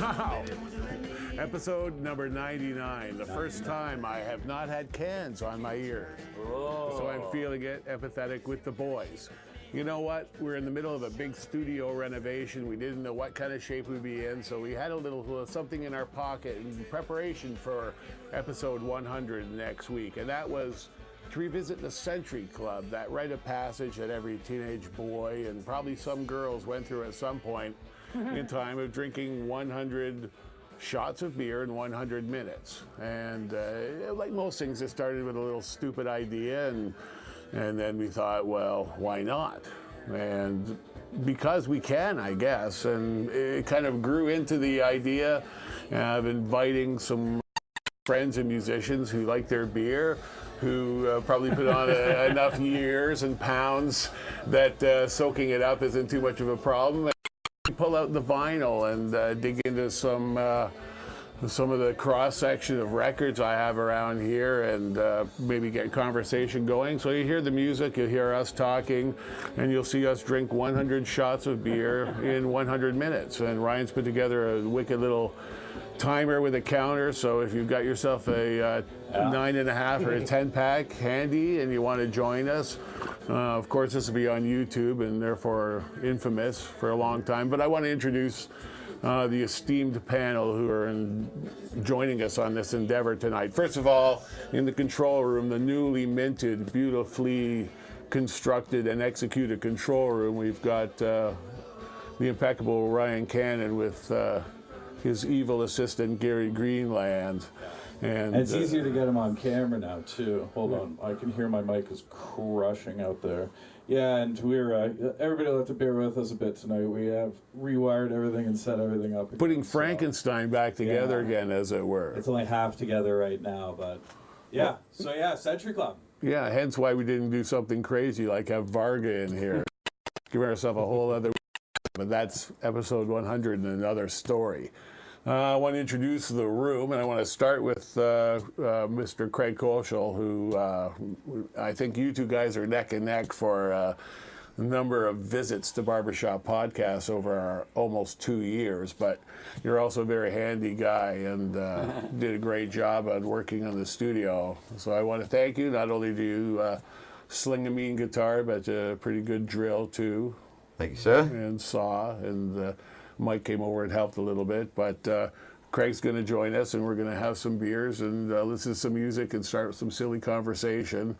Wow. Episode number 99. The first time I have not had cans on my ears. So I'm feeling it, empathetic with the boys. You know what? We're in the middle of a big studio renovation. We didn't know what kind of shape we'd be in, so we had a little something in our pocket in preparation for episode 100 next week. And that was to revisit the Century Club, that rite of passage that every teenage boy and probably some girls went through at some point in time of drinking 100 shots of beer in 100 minutes. And like most things, it started with a little stupid idea, and then we thought, well, why not? And because we can, I guess. And it kind of grew into the idea of inviting some friends and musicians who like their beer, who probably put on enough years and pounds that soaking it up isn't too much of a problem. Pull out the vinyl and dig into some of the cross-section of records I have around here, and maybe get conversation going. So you hear the music, you'll hear us talking, and you'll see us drink 100 shots of beer in 100 minutes. And Ryan's put together a wicked little timer with a counter, so if you've got yourself a 9.5 or a 10-pack handy and you want to join us, of course this will be on YouTube and therefore infamous for a long time. But I want to introduce the esteemed panel who are joining us on this endeavor tonight. First of all, in the control room, the newly minted, beautifully constructed and executed control room, we've got the impeccable Ryan Cannon with his evil assistant Gary Greenland. And it's easier to get him on camera now too. Hold on, I can hear my mic is crushing out there. Yeah, and we're everybody will have to bear with us a bit tonight. We have rewired everything and set everything up again, putting Frankenstein back together again, as it were. It's only half together right now, but yeah. So yeah, Century Club. Yeah, hence why we didn't do something crazy like have Varga in here. Give ourselves a whole other. But that's episode 100 and another story. I want to introduce the room, and I want to start with Mr. Craig Koschel, who I think you two guys are neck and neck for a number of visits to Barber Shop Podcast over our almost 2 years. But you're also a very handy guy and did a great job on working on the studio. So I want to thank you. Not only do you sling a mean guitar, but a pretty good drill too. Thank you, sir. And saw, and Mike came over and helped a little bit, but Craig's going to join us, and we're going to have some beers and listen to some music and start some silly conversation.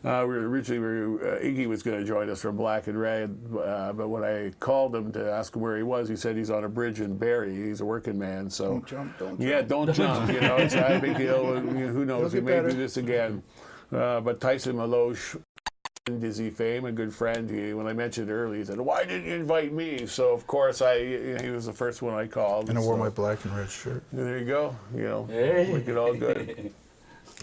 Iggy was going to join us from Black and Red, but when I called him to ask him where he was, he said he's on a bridge in Barrie. He's a working man, so don't jump. Yeah, don't jump. You know, it's not a big deal. Who knows? We may do this again. But Tyson Maloche, Dizzy fame, a good friend. When I mentioned earlier, he said, "Why didn't you invite me?" So of course he was the first one I called. And I wore my black and red shirt. There you go. You know, make it all good.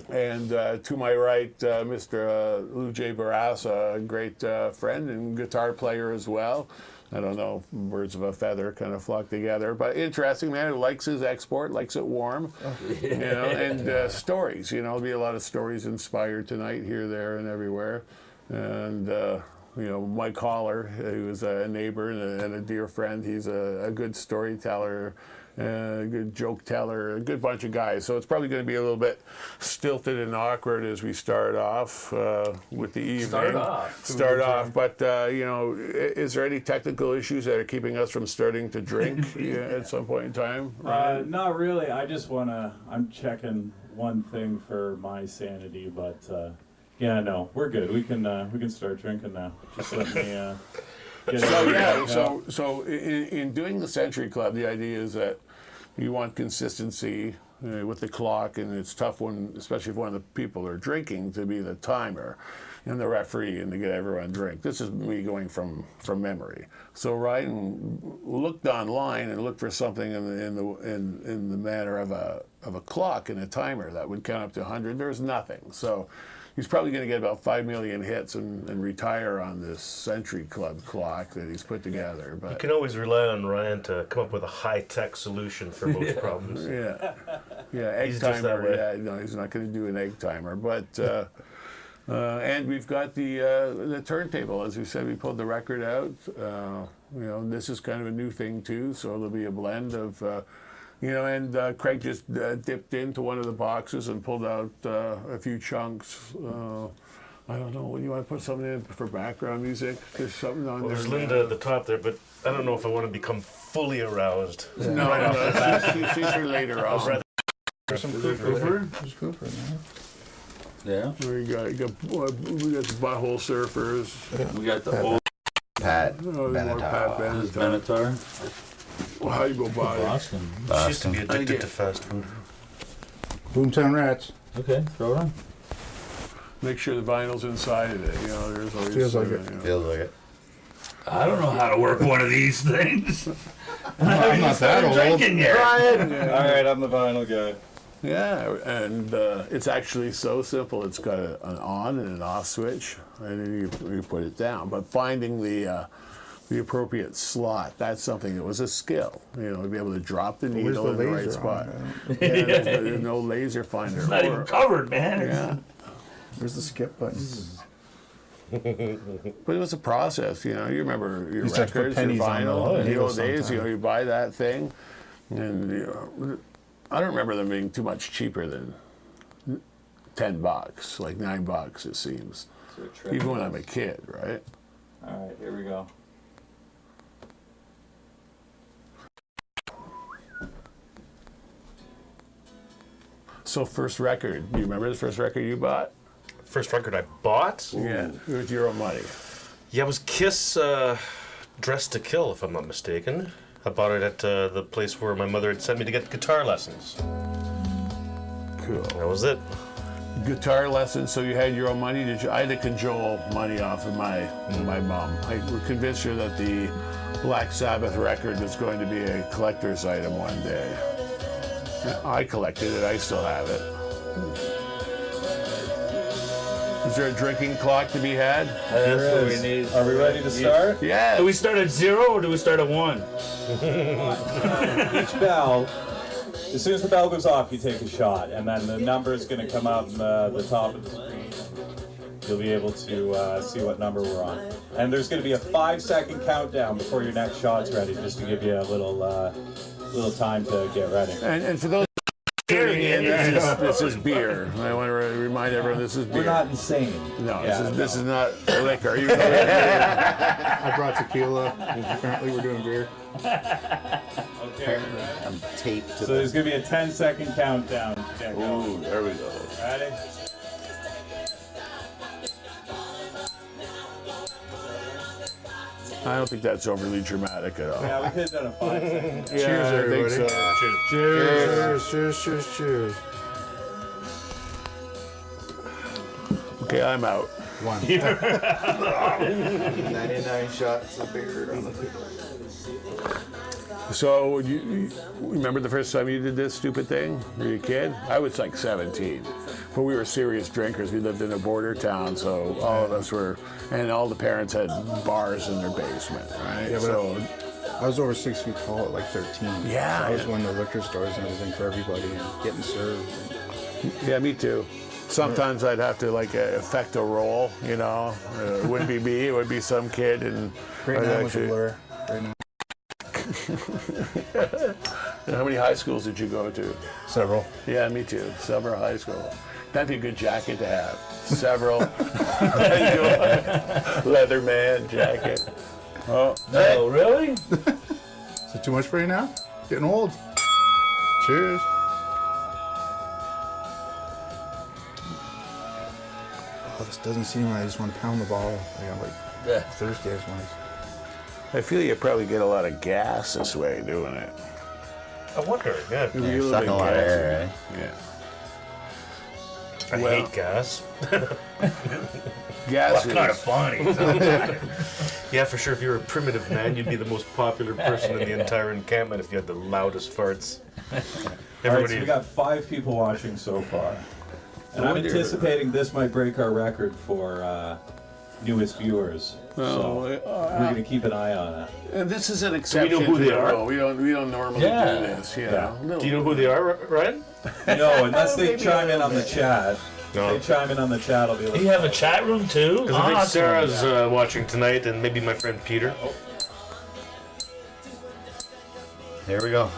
And to my right, Mr. Lou J. Barassa, a great friend and guitar player as well. I don't know, birds of a feather kind of flock together, but interesting man who likes his export, likes it warm, you know, and stories. You know, there'll be a lot of stories inspired tonight, here, there, and everywhere. And you know, Mike Holler, who is a neighbor and a dear friend, he's a good storyteller, a good joke teller, a good bunch of guys. So it's probably going to be a little bit stilted and awkward as we start off with the evening. Start off. But you know, is there any technical issues that are keeping us from starting to drink at some point in time? Not really. I just I'm checking one thing for my sanity, but. Yeah, no, we're good. We can start drinking now. Just let me get So in doing the Century Club, the idea is that you want consistency with the clock, and it's tough when, especially if one of the people are drinking, to be the timer and the referee and to get everyone drink. This is me going from memory. So Ryan looked online and looked for something in the manner of a clock and a timer that would count up to 100. There's nothing. So he's probably going to get about 5 million hits and retire on this Century Club clock that he's put together. But you can always rely on Ryan to come up with a high-tech solution for most problems. Egg timer. Yeah, no, he's not going to do an egg timer. But and we've got the turntable. As we said, we pulled the record out. You know, this is kind of a new thing too. So there'll be a blend of You know, and Craig just dipped into one of the boxes and pulled out a few chunks. I don't know. What do you want to put something in for background music? There's something on there. There's Linda at the top there, but I don't know if I want to become fully aroused. No, no, she's for later on. There's some Cooper. There's Cooper, man. Yeah. We got the Butthole Surfers. We got the old Pat. Oh, there's more Pat this Benatar. Benatar. Well, how you go by? Boston. She used to be addicted to fast food. Boomtown Rats. Okay, throw it on. Make sure the vinyl's inside of it. You know, there's always Feels like it. you know. Feels like it. I don't know how to work one of these things. I'm not that old. Drinking yet. All right, I'm the vinyl guy. Yeah, and it's actually so simple. It's got an on and an off switch, and then you put it down. But finding the appropriate slot, that's something that was a skill. You know, to be able to drop the Where's needle the in the right laser spot. on it? Yeah, there's no laser finder. It's not even covered, man. Yeah, Where's the skip button? but it was a process. You know, you remember your You start to put records, your pennies on vinyl. the In the needle old days, sometime. you buy that thing, and I don't remember them being too much cheaper than $10, like $9 it seems. Even when I'm a kid, right? All right, here we go. So first record, do you remember the first record you bought? First record I bought? Yeah, with your own money. Yeah, it was Kiss Dressed to Kill, if I'm not mistaken. I bought it at the place where my mother had sent me to get guitar lessons. Cool. That was it. Guitar lessons, so you had your own money? Did you? I had to cajole money off of my mom. I convinced her that the Black Sabbath record was going to be a collector's item one day. I collected it. I still have it. Is there a drinking clock to be had? That's what we need. Are we ready to start? Yeah. Do we start at 0 or do we start at 1? Each bell, as soon as the bell goes off, you take a shot, and then the number is going to come out in the top of the screen. You'll be able to see what number we're on. And there's going to be a 5-second countdown before your next shot's ready, just to give you a little time to get ready. And for those tuning in, this is beer. I want to remind everyone this is beer. We're not insane. No, Yeah, this is not liquor. You know, I brought tequila. Apparently we're doing beer. Okay. I'm taped to So there's going to be a 10-second countdown. Yeah, go. ooh, there we go. Ready? I don't think that's overly dramatic at all. Yeah, we could have done a 5-second. Yeah, Cheers, I think everybody. so. Cheers, cheers, cheers, cheers. Okay, I'm out. 99 shots of beer on the table. So, you remember the first time you did this stupid thing? Were you a kid? I was like 17. But we were serious drinkers. We lived in a border town, so all of us were, and all the parents had bars in their basement, right? Yeah, but so, I was over 6 feet tall at like 13. Yeah. So I was going to liquor stores and everything for everybody and getting served. yeah, me too. Sometimes I'd have to like effect a role, you know. It wouldn't be me, it would be some kid. And Right I'd now it's a blur. Right now. How many high schools did you go to? Several. Yeah, me too. Several high school. That'd be a good jacket to have. Several. Leatherman jacket. Oh, No, really? Is it too much for you now? Getting old. Cheers. Oh, this doesn't seem like I just want to pound the ball. I got like Yeah. Thursdays ones. I feel you probably get a lot of gas this way doing it. I wonder, yeah. You're You're sucking a lot of air, Yeah. I hate gas. Gas Kind of is, funny. Yeah, for sure. If you were a primitive man, you'd be the most popular person in the entire encampment if you had the loudest farts. All right, so Everybody. we got 5 people watching so far. And I'm wonder- anticipating this might break our record for newest viewers. So we're going to keep an eye on it. and this is an exception know who to they the are? rule. We don't normally Yeah. do this, you know. No. Do you know who they are, Ryan? No, unless they Maybe chime a in on the chat. No. If they chime in on the chat, I'll be able to. You have a chat room too? Because I think Awesome. Sarah's watching tonight, and maybe my friend Peter. Here we go.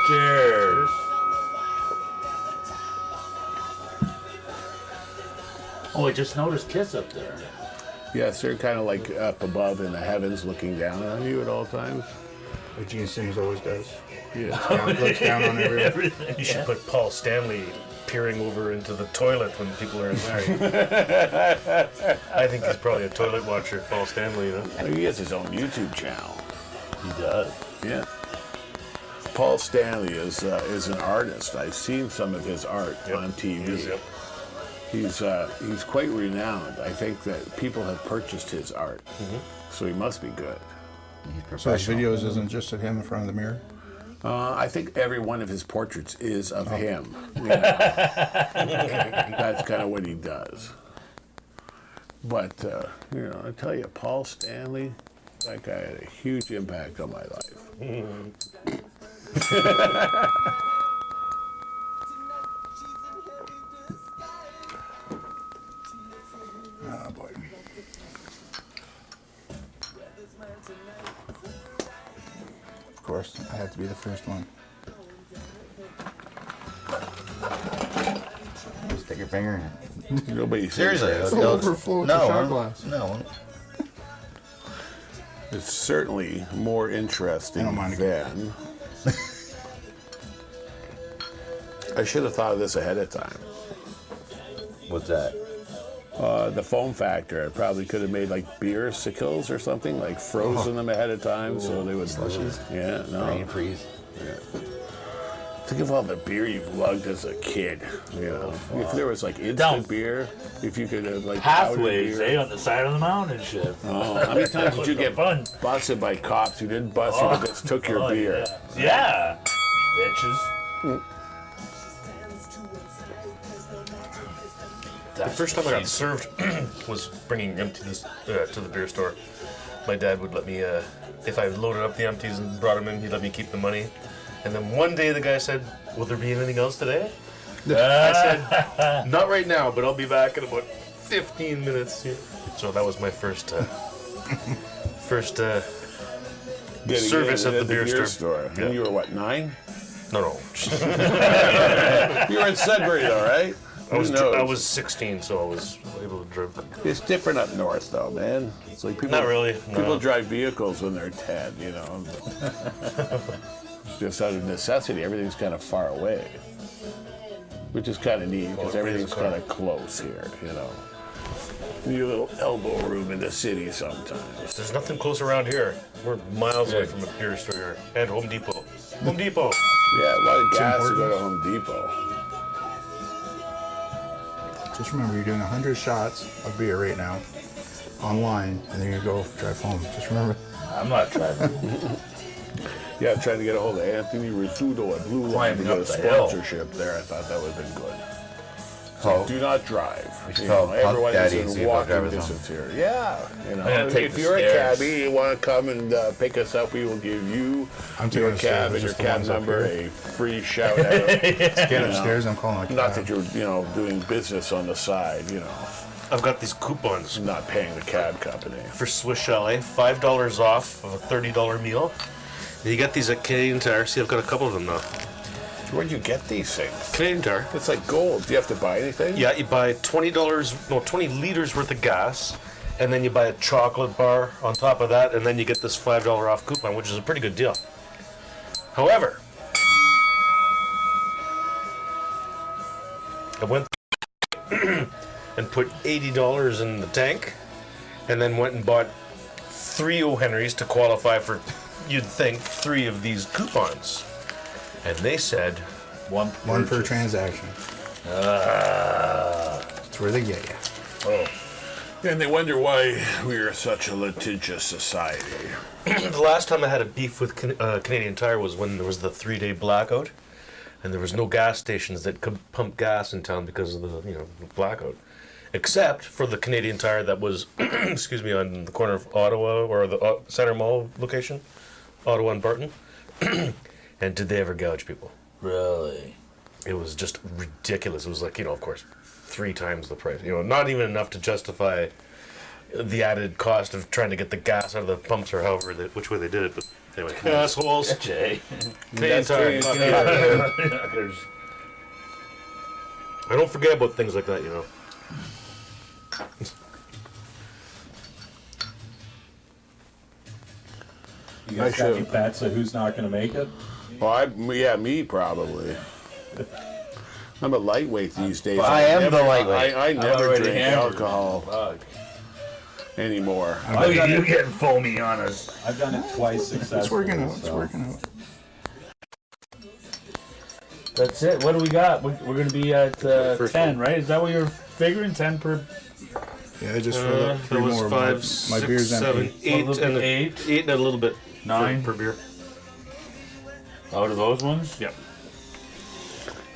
Cheers. Oh, I just noticed Kiss up there. Yes, they're kind of like up above in the heavens looking down on you at all times. Like Gene Simmons always does. Yeah. Looks down on everyone. Everything. You should put Paul Stanley peering over into the toilet when people are in there. I think he's probably a toilet watcher, Paul Stanley, you know? He has his own YouTube channel. He does. Yeah. Paul Stanley is an artist. I've seen some of his art on TV. Yep. He's quite renowned. I think that people have purchased his art, so he must be good. So his videos isn't just of him in front of the mirror? I think every one of his portraits is of him. Yeah. That's kind of what he does. But, I tell you, Paul Stanley, that guy had a huge impact on my life. Oh, boy. Of course, I have to be the first one. Stick your finger in it. Nobody Seriously, says It's overflow to shot glass. No. it's certainly more interesting I don't mind than. I should have thought of this ahead of time. What's that? The foam factor. I probably could have made like beer sickles or something, like frozen them ahead of time so they would. Slushies? Yeah, no. Rain freeze. Think of all the beer you've lugged as a kid. You know, if there was like instant Down. beer, if you could have like powdered Pathways, beer. on the side of the mountain and shit. Oh, how many times did you get Fun. busted by cops who didn't bust you but just took your Oh, beer? Yeah. Bitches. The first time I got served was bringing empties to the beer store. My dad would let me, if I loaded up the empties and brought them in, he'd let me keep the money. And then one day the guy said, "Will there be anything else today?" I said, "Not right now, but I'll be back in about 15 minutes." So that was my first Getting service in at the beer store. Yeah. And you were what, 9? No. You were in Sudbury though, right? I was Who knows? I was 16, so I was able to drive. It's different up north though, man. It's like people. Not really, no. People drive vehicles when they're 10, you know. Just out of necessity, everything's kind of far away, which is kind of neat because everything's kind of close here, you know. You need a little elbow room in the city sometimes. There's nothing close around here. We're miles away from a beer store here. And Home Depot. Home Depot. Yeah, a lot of gas to go to Home Depot. Just remember, you're doing 100 shots of beer right now, online, and then you go drive home. Just remember. I'm not driving. Yeah, I'm trying to get a hold of Anthony Rizzuto at Blue Line to Climbing get a up the hill. sponsorship there. I thought that would have been good. Call, Do not drive. should You call know, Puck everyone Daddy is and see in if I'll walking drive us distance here. Yeah, you know, I'm gonna take if the you're stairs. a cabbie, you want to come and pick us up, we will give you I'm taking your the stairs, cab and your just the cab ones up number here. a free shout out. Get upstairs, I'm calling a Not cab. that you're, doing business on the side, I've got these coupons not paying the cab company. for Swiss Chalet. $5 off of a $30 meal. And you get these at Canadian Tire. See, I've got a couple of them now. Where'd you get these things? Canadian Tire. It's like gold. Do you have to buy anything? Yeah, you buy $20, 20 liters worth of gas, and then you buy a chocolate bar on top of that, and then you get this $5 off coupon, which is a pretty good deal. However, I went and put $80 in the tank, and then went and bought 3 O'Henrys to qualify for, you'd think, 3 of these coupons. And they said, One One per purchase. transaction. That's where they get you. oh. And they wonder why we are such a litigious society. The last time I had a beef with Canadian Tire was when there was the 3-day blackout, and there was no gas stations that could pump gas in town because of the the blackout, except for the Canadian Tire that was, excuse me, on the corner of Ottawa or the Center Mall location, Ottawa and Barton. And did they ever gouge people? Really? It was just ridiculous. It was like, of course, 3 times the price. Not even enough to justify the added cost of trying to get the gas out of the pumps or which way they did it. But Anyway, assholes. Jay. Canadian Tire. Fuck you. I don't forget about things like that, you know. You guys got any bets of who's not going to make it? Well, me probably. I'm a lightweight these days. I am the lightweight. I never already drink hammered. alcohol Fuck. anymore. Look at you getting foamy on us. I've done it twice successfully. It's working out. It's so- working out. That's it. What do we got? We're going to be at First 10, right? Is that what you're figuring? 10 per... Yeah, just for the There three was more. 5, my 6, beer's 7, empty. 8, Well, and eight. 8 and a little bit. 9 per beer. out of those ones? Yep.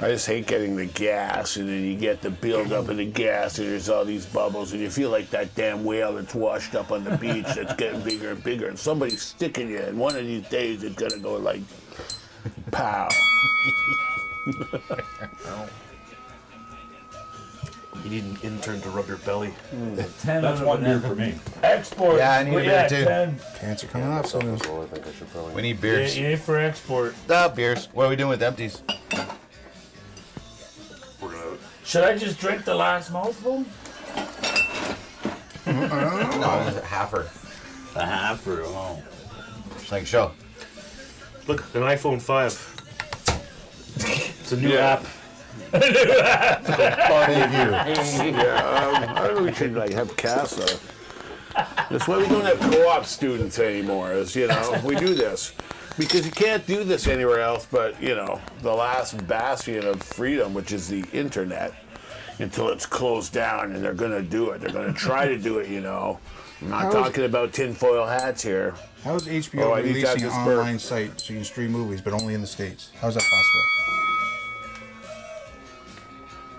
I just hate getting the gas, and then you get the buildup of the gas, and there's all these bubbles, and you feel like that damn whale that's washed up on the beach that's getting bigger and bigger, and somebody's sticking you, and one of these days it's gonna go like, pow. You need an intern to rub your belly. 10 That's out one of beer 10. for me. Export. Yeah, I need a Where you beer at, too. 10? Cancer coming up soon. We need Yeah, beers. yeah, for export. Beers. What are we doing with empties? We're gonna. Should I just drink the last mouthful? No, it's a halfer. A half or oh. Just like show. Look, an iPhone 5. It's a new Yeah. app. Thank you. Yeah, I don't know, we should like have CASA. That's why we don't have co-op students anymore, is, you know, we do this. Because you can't do this anywhere else but, you know, the last bastion of freedom, which is the internet, until it's closed down, and they're going to do it. They're going to try to do it, you know. I'm not talking about tinfoil hats here. How is HBO Oh, I need that releasing an to spur. online site so you can stream movies, but only in the States? How is that possible?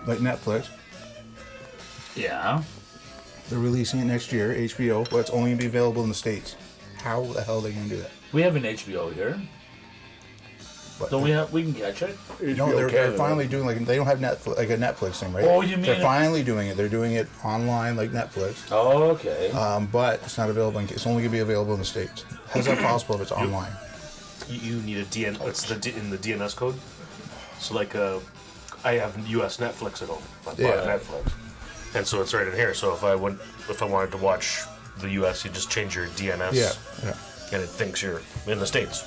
Like Netflix, Yeah. they're releasing it next year, HBO, but it's only going to be available in the States. How the hell are they going to do that? We have an HBO here. What? Don't we have? We can catch it. No, they're Canada. finally doing they don't have Netflix, like a Netflix thing, right? Oh, you mean They're it- finally doing it. They're doing it online like Netflix, Oh, okay. but it's not available. It's only going to be available in the States. How's that possible if it's online? You need a DN. It's in the DNS code. So like, I have U.S. Netflix at home. I bought Yeah. Netflix, and so it's right in here. So if I wanted to watch the U.S., you just change your DNS. Yeah. And it thinks you're in the States.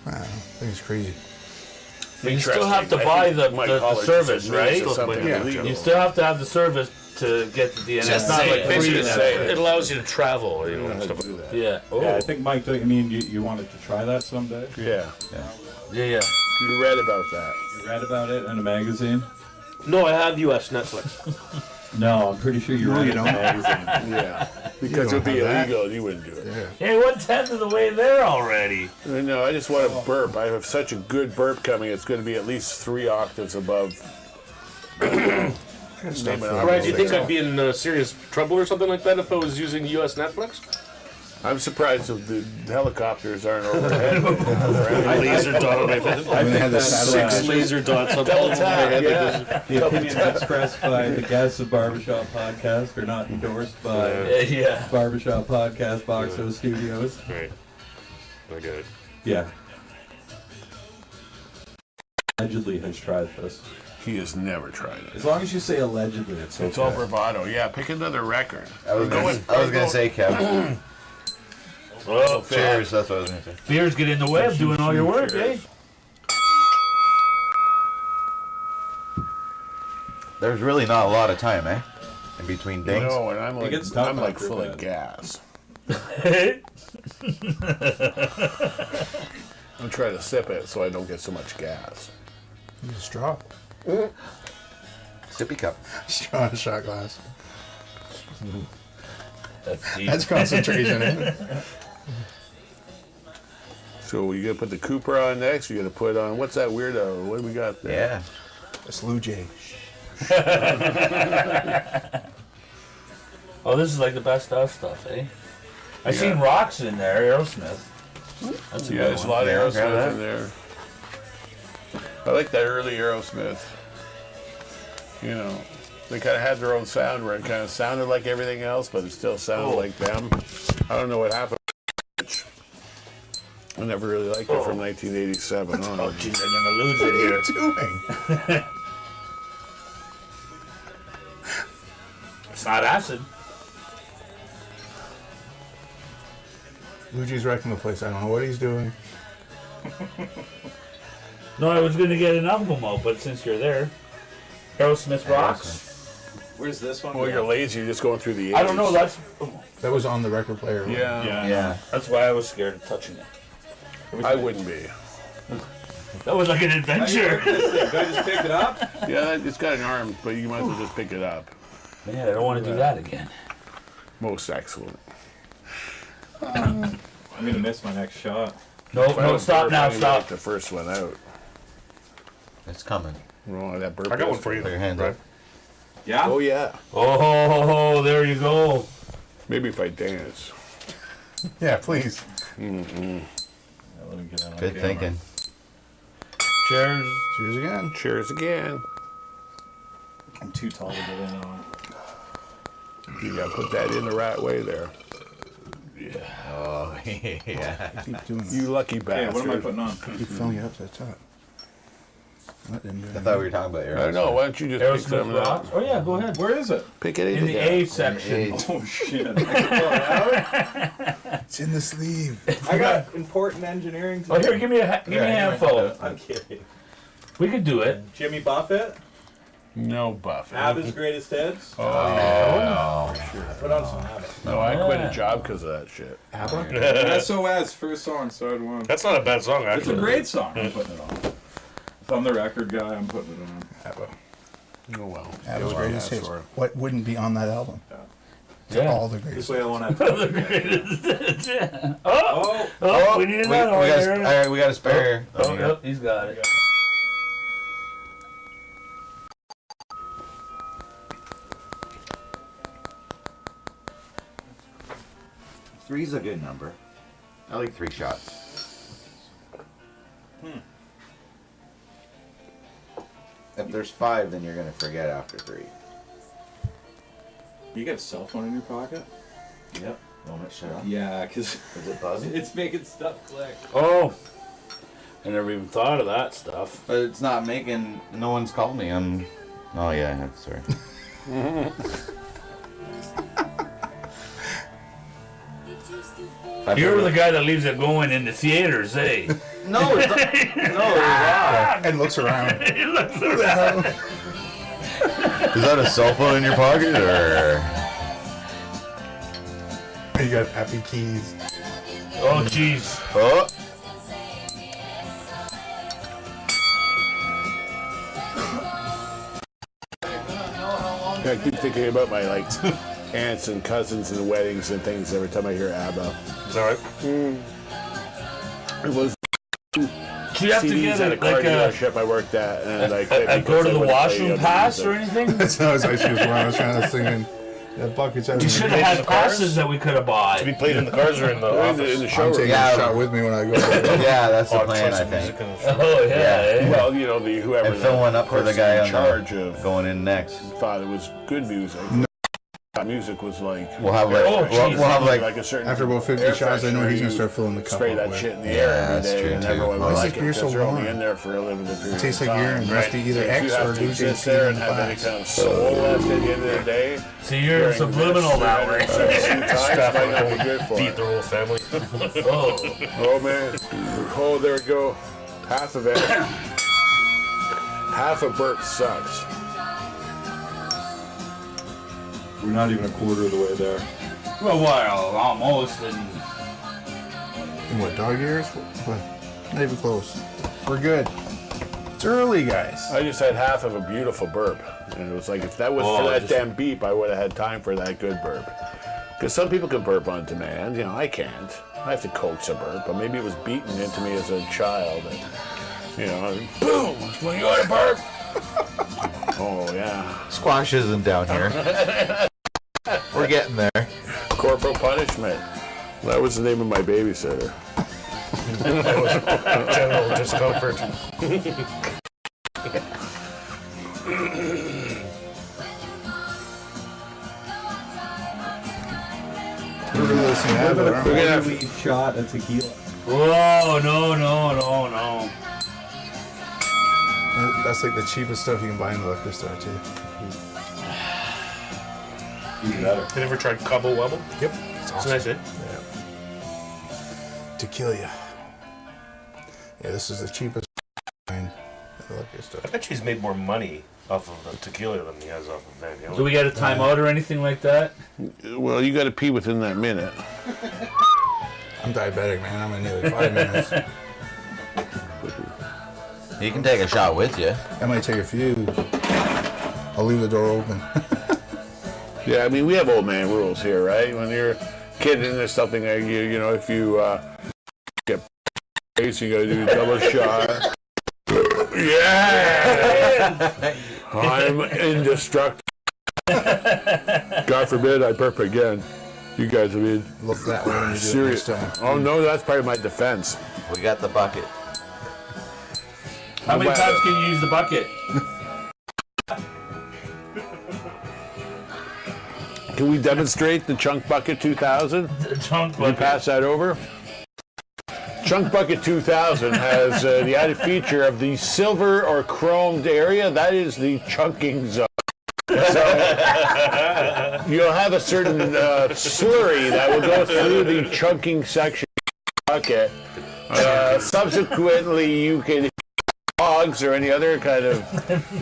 I think it's crazy. But you still have to buy the service, right? Yeah. You still have to have the service to get the DNS. It's not like free Basically, Netflix. it allows you to travel. You know, and stuff like that. Yeah. Oh. Yeah, I think Mike. I mean, you wanted to try that someday. Yeah. Yeah. You read about that. You read about it in a magazine. No, I have U.S. Netflix. No, I'm pretty sure you read you it in a don't. magazine. Yeah. Because it would be have that. illegal, you wouldn't do it. Yeah. Hey, 1/10 of the way there already. No, I just want to burp. I have such a good burp coming. It's going to be at least 3 octaves above. Right? Do you think I'd be in serious trouble or something like that if I was using U.S. Netflix? I'm surprised that the helicopters aren't overhead. Laser dot on my head. I think the satellite 6 laser dots on top of my head. The opinions expressed by the guests of Barbershop Podcast are not endorsed by Yeah. Barbershop Podcast Boxo Studios. Right. I get it. Yeah. Allegedly has tried this. He has never tried it. As long as you say allegedly, it's okay. It's all bravado. Yeah, pick another record. I was gonna say, Kev. Oh, Cheers. That's what I was gonna say. Beers get in the way of doing all your work, eh? There's really not a lot of time, eh? In between dings. No, and I'm gets tough I'm like after full a of bit. gas. I'm trying to sip it so I don't get so much gas. Use a straw. Sippy cup. Straw in a shot glass. That's deep. That's concentration, isn't it? So you gonna put the Cooper on next? You gonna put on what's that weirdo? What do we got there? Yeah. It's Lou J. Oh, this is like the best stuff, eh? I seen rocks in there, Aerosmith. That's a Yeah, good there's a one. lot of Yeah, grab Aerosmith that. in there. I like that early Aerosmith. You know, they kind of had their own sound where it kind of sounded like everything else, but it still sounded like them. I don't know what happened. I never really liked it from 1987 on. Oh, jeez, I'm gonna lose it here. Doing? It's not acid. Luigi's wrecking the place. I don't know what he's doing. No, I was gonna get an album out, but since you're there, Aerosmith rocks. Where's this one? Well, you're lazy. You're just going through the 80s. I don't know. That's That was on the record player. Yeah. Yeah. that's why I was scared of touching it. I wouldn't be. That was like an adventure. Can I just pick it up? Yeah, it's got an arm, but you might as well just pick it up. Man, I don't want to do that again. Most excellent. I'm gonna miss my next shot. No, stop now, stop. The first one out. It's coming. Oh, that burp. I got one for you. Put your hands Right. up. Yeah? Oh yeah. Oh, there you go. Maybe if I dance. Yeah, please. Let me get out on Good camera. thinking. Cheers. Cheers again. Cheers again. I'm too tall to get in on it. You gotta put that in the right way there. Oh, yeah. Keep doing You it. lucky Hey, bastard. what am I putting on? Keep filling it up to the top. That didn't do I anything. thought we were talking about your I don't know. Why don't you just pick some Aerosmith of that? rocks. Oh yeah, go ahead. Where is it? Pick it In the A section. Oh shit. I can pull it out. It's in the sleeve. I got important engineering to Oh do. here, give me a handful. I'm kidding. We could do it. Jimmy Buffett, No Buffett. Abba's greatest hits. Oh. Put on some Abba. No, I quit a job because of that shit. SOS, first song, side one. That's not a bad song, It's a actually. great song. I'm putting it on. If I'm the record guy, I'm putting it on. ABBA. Oh well. ABBA's Go on, greatest that's hits. for it. What wouldn't be on that album? Yeah. All the This greatest. way I won't have to. Oh, Oh, we need We, another one here. all right, we got a spare. Oh, yep, he's got it. Three's a good number. I like 3 shots. If there's 5, then you're gonna forget after 3. You got a cell phone in your pocket? Yep. Moment shut up. Yeah, because Is it buzzing? it's making stuff click. Oh, I never even thought of that stuff. But it's not making. No one's called me. I'm. Oh yeah. Sorry. You're the guy that leaves it going in the theaters, eh? No, it's not. No, it's And looks around. He looks around. not. Is that a cell phone in your pocket or? You got happy keys. Oh, jeez. Oh. I keep thinking about my aunts and cousins and weddings and things every time I hear ABBA. Is that right? It was Do you have to CDs get at a it car like a dealership I worked at, and go to the washroom pass or anything? That's what I was actually when I was trying to sing. That bucket's out. You should have had passes that we could have To be bought. played in the cars or in the in office? the I'm showroom. taking Yeah. a shot with me when I go. Yeah, that's the Odd plan. choice I of music think. in the show. Oh yeah. eh? Well, you know, whoever And fill one up for the person guy in on charge the of going in next. thought it was good music. Music was like We'll have like. Oh, we'll geez. have like. a certain After about 50 air shots, I know freshener he's gonna you start filling the cup spray up that with. shit in the Yeah, air every that's day, true, and too. everyone Why would is like this it beer so because they're only warm? in there for a limited period. It tastes of like time. urine. Must be either If X you or have to Lucy sit there and have any kind of soul left at the end of the day. See, you're in subliminal now, right? That might not be good for Beat it. the whole family. Oh, Oh man. Oh, there we go. Half of it. Half a burp sucks. We're not even a quarter of the way there. well, almost. And In what, dog years? What? Not even close. We're good. It's early, guys. I just had half of a beautiful burp. And it was like, if that was for that damn beep, I would have had time for that good burp. Because some people can burp on demand. You know, I can't. I have to coax a burp. But maybe it was beaten into me as a child. And, you know, boom! When you want to burp? Oh, yeah. Squash isn't down here. We're getting there. Corporal punishment. That was the name of my babysitter. General discomfort. We're gonna listen to ABBA, aren't we? We're gonna shot of tequila. Whoa, no. That's like the cheapest stuff you can buy in the liquor store, too. Even better. Have you ever tried Cabo Wabo? Yep. It's nice, eh? Tequila. Yeah, this is the cheapest wine at the liquor store. I bet he's made more money off of the tequila than he has off of Van Halen. Do we got a timeout or anything like that? Well, you got to pee within that minute. I'm diabetic, man. I'm in nearly 5 minutes. You can take a shot with you. I might take a few. I'll leave the door open. Yeah, I mean, we have old man rules here, right? When you're a kid and there's something like you know, if you get race, you got to do a double shot. Yeah! I'm indestructible. God forbid I burp again. You guys will be Look that way when you do serious. it next time. Oh, no, that's part of my defense. We got the bucket. How many times can you use the bucket? Can we demonstrate the Chunk Bucket 2000? The chunk Can you bucket. pass that over? Chunk Bucket 2000 has the added feature of the silver or chromed area. That is the chunking zone. So you'll have a certain slurry that will go through the chunking section of the bucket. Subsequently, you can dogs or any other kind of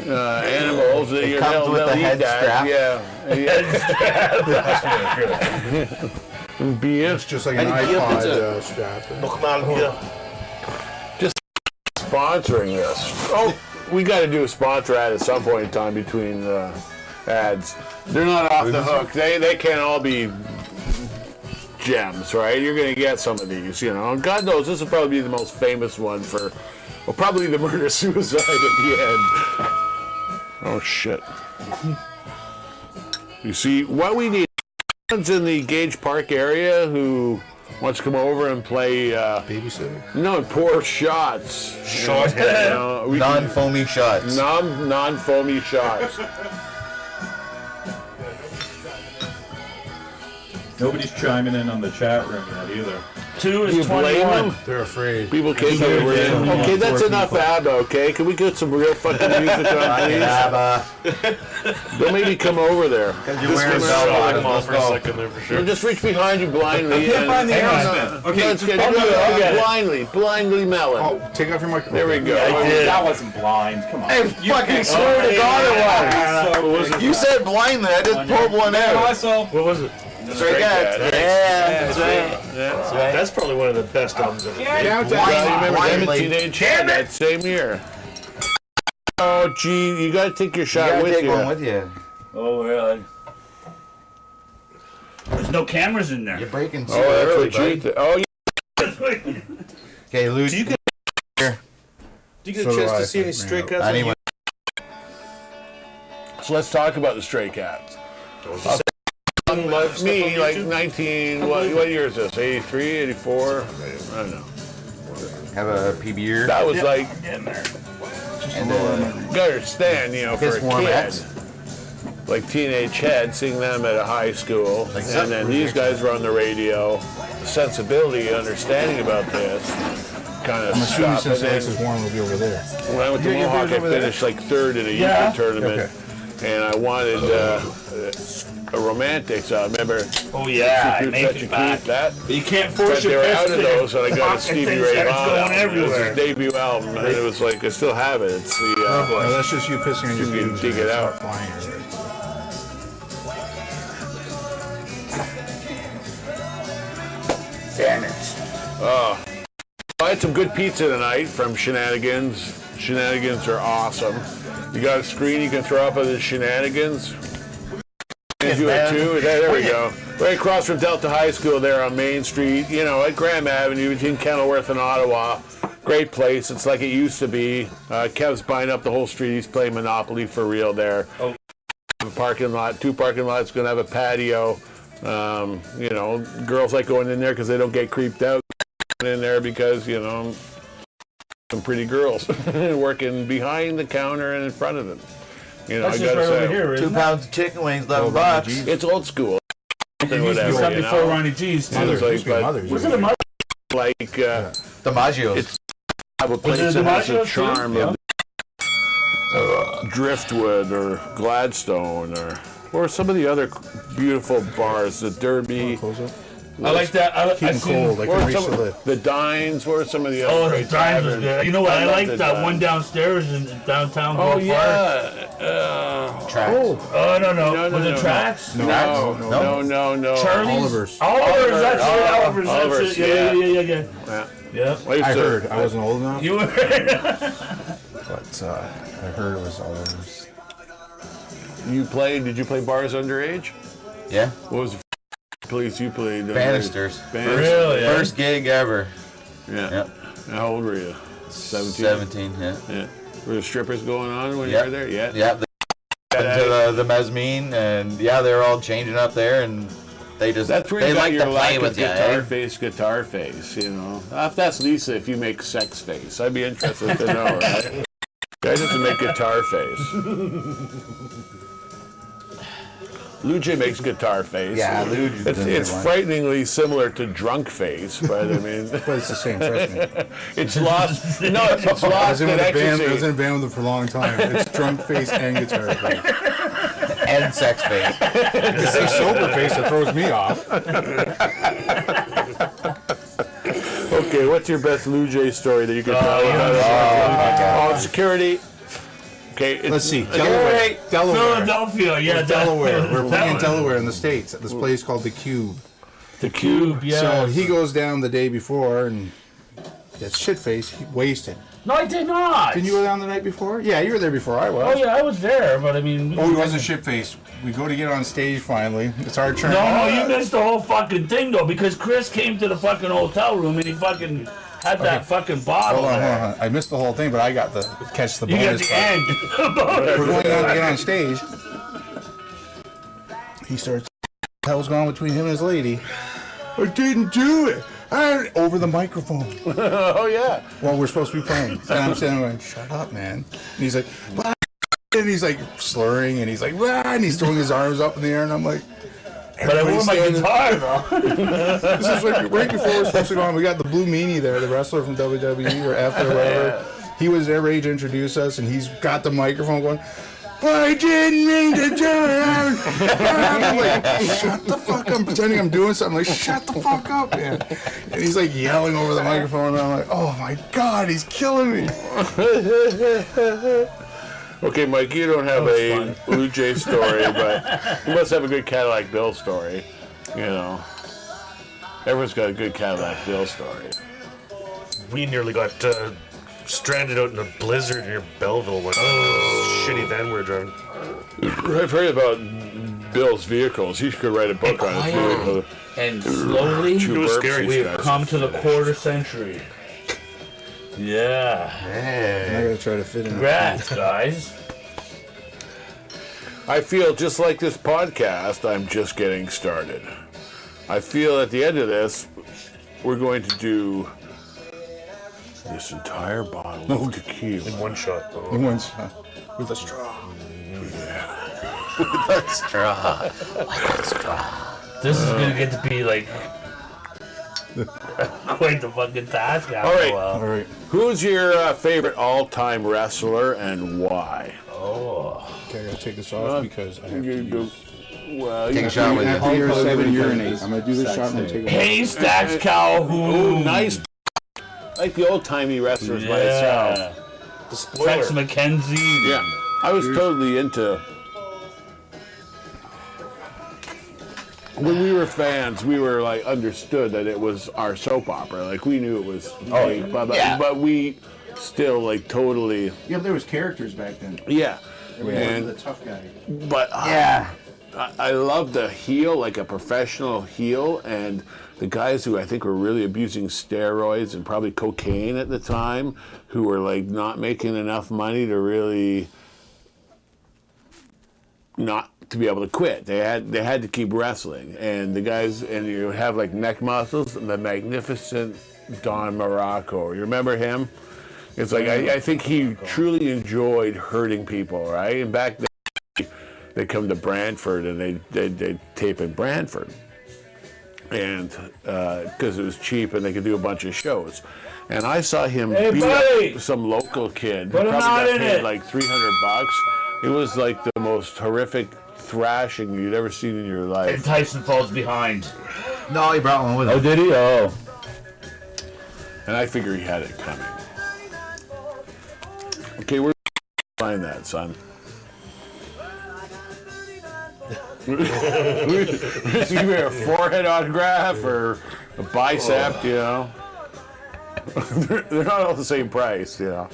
animals that you're comes with they'll the eat head that. strap. Yeah. Beer. It's just like an How do you keep iPod it strap. Nogmaal, yeah. Sponsoring this. Oh, we got to do a sponsor ad at some point in time between ads. They're not off the hook. They can't all be gems, right? You're going to get some of these, you know. And God knows this will probably be the most famous one for, well, probably the murder-suicide at the end. Oh, shit. You see, what we need is in the Gage Park area who wants to come over and play, Babysitter? no, pour shots. Short You know, we can- Non-foamy shots. non-foamy shots. Nobody's chiming in on the chat room yet either. 2 is You blame 21. them? They're afraid. People can't get over it. Okay, that's enough ABBA, okay? Can we get some real fucking music on, please? Don't make me come over there. Because you're wearing Shot bell him off for a bottoms. second there for sure. You'll just reach behind you blindly. Can't find the and- Aerosmith. Okay, Let's get I'll do it, I'll get it. blindly melon. Oh, take off your microphone. There we go. I did. That wasn't blind. Come on. Hey, fucking swear to God it was. You said blindly. I just pulled one out. Myself. What was it? Straight cats. Cats. Yeah, that's right. That's right. That's probably one of the best albums ever. Down, Yeah, you remember them in Blindly. Teenage Head that same year. Oh, gee, you gotta take your You shot gotta with take you. one with you. Oh, really? There's no cameras in there. You're breaking too Oh, that's early, what you buddy. th- Oh, Okay, Lou. Do you get a So do chance I. to see any stray cats? Anyway, so let's talk about the Stray Cats. Like me, like 19, what year is this? 83, 84? I don't know. have a PB. That was like, And you gotta understand, you know, for Piss a warm kid, X. like Teenage Head, seeing them at a high school, and then these guys were on the radio, sensibility, understanding about this, kind of I'm assuming stuff. since And the X then is warm, we'll be over there. when I went to Yeah, Mohawk, I over there. finished like third in a Yeah. youth tournament, and I wanted a romantic, so I remember Oh, yeah. I Keep make that, it you back. keep that. But you can't But force they your were piss out of to those, and I got a fucking Stevie things Ray and it's Vaughan going album. It was everywhere. his debut album, and it was like, I still have it. It's the, No, that's just you pissing on your You can pubes dig and it start out. flying everywhere. Damn it. I had some good pizza tonight from Shenanigans. Shenanigans are awesome. You got a screen you can throw up of the Shenanigans. And do it too. There we go. Right across from Delta High School there on Main Street, you know, at Graham Avenue between Kenilworth and Ottawa. Great place. It's like it used to be. Kev's buying up the whole street. He's playing Monopoly for real there. Oh. A parking lot, 2 parking lots, going to have a patio. You know, girls like going in there because they don't get creeped out in there because, you know, some pretty girls working behind the counter and in front of them. You know, That's I just gotta right say, over here, 2 isn't it? pounds of chicken wings, $11. it's old school. It used to be Whatever, something you before know? Ronnie G's, too. Mother's Used to be but- Mother's Was Day. it a mother? like DiMaggio's. it's have a place that has a charm of Driftwood or Gladstone or some of the other beautiful bars, the Derby. I like that. Keep them cold. I can reach the lid. The Dines were some of the other Oh, the great Dines was taverns. good. You know what? I love like the that Dines. one downstairs in downtown. Oh Grove yeah. Tracks. Oh no. Was it Tracks? No. Charlie's. Oliver's. Oliver's. That's it. Oliver's. Oliver's, That's it. Yeah. Yeah. Yeah. I heard. I wasn't old enough, You were. but I heard it was Oliver's. Did you play bars underage? Yeah. What was the place you played? Bannisters. Really? Yeah. First gig ever. Yeah. Yep. How old were you? 17? 17, yeah. Yeah. Were there strippers going on when you Yep. were there? Yeah. Yeah. Into the mezzanine, and yeah, they were all changing up there, and they just That's where they you got like your to lack play of with you. guitar face, you know. If that's Lisa, if you make sex face, I'd be interested to know, right? Guy doesn't make guitar face. Luce makes guitar face. Yeah, Luge. It's frighteningly similar to drunk face, but I mean, But it's the same. Trust me. it's lost. No, it's I lost was in in with a band. I was ecstasy. in a band with them for a long time. It's drunk face and guitar face. And sex face. It's a sober face that throws me off. Okay, what's your best Luce story that you can tell about? Security. Okay, Let's see. Delaware. Philadelphia. Yeah. Delaware. We're playing in Delaware in the States at this place called The Cube. The Cube. Yeah. So he goes down the day before and that shit face, wasted. No, I did not. Didn't you go down the night before? Yeah, you were there before I was. Oh yeah, I was there, but I mean. Oh, he wasn't shit face. We go to get on stage finally. It's our turn. No, you missed the whole fucking thing though, because Chris came to the fucking hotel room and he fucking had that fucking bottle. Hold on, there. hold on. I missed the whole thing, but I got the catch the You got bonus the part. end. We're going down to get on stage. He starts. The hell's going on between him and his lady? I didn't do it. Over the microphone. Oh yeah. Well, we're supposed to be playing. And I'm standing there going, shut up, man. And he's like, "Blah," and he's like slurring, and he's like, "Blah," and he's throwing his arms up in the air, and I'm like, But I wore my everybody's guitar though. This is like right before we're supposed to go on. We got the Blue Meanie there, the wrestler from WWE or F or whatever. He was there ready to introduce us, and he's got the microphone going, I didn't mean to do it. I'm like, shut the fuck up. I'm pretending I'm doing something. I'm like, shut the fuck up, man. And he's like yelling over the microphone, and I'm like, oh my God, he's killing me. Okay, Mike, you don't have a Luce story, but you must have a good Cadillac Bill story. You know, everyone's got a good Cadillac Bill story. We nearly got stranded out in a blizzard near Belleville. One shitty van we were driving. I've heard about Bill's vehicles. You could write a book on his vehicle. And slowly, Two was burps, scary. these we've guys. come to the quarter century. Yeah. I gotta try to fit in. Congrats, guys. I feel just like this podcast, I'm just getting started. I feel at the end of this, we're going to do this entire bottle of tequila. In one shot. In one shot. With a straw. This is gonna get to be like quite the fucking task after All right. a while. All right. Who's your favorite all-time wrestler and why? Okay, I gotta take this off because I have to use... Well, Take a shot with After you. your Hulk 7 Hogan urinates, I'm gonna do this shot and then take it off. Hey, Stacks Calhoun. Ooh, nice. Like the old-timey wrestlers by itself. Yeah. The spoiler. Tex McKenzie. Yeah, I was totally into. When we were fans, we were like understood that it was our soap opera. Like we knew it was fake, but we still like totally. Yeah, but there was characters back then. Yeah, And the and tough guy. but I love the heel, like a professional heel, and the guys who I think were really abusing steroids and probably cocaine at the time, who were like not making enough money to really not to be able to quit. They had to keep wrestling, and the guys, and you have like neck muscles, the magnificent Don Morocco. You remember him? It's like I think he truly enjoyed hurting people, right? And back then they come to Brantford and they tape in Brantford. and because it was cheap and they could do a bunch of shows. And I saw him Hey, beat buddy! up some local kid. Who Put a probably knot got in paid it. like $300. It was like the most horrific thrashing you'd ever seen in your And life. Tyson falls behind. No, he brought one with him. Oh, did he? Oh. And I figure he had it coming. Okay, where find that, son? Is he a forehead autograph or a bicep, you know? They're not all the same price, you know.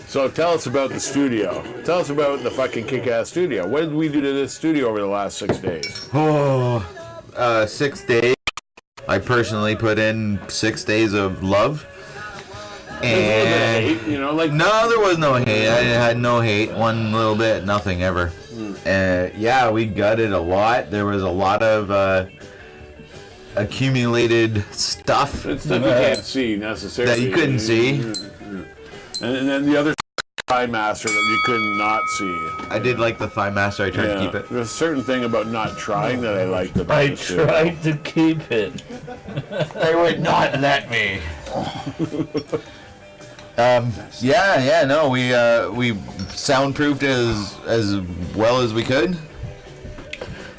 So tell us about the studio. Tell us about the fucking kick-ass studio. What did we do to this studio over the last 6 days? 6 days. I personally put in 6 days of love. And Hate, you know, like no, there was no hate. I had no hate. One little bit, nothing ever. Yeah, we gutted a lot. There was a lot of accumulated stuff it's stuff you can't see necessarily. that you couldn't see. And then the other Thigh Master that you could not see. I did like the Thigh Master. I tried to keep it. There's a certain thing about not trying that I liked about I it too. tried to keep it. They would not let me. No, we soundproofed as well as we could.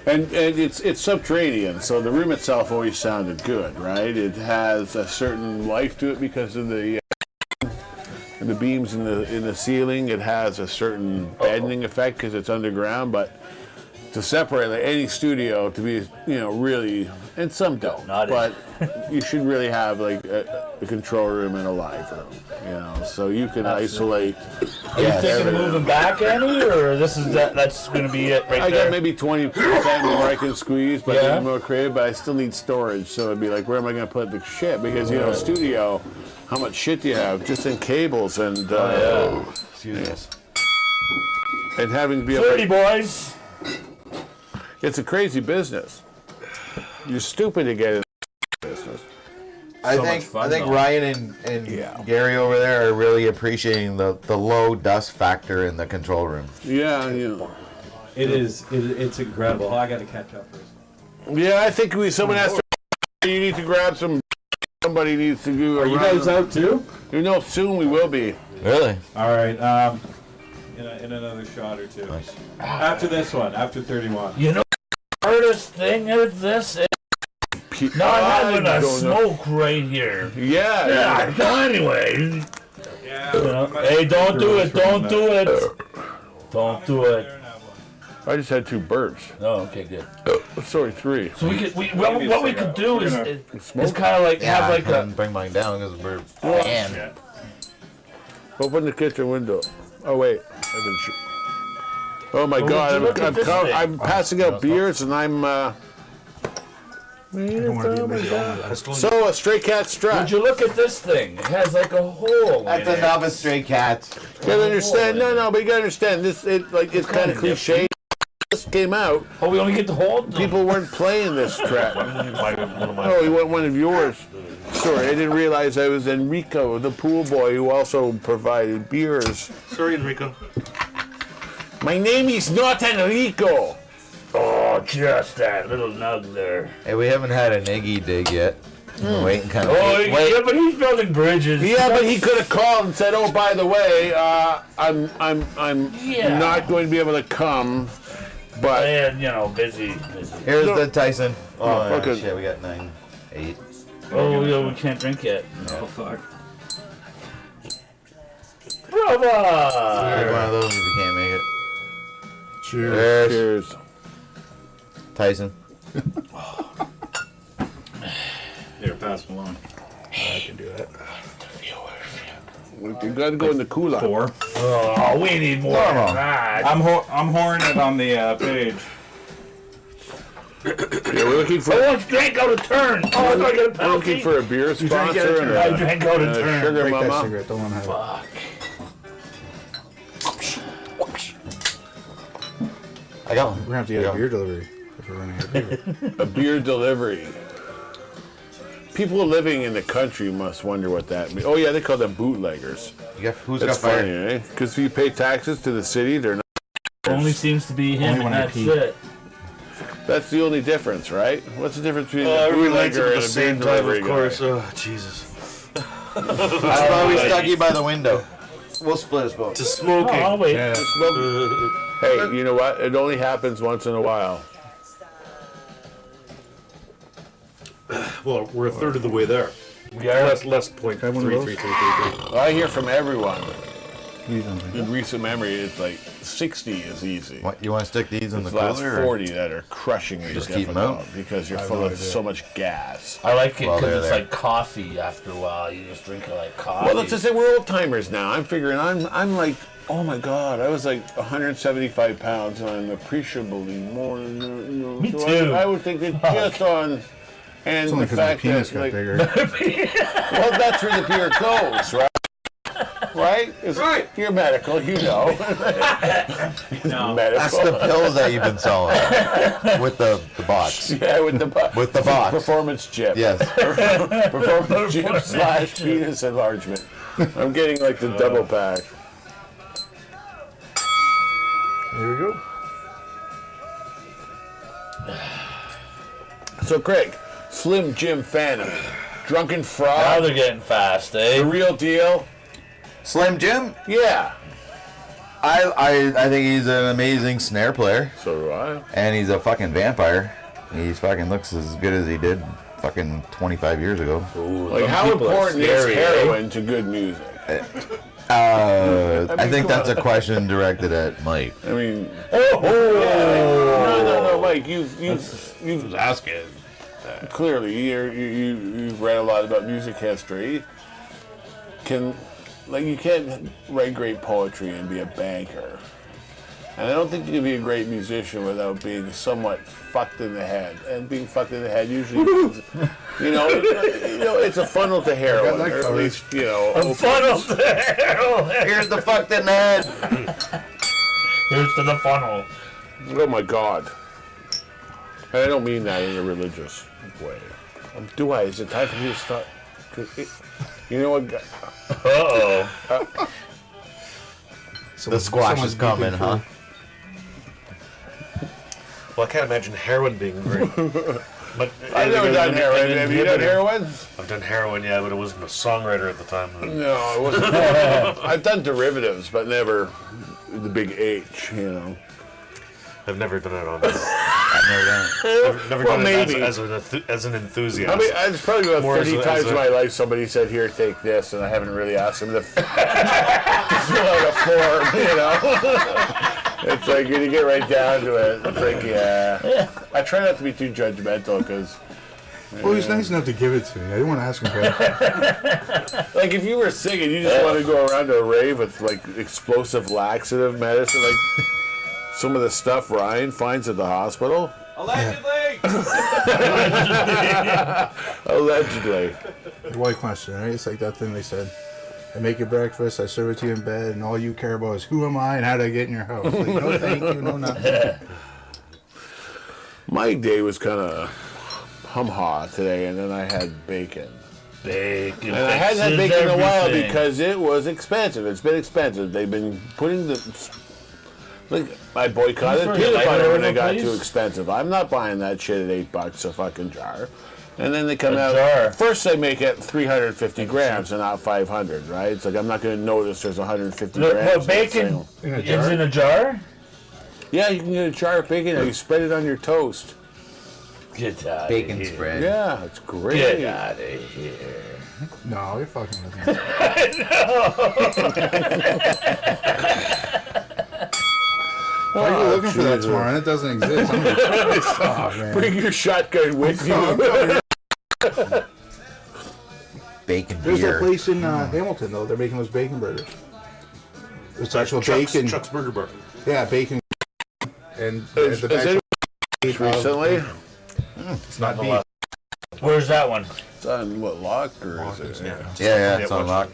And it's subterranean, so the room itself always sounded good, right? It has a certain life to it because of the beams in the ceiling. It has a certain bending effect because it's underground, but to separate like any studio to be, really, and some don't, but you should really have like a control room and a live room, so you can isolate. Are you thinking of moving back any, or that's going to be it right I there? got maybe 20% more I can squeeze, but Yeah. I'm more creative, but I still need storage, so it'd be like, where am I going to put the shit? Because, studio, how much shit do you have? Just in cables and, Excuse us. and having to be 30 boys. It's a crazy business. You're stupid to get in business. I So think much fun, though. Ryan and Gary over there are really appreciating the low dust factor in the control room. Yeah, It's incredible. Oh, I got to catch up first. Yeah, I think someone has to. You need to grab some. Somebody needs to do. Are you guys out too? Soon we will be. Really? All right. In another shot or two. Nice. After this one, after 31. You know, the hardest thing is this is not having a smoke right here. Yeah. So anyway, Yeah. hey, don't do it. Don't do it. Don't do it. I just had 2 burps. Oh, okay, good. Sorry, 3. So what we could do is kind of like have like I a. didn't bring mine down because we're banned. Open the kitchen window. Oh wait. Oh my would God! you look at this thing? I'm passing out beers and I'm. So a stray cat strap. Would you look at this thing? It has like a hole. That's in it. enough of stray cats. You gotta understand. No, but you gotta understand. It's kind of cliche. This came out. Oh, we only get to hold them. People weren't playing this crap. One of my Oh, you want one of yours? Sorry, I didn't realize I was Enrico, the pool boy, who also provided beers. Sorry, Enrico. My name is not Enrico. Oh, just that little nug there. Hey, we haven't had an Iggy dig yet. We're waiting kind of. Oh, yeah, but he's building bridges. Yeah, but he could have called and said, "Oh, by the way, I'm Yeah. not going to be able to come." But And, busy. Here's the Tyson. Oh, fuck it. shit, we got 9, 8. Oh, yeah, we can't drink yet. Oh, fuck. Take Bravo! one of those if you can't make it. Cheers. cheers. Tyson. Here, pass them along. I can do that. You got to go in the cooler. 4. Oh, we need more than that. I'm whoring it on the page. Yeah, we're looking for. Oh, let's drink out of turn. Oh, I got a We're penalty. looking for a beer sponsor and I drank out of a turn. sugar Break that mama. cigarette. Don't want to have it. I got one. We're gonna have to get a beer delivery if we're running out of beer. A beer delivery. People living in the country must wonder what that means. Oh yeah, they call them bootleggers. Who's That's got funny, fired? eh? Because if you pay taxes to the city, they're not. Only seems to be him, Only and when I that's pee. it. That's the only difference, right? What's the difference between a Everyone likes it bootlegger at and the a same beer time, delivery of guy? course. Oh, Jesus. I'll probably stuck you by the window. We'll split us both. To smoking. Oh, I'll wait. Yeah. Hey, you know what? It only happens once in a while. Well, we're a third of the way there. We are. Less point Have one of those? 33333. I hear from everyone. Please don't think. In recent memory, it's like 60 is easy. What, you want to stick these in It's the the last cooler? or- 40 that are crushing me Just keep 'em out? because you're I have full no of idea. so much gas. I like it Well, because they're it's there. like coffee after a while. You just drink it like coffee. Well, let's just say we're old timers now. I'm figuring I'm like, oh my God, I was like 175 pounds and I'm appreciably more than Me so too. I would think that just on and It's only the because my fact penis that got like, bigger. well, that's where the beer goes, right? Right? Right. You're medical, you know. No. That's Medical. the pills that you've been selling with the box. Yeah, with the With the box. performance chip. Yes. Performance chip / penis enlargement. I'm getting like the double pack. Here we go. So Craig, Slim Jim Phantom, Drunken Now Frog, they're getting fast, the eh? real deal. Slim Jim, Yeah. I think he's an amazing snare player, So do I. and he's a fucking vampire. He fucking looks as good as he did fucking 25 years ago. Like, how important is heroin to good music? I think that's a question directed at Mike. I mean, no, Mike, you've Asking. clearly you've read a lot about music history. You can't write great poetry and be a banker. And I don't think you can be a great musician without being somewhat fucked in the head. And being fucked in the head usually means, it's a funnel to heroin, that or at covered. least, Funnel to hell. Here's the fucked in the head. Here's to the funnel. Oh my God. And I don't mean that in a religious way. Do I? Is it time for me to start? You know what? Uh-oh. The squash is someone's coming, beeping huh? Well, I can't imagine heroin being great. But I've never done heroin. Have you done heroin? I've done heroin, yeah, but I wasn't a songwriter at the time. No, I wasn't. I've done derivatives, but never the big H, I've never done it on that. I've never done it. Never Well, done maybe. it as an enthusiast. I mean, it's probably about More 30 as times a- in my life somebody said, here, take this, and I haven't really asked them to fill out a form, It's like, when you get right down to it, it's like, yeah. I try not to be too judgmental, because, Well, he's nice enough to give it to me. I didn't want to ask him questions. like, if you were singing, you just want to go around to a rave with, like, explosive laxative medicine, like some of the stuff Ryan finds at the hospital. Allegedly. Allegedly. Why question, right? It's like that thing they said. I make you breakfast, I serve it to you in bed, and all you care about is who am I and how do I get in your house? Like, no thank you, no nothing. My day was kind of hum-ha today, and then I had bacon. Bacon. And I hadn't had bacon in a while everything. because it was expensive. It's been expensive. They've been putting I boycotted You peanut forget, butter like, when they got please? too expensive. I'm not buying that shit at $8 a fucking jar. And then they come A out. jar. First, they make it 350 grams and not 500, right? It's like I'm not going to notice there's 150 grams. What, in bacon that thing. is in a jar? Yeah, you can get a jar of bacon and you spread it on your toast. Get out Bacon of here. spread. Yeah, it's great. Get out of here. No, you're fucking with me. Why are you looking for that Jesus. tomorrow? And it doesn't exist. I'm like, oh, man. Bring your shotgun with you. Bacon There's that beer. place in Hamilton, though. They're making those bacon burgers. It's actual Chuck's, bacon. Chuck's Burger Bar. Yeah, bacon. And Is the it recently? It's not beef. Where's that one? It's on what, Lock or is it? Yeah, it's on lock.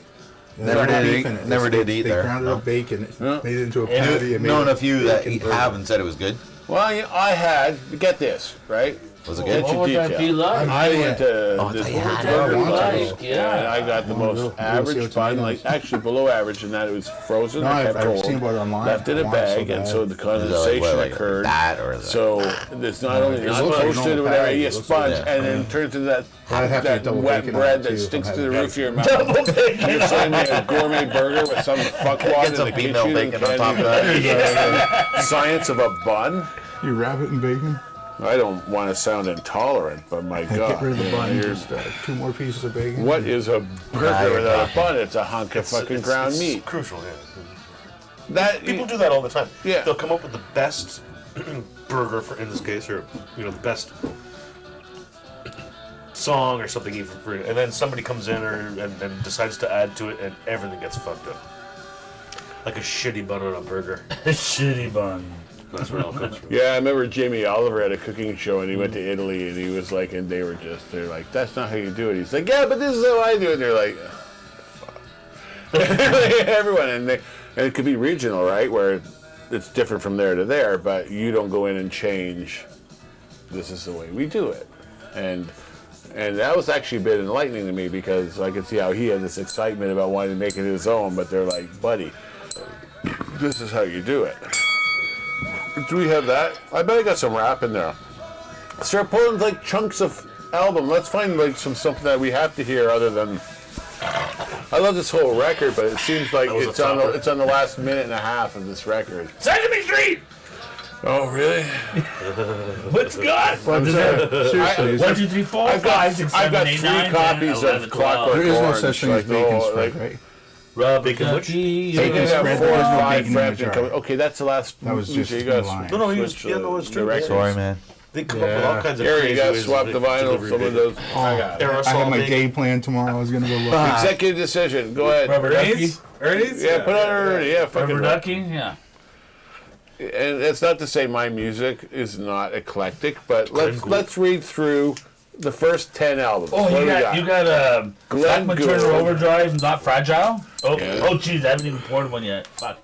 Never There's no did beef eat- in it. never did eat They there, grounded no. up bacon, Yeah. made it into a Yeah. patty, and made Known it a few that bacon burger. have and said it was good. Well, I had, get this, right? Was it good? What would that be like? I went to this you had it. burger place, Like, yeah. and I got the most go. average We'll see bun, what like actually below average, in that it was frozen, No, or I've kept cold, seen about it online. left in a I want it so bag, and bad. so the Is it condensation like occurred. that or is it? So it's not only not looks like toasted normal or whatever, patty. you It looks sponge, like- and then it turns into that I'd have to get double wet bacon on bread it, that too, if sticks I'm to the having roof of your mouth. Double bacon. You're selling me a gourmet burger with some fuckwad Get in some the female kitchen bacon and on top of candy. that. Science of a bun. You wrap it in bacon. I don't want to sound intolerant, but my God, Get rid of the bun. you're- Just 2 more pieces of bacon. what is a burger you're without a talking. bun? It's a hunk of fucking ground it's meat. Crucial, yeah. That People do that all the time. Yeah. They'll come up with the best burger for, in this case, or the best song or something even for, and then somebody comes in and decides to add to it, and everything gets fucked up. Like a shitty bun on a burger. Shitty bun. That's where it all comes from. Yeah, I remember Jamie Oliver at a cooking show, and he went to Italy, and he was like, and they're like, that's not how you do it. He's like, yeah, but this is how I do it. And they're like, fuck. Everyone, and it could be regional, right, where it's different from there to there, but you don't go in and change. This is the way we do it, and that was actually a bit enlightening to me because I could see how he had this excitement about wanting to make it his own, but they're like, buddy, this is how you do it. Do we have that? I bet I got some rap in there. Start pulling like chunks of album. Let's find like something that we have to hear other than. I love this whole record, but it seems like was a it's on topper. it's on the last minute and a half of this record. Sesame Street! Oh really? What's good? Seriously, is 1, there, 2, 3, 4, I've 5, 6, 7, got 8, 3 9, 10, copies 11, of 12. Clockwork there is no Orange. such thing as like, bacon oh, spread, like, right? Bacon which? You Bacon can have spread, 4 or there is no 5 bacon in the Frampton jar. coming. Okay, that's the last. That was just you in gotta line. No, he was- switch yeah, no, it's the true. records. Sorry, man. They come up with all kinds of Gary, you crazy gotta ways swap of the vinyl. delivering Some of bacon. those. I got it. I Aerosol have my bacon. game plan tomorrow. I was gonna go look. Executive decision. Go ahead. Rubber ducky. Ernie's? Yeah, put on Ernie. Yeah, fucking. Rubber ducky, yeah. And it's not to say my music is not eclectic, but Glenn Gould. let's read through the first 10 albums. Oh, What do we you got Glenn Black Turner Gould. Overdrive, Not Fragile? Oh, Yeah. oh, geez, I haven't even poured one yet. Fuck.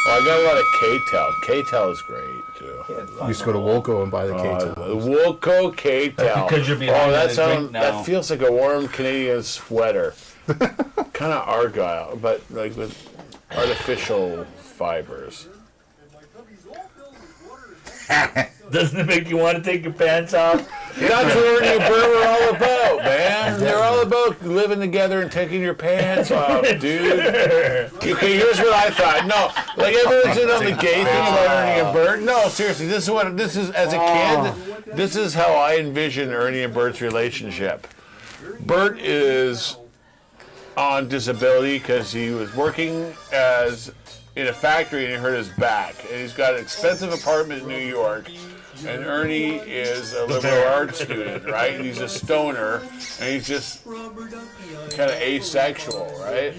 Oh, I got a lot of K-Tel. K-Tel is great too. I used to go to Wolco and buy the K-Tel. Wilco K-Tel. Because you're behind that the drink now. that feels like a warm Canadian sweater. Kind of Argyle, but like with artificial fibers. Doesn't it make you want to take your pants off? That's what Ernie and Bert were all about, man. They're all about living together and taking your pants off, dude. Okay, here's what I thought. No, like everyone's in on the gay thing about Ernie and Bert. No, seriously, this is as a kid, this is how I envision Ernie and Bert's relationship. Bert is on disability because he was working in a factory and he hurt his back. And he's got an expensive apartment in New York. And Ernie is a liberal arts student, right? He's a stoner, and he's just kind of asexual, right?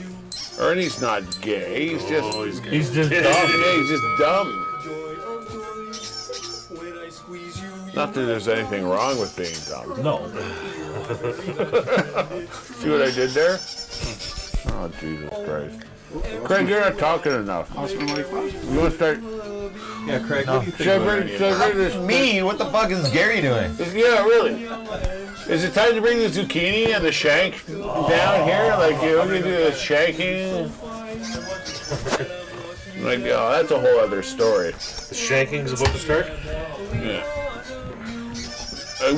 Ernie's not gay. He's just He's just dumb. yeah, he's just dumb. Not that there's anything wrong with being dumb. No. See what I did there? Oh, Jesus Christ. Craig, you're not talking enough. You want to start? Yeah, Craig. Should I bring this? Me? What the fuck is Gary doing? Yeah, really. Is it time to bring the zucchini and the shank down here? Like, you want me to do the shanking? Like, oh, that's a whole other story. The shanking's about to start. Yeah.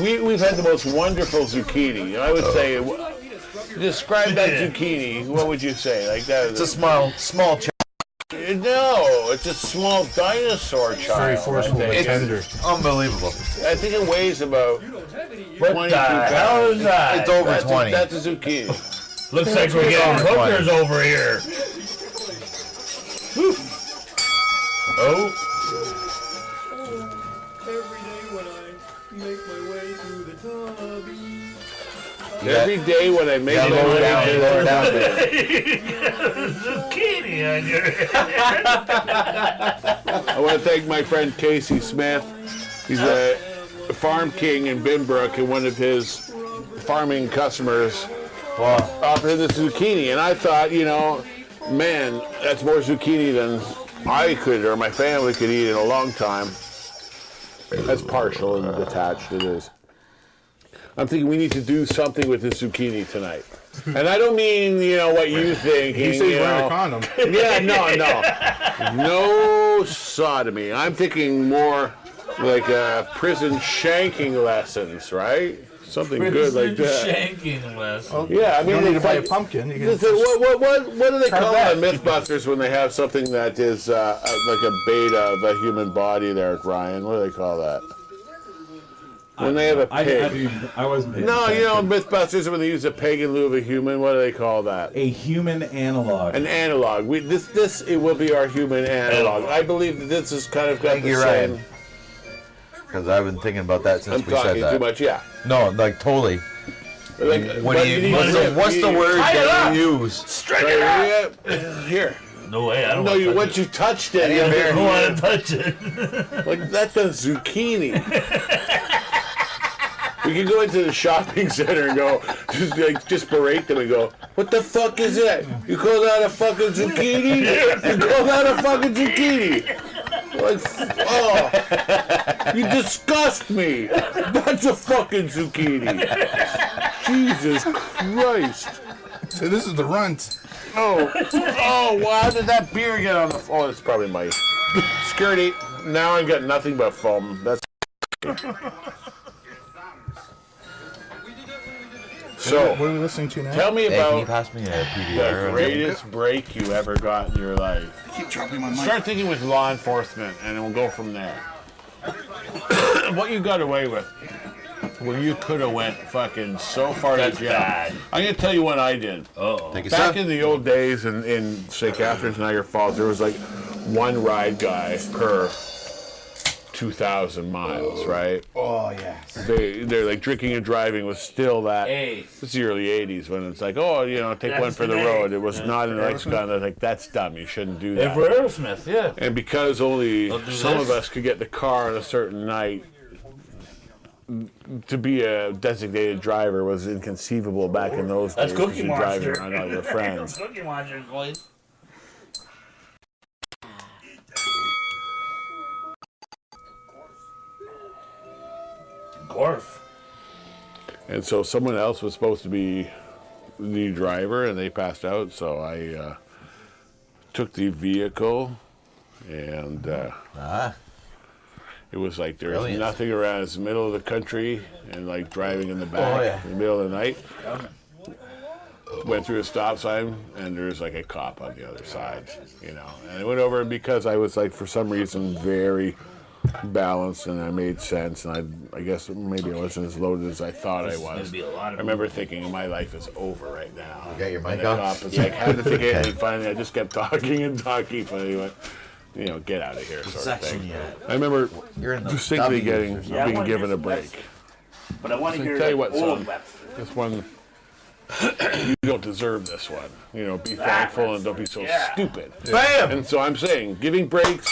We've had the most wonderful zucchini. I would say, describe that zucchini. What would you say? Like that? It's a small child. No, it's a small dinosaur child. Very forceful, but It's tender. Unbelievable. I think it weighs about 22 What the hell is pounds. that? It's over 20. That's a zucchini. Looks like we're getting Over 20. hookers over here. Oh. Every day when I make my lower way down, to lower down. Zucchini on your head. I want to thank my friend Casey Smith. He's a farm king in Binbrook, and one of his farming customers offered the zucchini. And I thought, man, that's more zucchini than I could or my family could eat in a long time. That's partial and detached. It is. I'm thinking we need to do something with the zucchini tonight. And I don't mean, what you think. He said he's wearing a condom. Yeah, no. No sodomy. I'm thinking more like prison shanking lessons, right? Something good like that. Shanking lesson. Yeah, I mean, You don't need to buy a like, pumpkin. You can listen, what do they call that. it, Mythbusters, when they have something that is like a beta of a human body there, Ryan? What do they call that? When they have a pig. I wasn't paying No, attention. Mythbusters, when they use a pig in lieu of a human, what do they call that? A human analog. An analog. It will be our human analog. I believe that this has kind of got the You're same. right. Because I've been thinking about that since I'm we said talking that. too much, yeah. No, like totally. Like, What but do you? need What's to- the word Tie it that up. you use? Straight it up. Here. No way, I don't No, want to touch once it. you touched it, I don't want to touch it. like that's a zucchini. We can go into the shopping center and go, just berate them and go, what the fuck is that? You call that a fucking zucchini? You call that a fucking zucchini? Like, oh, you disgust me. That's a fucking zucchini. Jesus Christ. So this is the runt. Oh, wow, how did that beer get on the... Oh, it's probably my... Security. Now I got nothing but foam. That's... So, What are we listening to now? tell me Hey, can you about pass me a the PBR? greatest break you ever got in your life. Keep dropping my mic. Start thinking with law enforcement, and we'll go from there. What you got away with, where you could have went fucking so far That's to jail. bad. I'm gonna tell you what I did. Uh-oh. Thank you, Back sir. in the old days in St. Catharines, Niagara Falls, there was like one ride guy per 2,000 miles, right? Oh, yes. They're like drinking and driving was still that. Hey. It's the early 80s when it's like, take one for the today. road. It was not an lexicon. They're like, that's dumb. You shouldn't do that. Hey, for Aerosmith, yeah. And because only They'll do some of this. us could get the car on a certain night, to be a designated driver was inconceivable back in those That's days. 'cause Cookie you're driving Monster. around all your friends. Cookie Monster, boys. Gorf. And so someone else was supposed to be the driver, and they passed out. So I took the vehicle, and it was like there was Brilliant. nothing around. It's the middle of the country, and like driving in the back yeah. in the middle of the night. Went through a stop sign, and there's like a cop on the other side, And I went over because I was like, for some reason, very balanced, and I made sense, and I guess maybe I wasn't as loaded as I thought I was. Gonna be a lot I of remember thinking my life is over right now. You got your And mic the on? cop was like, how did it get? And finally, I just kept talking and talking. Finally, went, get out of here, sort of Section thing. you at? I remember You're in the distinctly W's or Yeah, I being wanna given hear a some break. Webster. But I want to hear tell you what, old son. Webster. This one, you don't deserve this one. Be thankful and don't be so Yeah. stupid. Bam! And so I'm saying, giving breaks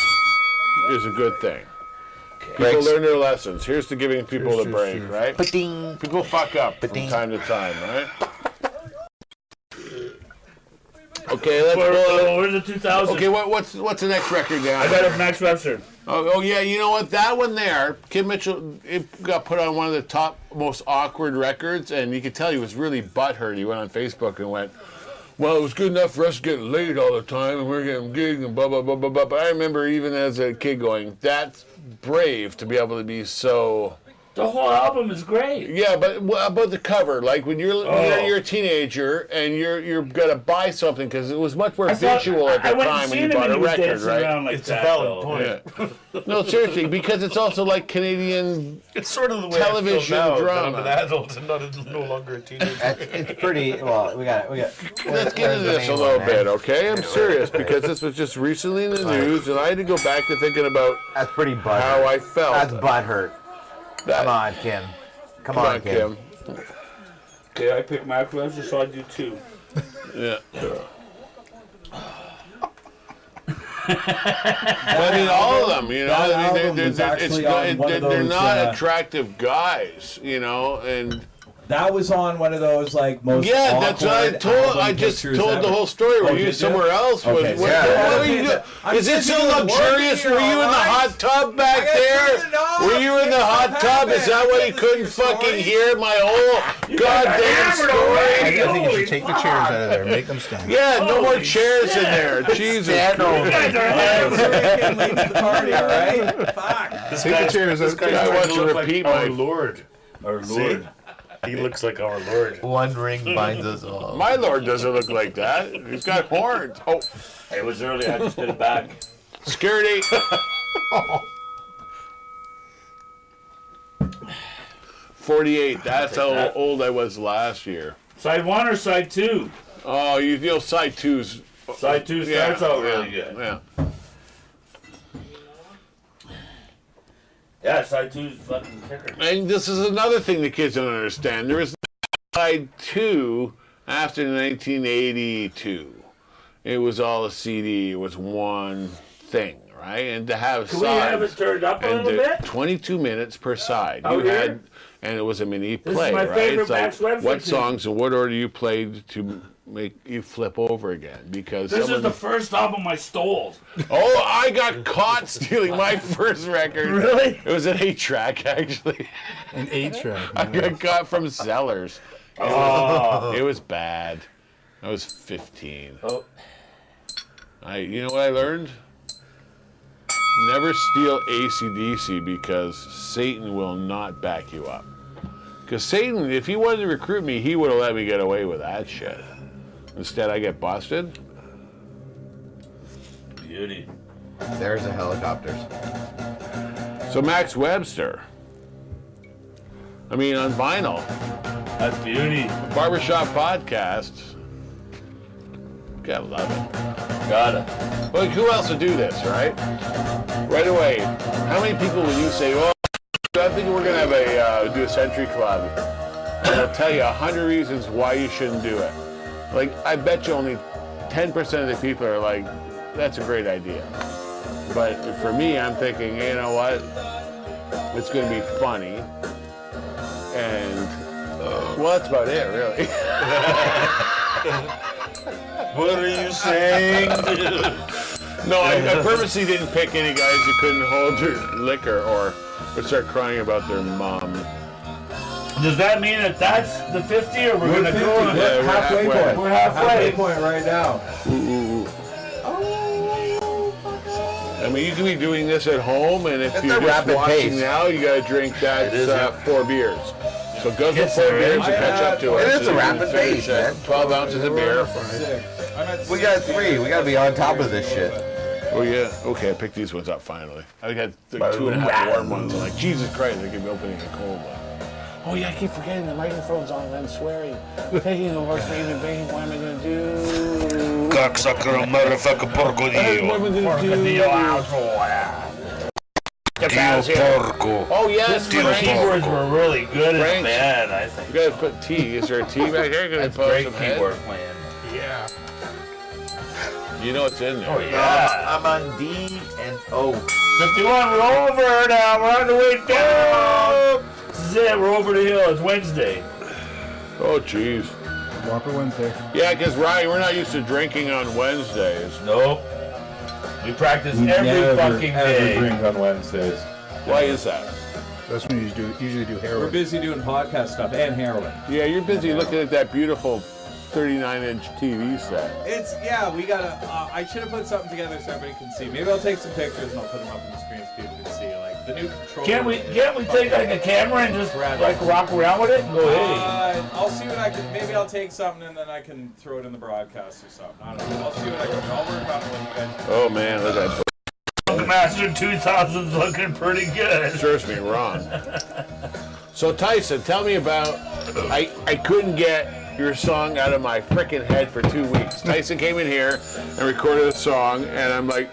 is a good thing. People Breaks. learn their lessons. Here's to giving people a break, right? Ba-ding. People fuck up from Ba-ding. time to time, right? Okay, let's go. Where's the 2000? Okay, what's the next record down? I got a Max Webster. Oh yeah, you know what? That one there, Kim Mitchell, it got put on one of the top most awkward records, and you could tell he was really butthurt. He went on Facebook and went, well, it was good enough for us to get laid all the time, and we're getting gigs and blah, blah, blah, blah, blah. But I remember even as a kid going, that's brave to be able to be so... The whole album is great. Yeah, but what about the cover? Like when you're a teenager and you're gonna buy something because it was much more visual at the time when you bought a record, right? Like It's that, a valid though. point. Yeah. No, seriously, because it's also like Canadian. It's sort of the way Television I feel now, drama. that I'm an adult and no longer a teenager. It's pretty. Well, we got. Let's get into this a little bit, okay? I'm serious because this was just recently in the news, and I had to go back to thinking about That's pretty butthurt. how I felt. That's butthurt. Come on, Kim. Come on, Kim. Okay, I picked Max Webster, so I do two. Yeah. But in all of them, That album was actually on one of they're those, not attractive guys, and That was on one of those like most. Yeah, that's what I told. I just told the whole story. Were you somewhere else? Okay, What were you doing? Is it so luxurious? Were you in the hot tub back there? Were you in the hot tub? Is that why you couldn't fucking hear my whole goddamn story? I think you should take the chairs out of there and make them stand. Yeah, no more chairs in there. Jesus. Leave the party, all right? Fuck. Take the chairs out. I want to repeat our my. Lord. Our Lord. He looks like our Lord. One ring binds us all. My Lord doesn't look like that. He's got horns. Oh, It was early. I just did it back. Security. 48. That's how old I was last year. Side 1 or side 2? Oh, you know, side 2's. Side 2 starts out really good. Yeah. Yeah, side 2's fucking kicker. And this is another thing the kids don't understand. There was no side 2 after 1982. It was all a CD. It was one thing, right? And to have Can we have it turned up a little bit? 22 minutes per side. Oh, You yeah? had, and it was a mini This is play, my right? favorite It's like Max Webster what tune. songs and what order you played to make you flip over again because This someone, is the first album I stole. oh, I got caught stealing my first record. Really? It was an 8-track actually. An 8-track. I got caught from Sellers. Oh. It was bad. I was 15. Oh. You know what I learned? Never steal AC/DC because Satan will not back you up. Because Satan, if he wanted to recruit me, he would have let me get away with that shit. Instead, I get busted. Beauty. There's the helicopters. So Max Webster. I mean, on vinyl. That's beauty. Barber Shop Podcast. Gotta love it. Gotta. Like, who else would do this, right? Right away. How many people would you say, oh, I think we're going to have do a Century Club. And I'll tell you 100 reasons why you shouldn't do it. Like, I bet you only 10% of the people are like, that's a great idea. But for me, I'm thinking, you know what? It's going to be funny. And, well, that's about it, really. What are you saying? No, I purposely didn't pick any guys who couldn't hold their liquor or would start crying about their mom. Does that mean that that's the 50 or we're going to go on? Yeah, we're halfway halfway. point. We're halfway. Point right now. I mean, you can be doing this at home, and if That's you're a just rapid watching pace. now, you got to drink that It is, yeah. 4 beers. So go for Yes, 4 sir. beers and catch up to It us. is a and rapid finish pace, at man. 12 ounces of beer. We got 3. We got to be on top of this shit. Oh, yeah. Okay, I picked these ones up finally. I had like 2.5 warm ones. I'm like, Jesus Christ, I could be opening a cold one. Oh, yeah, I keep forgetting the microphone's on and I'm swearing. Taking the Lord's name in vain, what am I going to do? Cocksucker, motherfucker, What am I going to do? Get Baz here. Oh, yes, The Frank. keyboards were really good in the Frank's. band, I think. You gotta put tea. Is there a tea back there? That's great keyboard playing. You know what's in there. Oh, yeah. I'm on D and O. 51, we're over now. We're on the way down. This is it. We're over the hill. It's Wednesday. Oh, jeez. Whopper Wednesday. Yeah, because Ryan, we're not used to drinking on Wednesdays. Nope. We practice every fucking day. Ever drink on Wednesdays. Why is that? That's when you usually do We're heroin. busy doing podcast stuff and heroin. Yeah, you're busy looking at that beautiful 39-inch TV set. We gotta, I should have put something together so everybody can see. Maybe I'll take some pictures and I'll put them up on the screen so people can see. Like, the new controller. Can't we take like a camera and just like rock around with it and go, hey. I'll see what I can, maybe I'll take something and then I can throw it in the broadcast or something. I don't know. I'll see what I can do. I'll work on it when you guys. Oh, man, look at that. Master 2000's looking pretty good. Serves me wrong. So, Tyson, tell me about... I couldn't get your song out of my frickin' head for 2 weeks. Tyson came in here and recorded a song, and I'm like...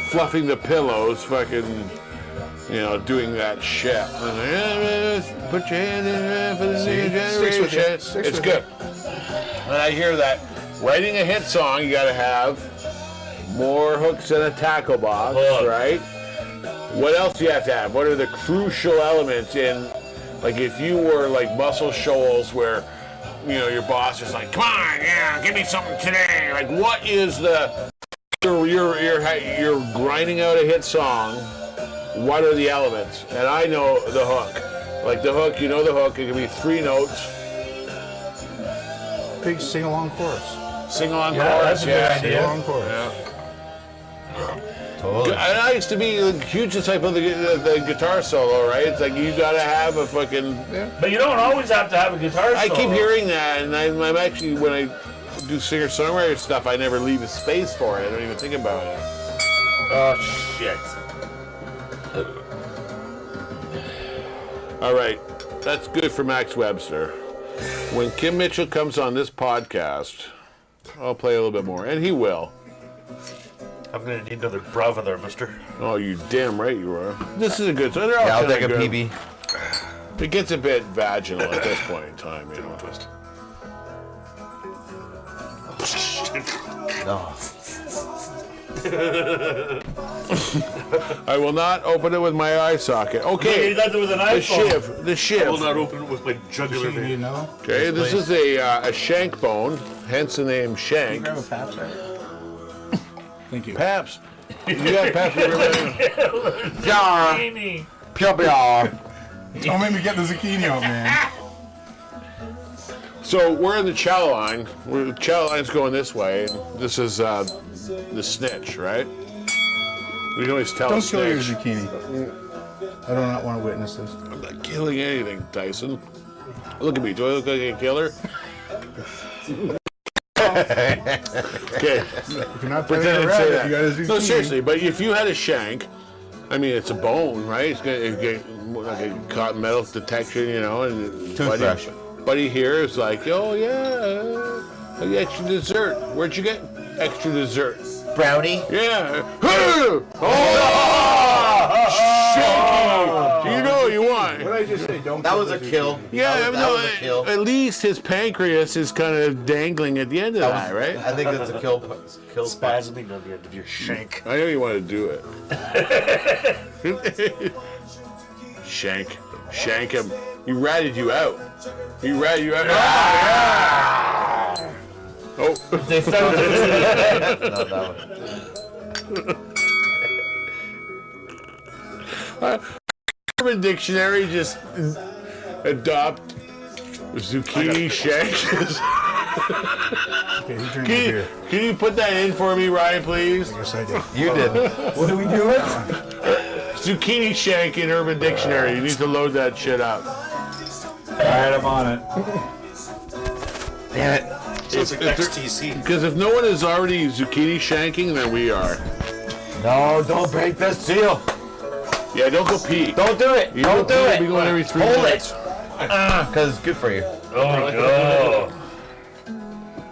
fluffing the pillows, fucking... doing that shit. Put your hand in there for the new generation. It's good. And I hear that writing a hit song, you gotta have more hooks than a tackle box, right? What else do you have to have? What are the crucial elements in Like if you were like Muscle Shoals, where you know your boss is like, "Come on, yeah, give me something today." Like, what is the you're grinding out a hit song? What are the elements? And I know the hook. Like the hook, you know the hook. It can be 3 notes. Big sing-along chorus. Sing-along Yeah, chorus. that's a good idea. Sing-along chorus. Yeah. Totally. And I used to be a huge type of the guitar solo, right? It's like you gotta have a fucking. But you don't always have to have a guitar solo. I keep hearing that, and I'm actually when I do singer-songwriter stuff, I never leave a space for it. I don't even think about it. Oh shit! All right, that's good for Max Webster. When Kim Mitchell comes on this podcast, I'll play a little bit more, and he will. I'm gonna need another brava there, mister. Oh, you damn right you are. This is a good. So they're all Yeah, I'll kinda take a good. PB. It gets a bit vaginal at this point in time, you know. Twist. No. I will not open it with my eye socket. He Okay, does it with an the iPhone. shiv. I will not open it with my jugular You vein. know? Okay, this is a shank bone, hence the name shank. Grab a Pabst, right? Thank you. Paps. You got Paps. Jar. Zucchini. Pure jar. Don't make me get the zucchini out, man. So we're in the chow line. The chow line's going this way. This is the snitch, right? We can always tell Don't the kill your snitch. zucchini. I do not want to witness this. I'm not killing anything, Tyson. Look at me. Do I look like a killer? Okay. If you're not But putting then a say rabbit, that. you got a zucchini. No, seriously. But if you had a shank, I mean, it's a bone, right? It's gonna get like a cotton metal detection, you know. And Toothbrush. buddy here is like, oh yeah, extra dessert. Where'd you get extra dessert? Brownie. Yeah. Oh! Shaky. You know what you want. What did I just say? Don't That kill was the a zucchini. kill. Yeah, that was a kill. at least his pancreas is kind of dangling at the end of that, right? I think that's a kill. Kill spot. Spasming on the end of your shank. I know you want to do it. Shank him. He ratted you out. He ratted you out. Oh, They sound No, that one. Urban Dictionary just adopt zucchini shank. Okay, who drinks beer? Can you put that in for me, Ryan, please? Yes, I did. You did. What are we doing? Zucchini shank in Urban Dictionary. You need to load that shit up. Alright, I'm on it. Damn it. It's like XTC. Because if no one is already zucchini shanking, then we are. No, don't break the seal. Yeah, don't go pee. Don't do it. You Don't do pee, it. Be going every 3 Hold minutes. it. Because it's good for you. Oh no!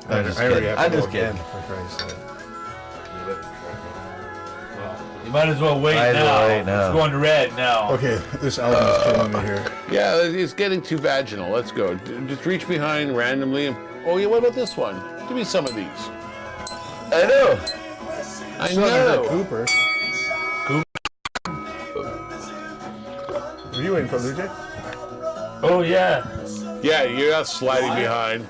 I'm just I already kidding. have I'm to just go kidding. again, for Christ's sake. You might as well wait Might as now. well wait now. It's going to red now. Okay, this album is killing me here. Yeah, it's getting too vaginal. Let's go. Just reach behind randomly. Oh, yeah, what about this one? Give me some of these. I know. I Still haven't heard know. Cooper. Were you waiting for Luce? Oh yeah. Yeah, you're not sliding behind.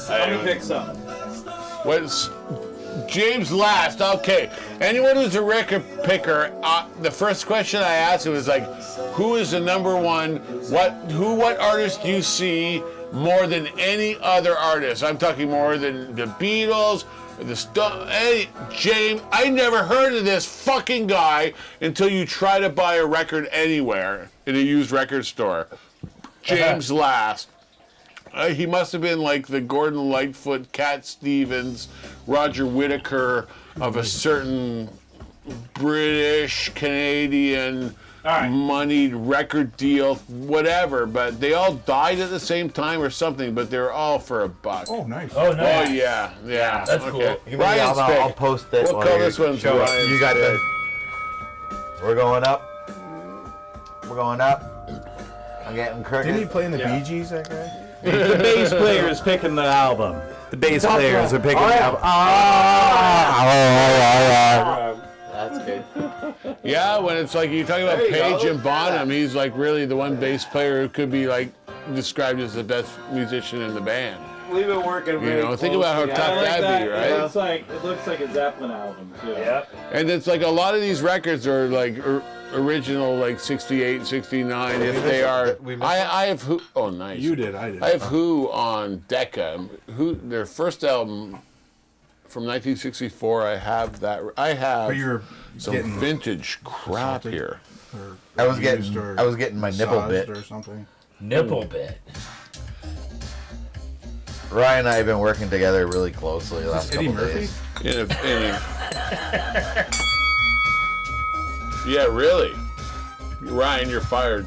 Let me pick some. What's James last? Okay. Anyone who's a record picker, the first question I asked him was like, "Who is the number one? What artist do you see more than any other artist?" I'm talking more than the Beatles, the James. I never heard of this fucking guy until you try to buy a record anywhere in a used record store. James Last. He must have been like the Gordon Lightfoot, Cat Stevens, Roger Whittaker of a certain British, Canadian, moneyed record deal, whatever. But they all died at the same time or something, but they were all for $1. Oh, nice. Oh no. Oh, yeah. That's cool. Give me the Ryan's album, pick. I'll post it. We'll while call you're this one showing. Ryan's You got pick. the. We're going up. We're going up. I'm getting Didn't he crooked. play in the Bee Gees, that guy? The bass player is picking the album. The bass players are picking the album. That's good. Yeah, when it's like you talk about Page and Bonham, he's like really the one bass player who could be like described as the best musician in the band. We've been working You know, think about how tough that'd be, right? It looks like a Zeppelin album too. Yep. And it's like a lot of these records are like original, like 68, 69, if they are. I have Who. Oh, nice. You did, I did. I have Who on Decca. Who, their first album from 1964. I have that. I have But you're some getting vintage crap salted. here. Or I was used or getting my nipple massaged bit. or something. Nipple bit. Ryan and I have been working together really closely the last Eddie couple Murphy? days. Yeah, really. Ryan, you're fired.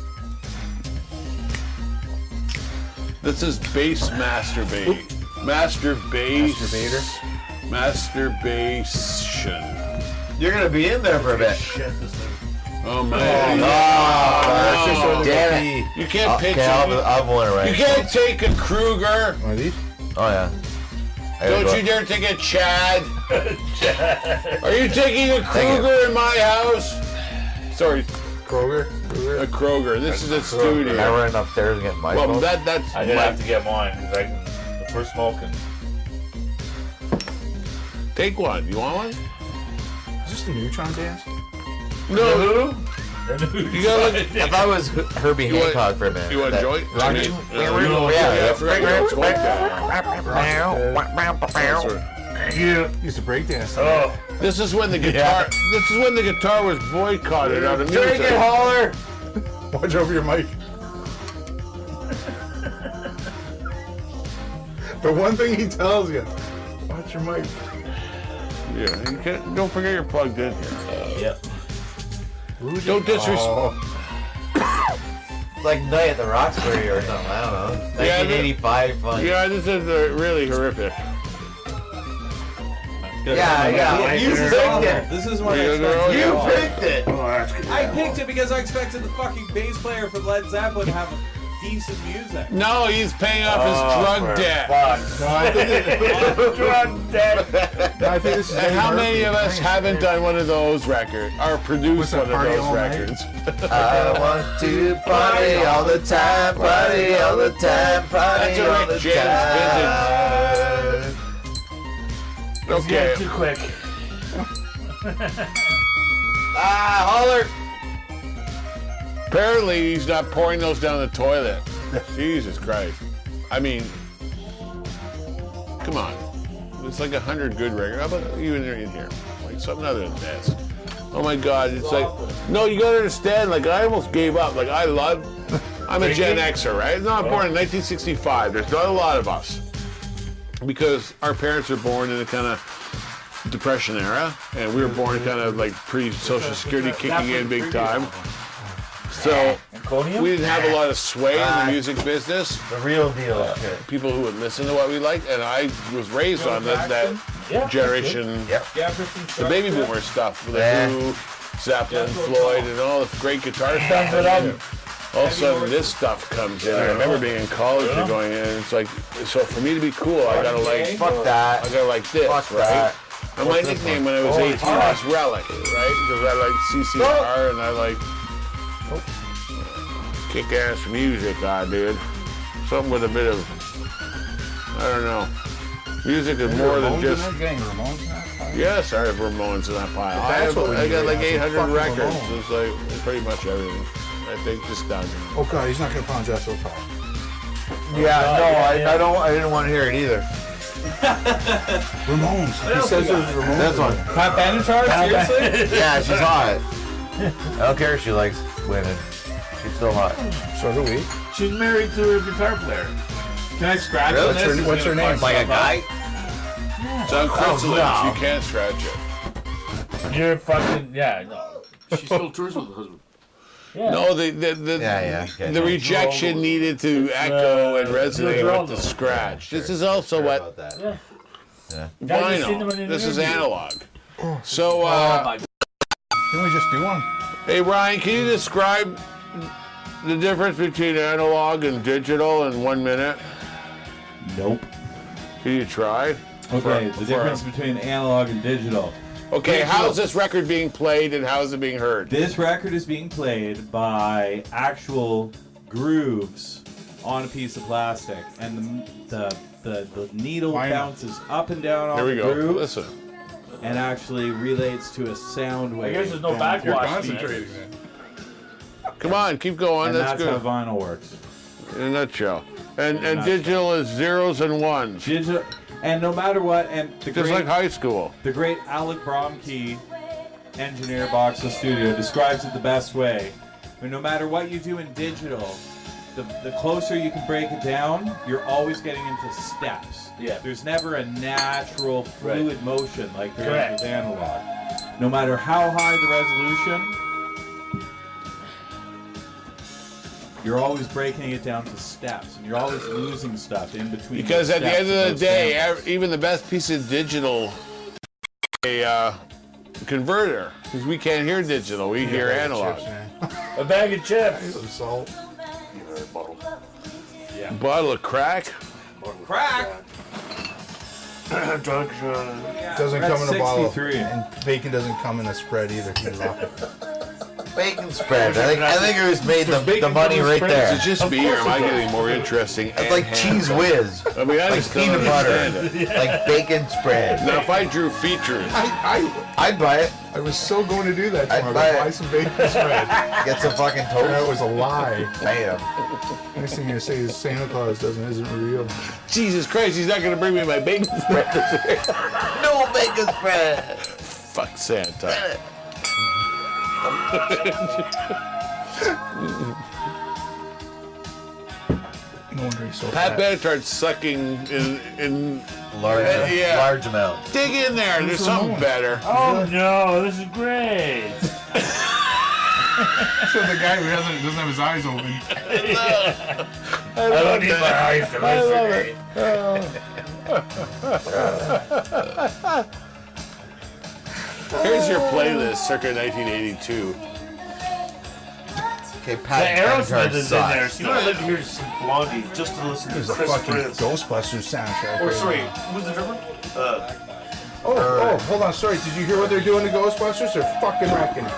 This is bass masturbate. Masturbation. Masturbation. You're gonna be in there for a bit. Oh man. Oh, damn it. You can't picture. Okay, I'll have one right. You can't take a Kruger. One of these? Oh yeah. Don't you dare take a Chad. Are you taking a Kruger in my house? Sorry, Kroger? a Kroger. This is a I studio. run upstairs and get my Well, phone. that's I did have to get mine because if we're smoking. Take one. You want one? Is this the Neutron dance? No. You gotta look. If I was Herbie want- Hancock for a minute. You want a joint? Rock I it? mean, Yeah, I forgot you don't smoke that. Used to break dance. Oh, This is when the guitar. This is when the guitar was boycotted out of Drink it, music. holler. Watch over your mic. The one thing he tells you, watch your mic. Yeah, you can't. Don't forget you're plugged in here. yep. Don't disrespect. Oh, Like Night at the Roxbury or something. I don't know. 1985 fun. Yeah, this is really horrific. Yeah. You picked it. This is what I Yeah, expected. girl, You yeah. picked it. I picked it because I expected the fucking bass player from Led Zeppelin to have decent music. No, he's paying off his drug debt. no, I think, Drug debt. I think this is And Eddie how Murphy. many of us haven't done one of those records or produced What's that, one of Party those All Night? records? I want to party all the time, party all the time, party That's a all Rick the James time. Okay. Too quick. Holler. Apparently, he's not pouring those down the toilet. Jesus Christ. I mean, come on. It's like 100 good records. How about even in here? Like something other than this. Oh my God. It's like, no, you gotta understand. Like, I almost gave up. Like, I'm a Gen Xer, right? No, I'm born in 1965. There's not a lot of us. Because our parents were born in a kind of Depression era, and we were born kind of like pre-Social Security kicking in big time. So we didn't have a lot of sway in the music business. The real deal. People who would listen to what we liked, and I was raised on that generation, the baby boomer stuff, the Who, Zeppelin, Floyd, and all the great guitar stuff. And then all of a sudden, this stuff comes in. I remember being in college and going in. And it's like, so for me to be cool, I gotta like, Fuck that. I gotta like this, Fuck right? that. And my nickname when I was 18 was Relic, right? Because I like CCR and I like kick-ass music, dude. Something with a bit of, I don't know. Music is more than just. Yes, I have Ramones in that pile. I got like 800 records. It's like pretty much everything. I think just down here. Oh God, he's not gonna pound Jethro Tull. Yeah, no, I didn't want to hear it either. Ramones. He says there's Ramones. This one. Pat Benatar? Seriously? Yeah, she's hot. I don't care if she likes women. She's still hot. So do we. She's married to a guitar player. Can I scratch Really? on this? What's her name? Like a guy? It's on Craigslist. You can't scratch it. You're fucking, no. She still tours with her husband. Yeah. No, the Okay. the rejection needed to echo and resonate with the scratch. This is also what That. Guys, you've seen them vinyl. in an This is interview. analog. So, Can we just do one? hey Ryan, can you describe the difference between analog and digital in 1 minute? Nope. Can you try? Okay, the difference between analog and digital. Okay, how's this record being played and how is it being heard? This record is being played by actual grooves on a piece of plastic, and the needle bounces up and down on Here we the go. groove, Listen. and actually relates to a sound I wave. guess there's no down backwash. You're man. concentrating there. Come on, keep going. And That's that's how good. vinyl works. In a nutshell. And digital is zeros and ones. Digital, and no matter what, and the Just like high school. The great Alec Bromkey, engineer, Boxel Studio, describes it the best way. I mean, no matter what you do in digital, the closer you can break it down, you're always getting into steps. Yeah. There's never a natural fluid motion like there Correct. is with analog. No matter how high the resolution, you're always breaking it down to steps, and you're always losing stuff in between. Because those at the steps end and of those the day, sounds. even the best piece of digital, a converter, because we can't hear digital, we hear analog. A bag of chips. Some salt. Bottle of crack. Crack! Doesn't come in a bottle. 63. And bacon doesn't come in a spread either. You lock it. Bacon spread. I think it was made the money right Is there. it just me, or am I getting more interesting? It's like cheese whiz. I mean, I Like just don't peanut butter. understand it. Like bacon spread. Now, if I drew features, I'd buy it. I was so going to do that I'd tomorrow. buy it. Buy some bacon spread. Get some fucking That toast. was a lie. Bam. Next thing you're gonna say is Santa Claus isn't real. Jesus Christ, he's not going to bring me my bacon spread this year. No bacon spread. Fuck Santa. No wonder he's so Pat fat. Benatar's sucking in Yeah. Large amount. dig in there. There's something better. Oh no, this is great. So the guy who doesn't have his eyes open. I don't need my eyes to listen. Here's your playlist, circa 1982. Okay, The Pat Aerosmith Benatar is in there. sucks. You know, I'd like to hear some Blondie just to listen to There's a Chris fucking Prince. Ghostbusters soundtrack. Or right sorry, now. who's the drummer? Oh, hold on. Sorry, did you hear what they're doing to Ghostbusters? They're fucking wrecking it.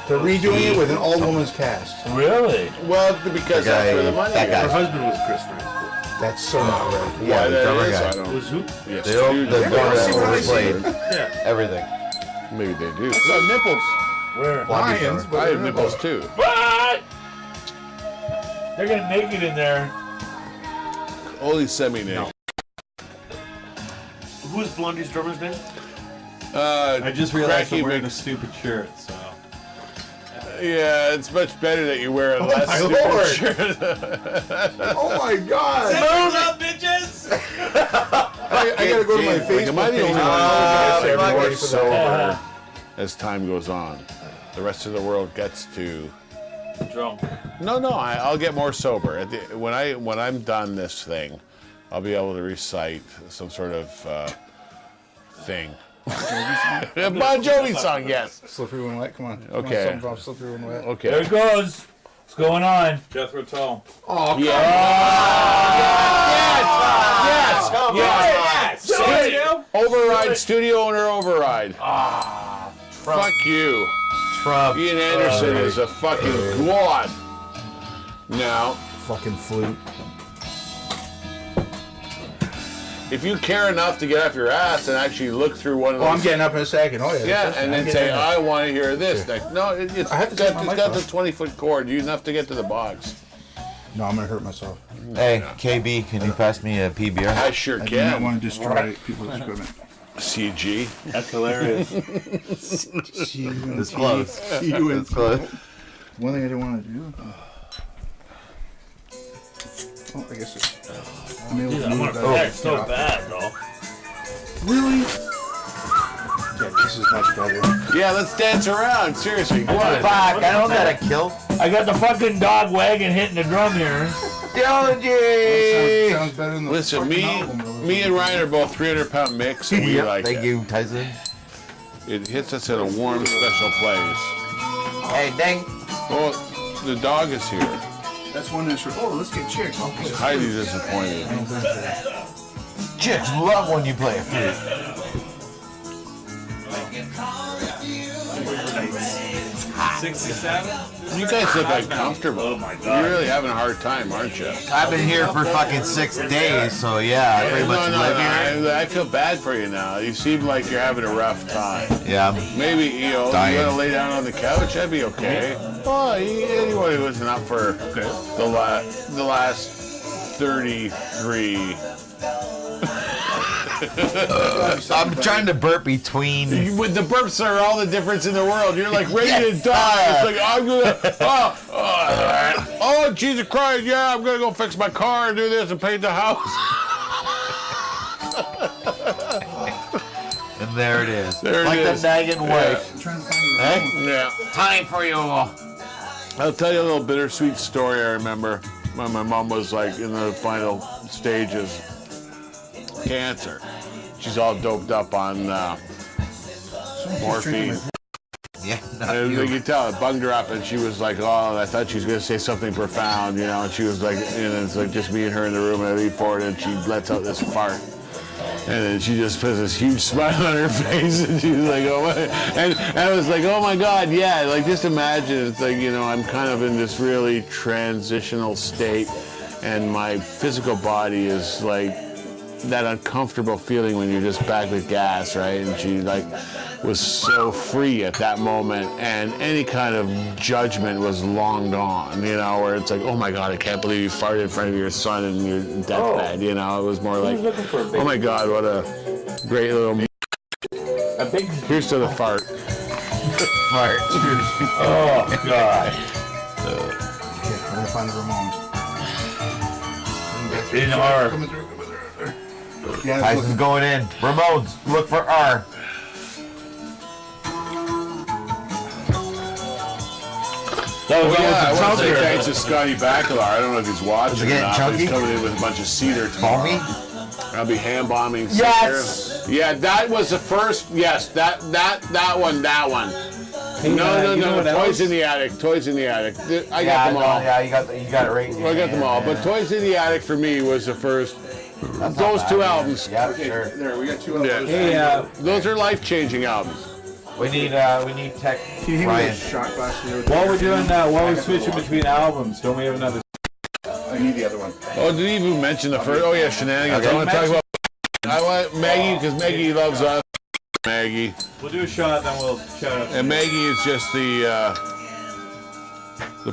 They're redoing it with an all-women's cast. Really? Well, because The guy- that's where the money that is. guy. Her husband was Chris Prince. That's so not right. Why Yeah, the that drummer is, guy. I don't know. Was who? Yes, The one dude. that what I overplayed Yeah. everything. Maybe they do. So nipples. Where? Blondie Lions, drummer. I but have nipples too. What? They're getting naked in there. Only semi-naked. Who's Blondie's drummer's name? I just realized Cracky I'm wearing a Mc- stupid shirt, so. Yeah, it's much better that you wear a less my stupid Lord. shirt. Oh my God! Move up, bitches! I gotta go to my Like, Facebook am I the only page. one and who gets everybody more for sober that. as time goes on? The rest of the world gets to. Drunk. No, I'll get more sober. When I'm done this thing, I'll be able to recite some sort of thing. A Bon Jovi song, yes. Slippery when wet. Come on. Come Okay. on, something about slippery when wet. There Okay. it goes. What's going on? Jethro Tull. Oh, Yes. Override, studio owner override. Fuck you. Trump. Ian Anderson is a fucking god. Now, fucking flute. if you care enough to get off your ass and actually look through one of Oh, those. I'm getting up in a second. Oh yeah. Yeah, and then say, I want to hear this. Like, no, it's I have to got, take my it's mic got the off. 20-foot cord. You enough to get to the box. No, I'm gonna hurt myself. Hey, KB, can you pass me a PBR? I sure I do not can. want to destroy people's equipment. CG. That's hilarious. See you in It's close. See you in It's close. One thing I didn't want to do. Oh, I guess it's. I'm able Dude, to I move want that. to back so bad, though. Really? Yeah, this is much better. Yeah, let's dance around. Seriously, go on. Fuck, I don't got a kill. I got the fucking dog wagon hitting the drum here. Geology! Sounds better than the Listen, fucking me album. and Ryan are both 300-pound mix, and we Yep, like thank it. you, Tyson. It hits us in a warm, special place. Hey, dang. Well, the dog is here. That's one that's. Oh, let's get chicks. I'll play. Highly disappointed. Chicks love when you play a flute. 67? You guys look uncomfortable. Oh my God. You're really having a hard time, aren't you? I've been here for fucking 6 days, so yeah, I pretty much live here. I feel bad for you now. You seem like you're having a rough time. Yeah. Maybe, you know, Dying. you want to lay down on the couch, that'd be okay. Oh, anyone who wasn't up for the last 33. I'm trying to burp between. With the burps are all the difference in the world. You're like ready to die. It's like I'm gonna. Oh, Jesus Christ! Yeah, I'm gonna go fix my car and do this and paint the house. And there it is. There it like is. the nagging wife. Hey? Yeah. Time for you. I'll tell you a little bittersweet story I remember when my mom was like in the final stages. Cancer. She's all doped up on morphine. Yeah, And you could tell it bunged her up, and she was like, "Oh, I thought she was gonna say something profound, you know." And she was like, and it's like just me and her in the room, and I lean forward, and she lets out this fart, and then she just puts this huge smile on her face, and she's like, "Oh my!" And I was like, "Oh my God, yeah!" Like just imagine, it's like, you know, I'm kind of in this really transitional state, and my physical body is like that uncomfortable feeling when you're just back with gas, right? And she like was so free at that moment, and any kind of judgment was long gone, you know, where it's like, oh my God, I can't believe you farted in front of your son in your deathbed, you know. It was more like, oh my God, what a great little here's to the fart. Fart. Oh, God. We're gonna find the Ramones. In our... Yeah, Ice is going in. Ramones, look for R. That was Oh, yeah, I almost a want to say chunker. thanks to Scotty Baclar. I don't know if he's watching Is it or getting not, but chunky? he's coming in with a bunch of cedar tomorrow. Foamy? I'll be ham bombing. Yes! Yeah, that was the first. Yes, that one. Hey, No, you know what Toys else? in the attic. Toys in the attic. I Yeah, got them all. Yeah, you got it right. in your I got them hand, all. yeah. But Toys in the Attic for me was the first. That's not Those bad, two yeah. albums. Yeah, sure. There, we got two Yeah. of those. Hey, Those are life-changing albums. We need tech. Can you hand me Ryan. a shot glass? while we're doing that, while we're switching between albums, don't we have another? I need the other one. Oh, did he even mention the first? Oh yeah, Shenanigans. I want to talk about. I want Maggie because Maggie loves us. Maggie. We'll do a shot, then we'll shout out. And Maggie is just the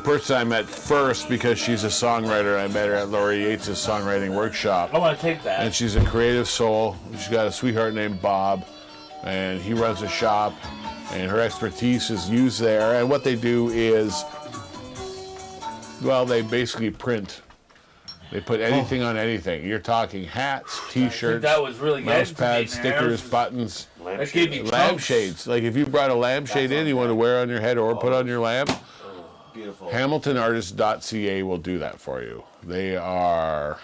person I met first because she's a songwriter. I met her at Laurie Yates' songwriting workshop. I want to take that. And she's a creative soul. She's got a sweetheart named Bob, and he runs a shop, and her expertise is used there. And what they do is, well, they basically print. They put anything on anything. You're talking hats, T-shirts, that was really mouse good. pads, stickers, buttons, That gave me chunks. lampshades. Like if you brought a lampshade in, you want to wear on your head or put on your lamp, Beautiful. HamiltonArtist.ca will do that for you. They are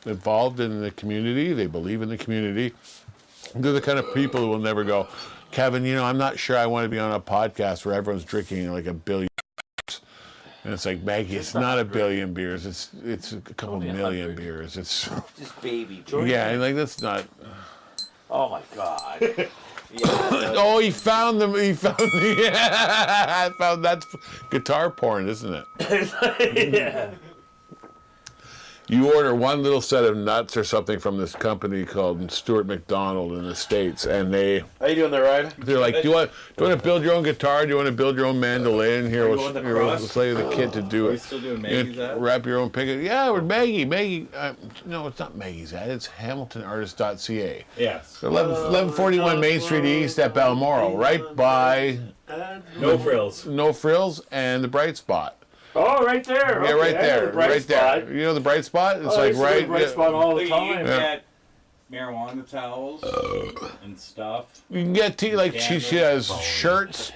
involved in the community. They believe in the community. They're the kind of people who will never go, Kevin, you know, I'm not sure I want to be on a podcast where everyone's drinking like a billion beers. And it's like, Maggie, it's not a billion beers. It's a couple million beers. It's Just baby. yeah, and like that's not. Oh, my God. Oh, he found them. He found. Yeah, I found that's guitar porn, isn't it? Yeah. You order one little set of nuts or something from this company called Stuart McDonald in the States, and How you doing there, Ryan? they're like, do you want to build your own guitar? Do you want to build your own mandolin? Here, we'll play you the kit to do Are we it. still doing You Maggie's ad? wrap your own picket. Yeah, we're Maggie. No, it's not Maggie's ad. It's HamiltonArtist.ca. Yes. 1141 Main Street East at Balmoral, right by No frills. No Frills and the Bright Spot. Oh, right there. Yeah, Okay, right I know there, the bright right spot. there. You know the Bright Spot? It's Oh, I like used to go to right. the bright spot all the You time. can Yeah. get marijuana towels and stuff. You can get tea, like she has shirts,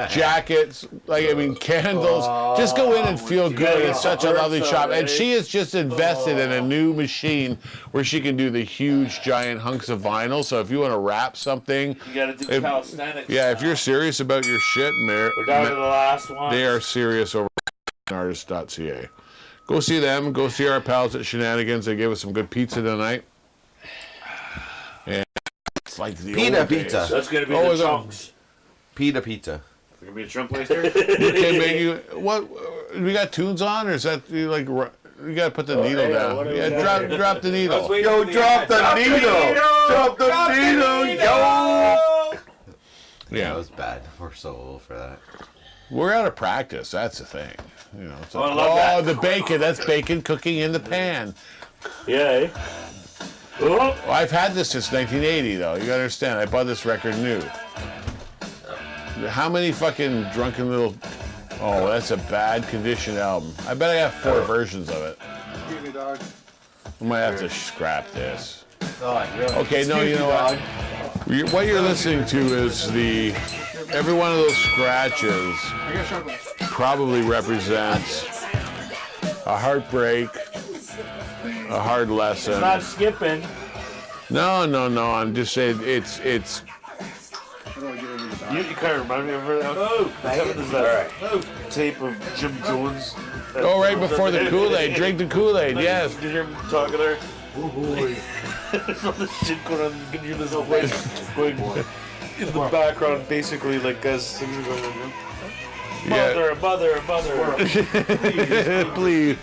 jackets, like I mean candles. Just go in and feel good. It's such a lovely shop, and she has just invested in a new machine where she can do the huge giant hunks of vinyl. So if you want to wrap something, You got to do If- calisthenics. yeah, if you're serious about your shit, We're down to the last one. they are serious over artist.ca. Go see them. Go see our pals at Shenanigans. They gave us some good pizza tonight. And like the Pita old days. pizza. That's gonna be Oh, the is it- chunks. Pita pizza. It's gonna be a chunk later. Okay, maybe what? We got tunes on, or is that like? You gotta put the needle yeah, down. what do we Yeah, got drop the needle. Yo, drop the needle! Drop the needle, yo! That Yeah, was bad. We're so old for that. we're out of practice. That's the thing. You know. It's Oh, I like, love that. the bacon. That's bacon cooking in the pan. Yeah. Eh? Oh, Well, I've had this since 1980, though. You gotta understand. I bought this record new. How many fucking drunken little? Oh, that's a bad condition album. I bet I have 4 versions of it. Excuse me, dog. I might have to scrap this. Oh, really? Okay, no, you know what? What you're listening to is every one of those scratches probably represents a heartbreak, a hard lesson. not skipping. No, I'm just saying it's. You kind of remind me of that tape of Jim Jones. Oh, right before the Kool-Aid. Drink the Kool-Aid, yes. Did you hear him talking there? There's all this shit going on. You can hear this voice going in the background, basically, like guys singing going. Yeah. Mother. Please,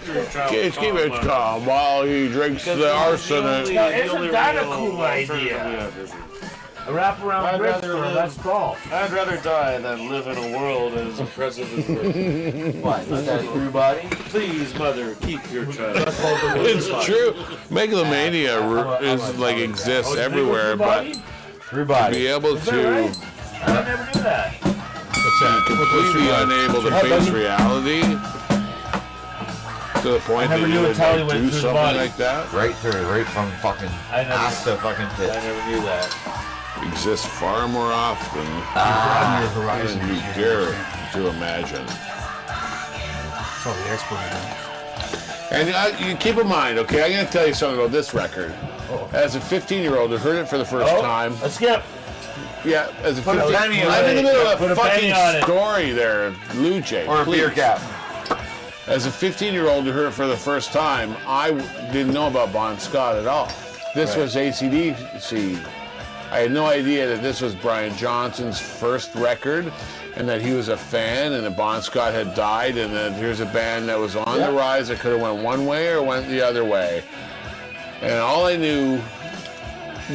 keep it calm while he drinks the arsenic. Now, isn't that a cool idea? A wraparound bridge for that's golf. I'd rather die than live in a world as oppressive as this. What? Is that through body? Please, mother, keep your child. It's true. Megalomania is like exists everywhere, but Through to body. be able Is that to right? I never knew that. completely unable to face reality to the point that never you knew would Italian like, went do through the something body. like that Right from fucking I never- ass to fucking tits. I never knew that. exists far more often Your horizon. than you dare to imagine. That's all the expert does. And you keep in mind, okay, I'm going to tell you something about this record. As a 15-year-old who heard it for the first time, Let's skip. yeah, as a Put a 15, penny on I'm in the it. middle of Put a a penny fucking on it. story there, Luce. Or a beer please. cap. As a 15-year-old who heard it for the first time, I didn't know about Bon Scott at all. This was AC/DC. I had no idea that this was Brian Johnson's first record and that he was a fan and that Bon Scott had died and that here's a band that was on the rise that could have went one way or went the other way. And all I knew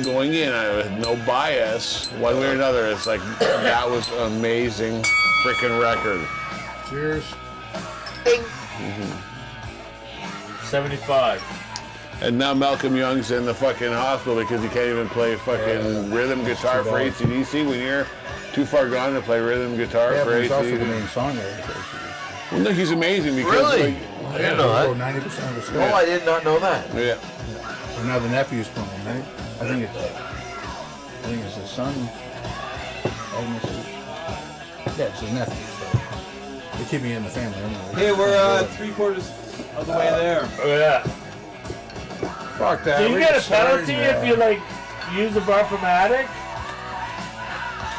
going in, I had no bias one way or another. It's like, that was an amazing freaking record. Cheers. 75. And now Malcolm Young's in the fucking hospital because he can't even play fucking rhythm guitar for AC/DC when you're too far gone to play rhythm guitar Yeah, for but he's also the AC/DC. main songwriter. Well, no, he's amazing because Really? like, I didn't know Oh, that. 90% of the stuff. Oh, I did not know that. yeah. And now the nephew's playing, right? I think it's his son. Yeah, it's his nephew. So they keep me in the family anyway. Hey, we're 3/4 of the way there. Oh yeah. Fuck that. Do you we're get a just starting penalty now. if you like use the Bar-Formatic?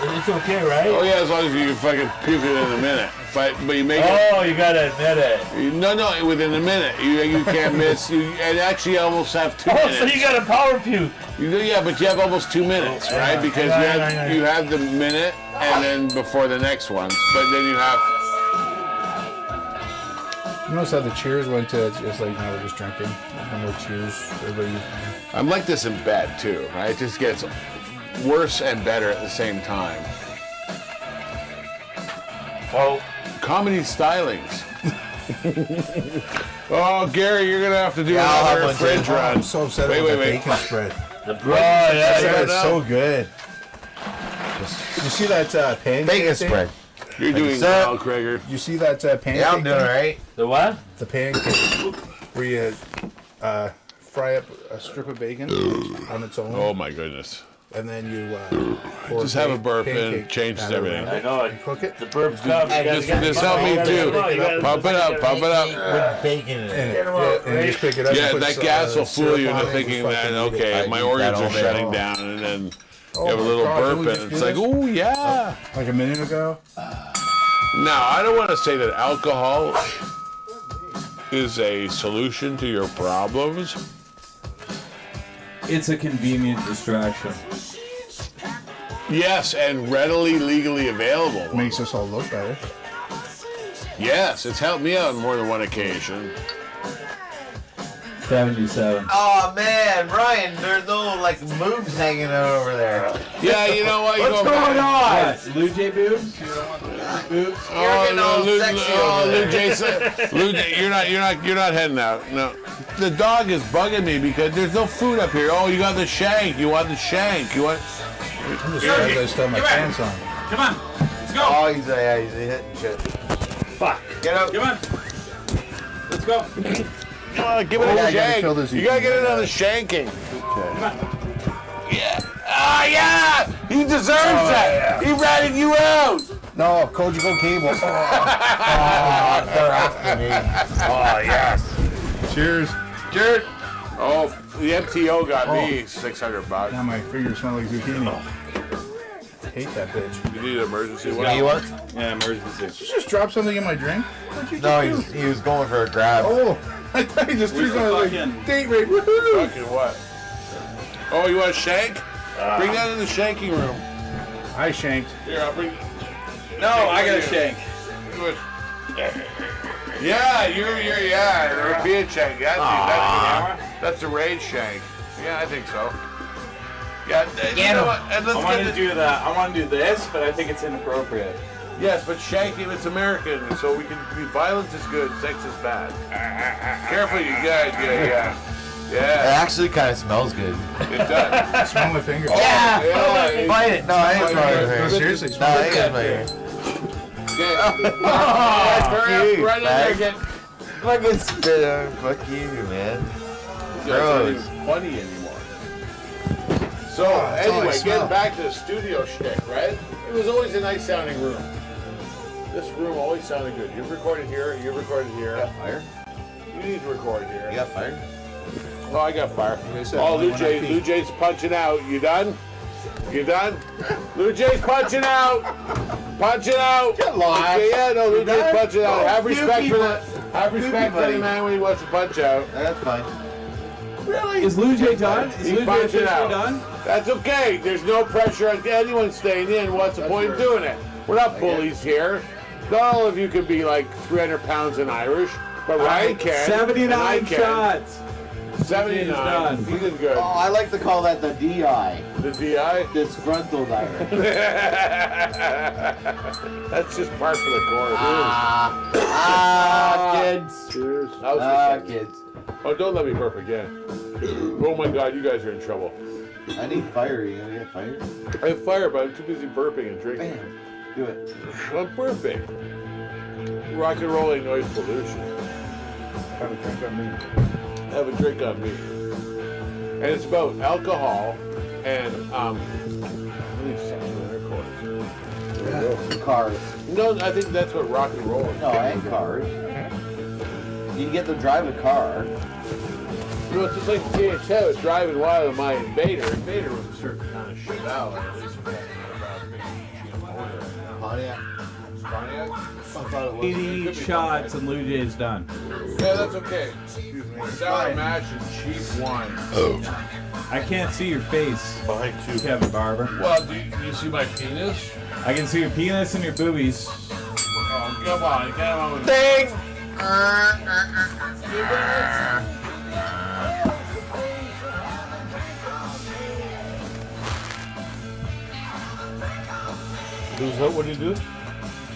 It's okay, right? Oh yeah, as long as you fucking puke it in a minute. But you make it. Oh, you gotta admit it. No, within a minute. You can't miss. And actually, you almost have 2 Oh, minutes. so you got a power puke. Yeah, but you have almost 2 minutes, right? Because I know. you have the minute and then before the next one. But then you have. You notice how the cheers went to just like now we're just drinking. No more cheers. Everybody. I'm like this in bed too, right? It just gets worse and better at the same time. Well, Comedy stylings. Oh, Gary, you're gonna have to do I'll have another one, fridge Jay. run. I'm so upset Wait, about wait, the wait. bacon spread. the yeah, That is know. so good. You see that pancake Bacon thing? spread. You're doing Sir. well, Krager. You see that pancake? Yeah, I'm doing thing? all right. The what? The pancake where you fry up a strip of bacon on its own, Oh my goodness. and then you pour Just have a burp and pancake it changes batter everything. around I it know and it. cook it. The burp's cup. This helped me too. Pump it up, pump it up. With bacon in And, it. and you just pick it up. Yeah, and put that gas will fool syrup you on into it, thinking and that, fucking eat it. okay, I my eat that organs all are day shutting long. down, and then Oh you have a my little God, didn't burp, we and just it's do like, this? ooh, yeah. Like a minute ago. Now, I don't want to say that alcohol is a solution to your problems. It's a convenient distraction. Yes, and readily, legally available. Makes us all look better. Yes, it's helped me out on more than one occasion. 77. Oh man, Ryan, there's no like moves hanging out over there. Yeah, you know what? What's going on? What? Lou J boobs? You don't want the boobs? You're getting all sexy over there. Lou J, you're not heading out. No, the dog is bugging me because there's no food up here. Oh, you got the shank. You want the shank? You want? I'm just surprised I still have my pants on. Come on. Let's go. Oh, he's hitting shit. Fuck. Get out. Come on. Let's go. Come on, give it I a gotta shank. kill this You gotta get it on the shanking. Yeah. Ah, yeah. He deserves that. yeah. He ratted you out. No, Kojiko Cable. Oh, they're after me. Oh yes. Cheers. Jared. Oh, the MTO got me $600. Now my fingers smell like zucchini. I hate that bitch. You need an emergency one. Yeah, you what? Yeah, emergency. Did you just drop something in my drink? No, he was going for a grab. Oh, I thought he just threw Where's the something like fucking- date rape. Woohoo! Fucking what? Oh, you want a shank? Bring that in the shanking room. I shanked. Here, I'll bring. No, I got a shank. Good. Yeah, you're yeah, the European shank. Yeah, that's the raid shank. Yeah, I think so. Yeah, you know what? And let's I want to do that. I want to do this, but I think it's inappropriate. Yes, but shanking, it's American, so we can be violence is good, sex is bad. Careful, you guys. It Yeah, actually kind of smells good. it does. Smell my fingers. Yeah. Bite it. No, I didn't smell your No, finger. seriously, No, smell I my didn't smell your finger. Hurry up, you, right in there, bag. get. Fucking spit on. Fuck you, man. You guys aren't even funny anymore. So, that's all I anyway, smell. getting back to the studio shtick, right? It was always a nice sounding room. This room always sounded good. You've recorded here, you've recorded here. You got fire? You need to record here. You got fire? Oh, I got fire. said, Oh, only Lou when I pee. J's punching out. You done? You done? Lou J's punching out. Punching out. Get lost. Okay, yeah, no, Lou You J's done? punching out. Oh, Have you respect for people. that. Have respect for the buddy. man when he wants to punch out. That's fine. Really? Is Lou J done? Is He's Lou J punching officially out. done? That's okay. There's no pressure on anyone staying in. What's the point of doing it? We're not bullies here. Not all of you can be like 300 pounds and Irish, but Ryan can. and I 79 can. shots. 79. done. He did good. Oh, I like to call that the DI. The DI? Disgruntled Irish. That's just par for the course. Kids. Cheers. That was good. Kids. Oh, don't let me burp again. Oh my God, you guys are in trouble. I need fire. You gonna get fire? I have fire, but I'm too busy burping and drinking. Bam. Do it. I'm burping. Rock and rolling noise pollution. Have a drink on me. Have a drink on me. And it's about alcohol and let me see. Cars. No, I think that's what rock and roll is. No, and cars. You get to drive a car. You know, it's just like THO was driving wild in my Invader. Invader was a certain kind of shit out. At least about Pontiac. Pontiac. I thought it was. 80 shots and Lou J's done. Yeah, that's okay. Sour mash and cheap wine. I can't see your face, Behind two. Kevin Barber. Well, do you see my penis? I can see your penis and your boobies. Oh, come on. Come on with Ding! What do you do?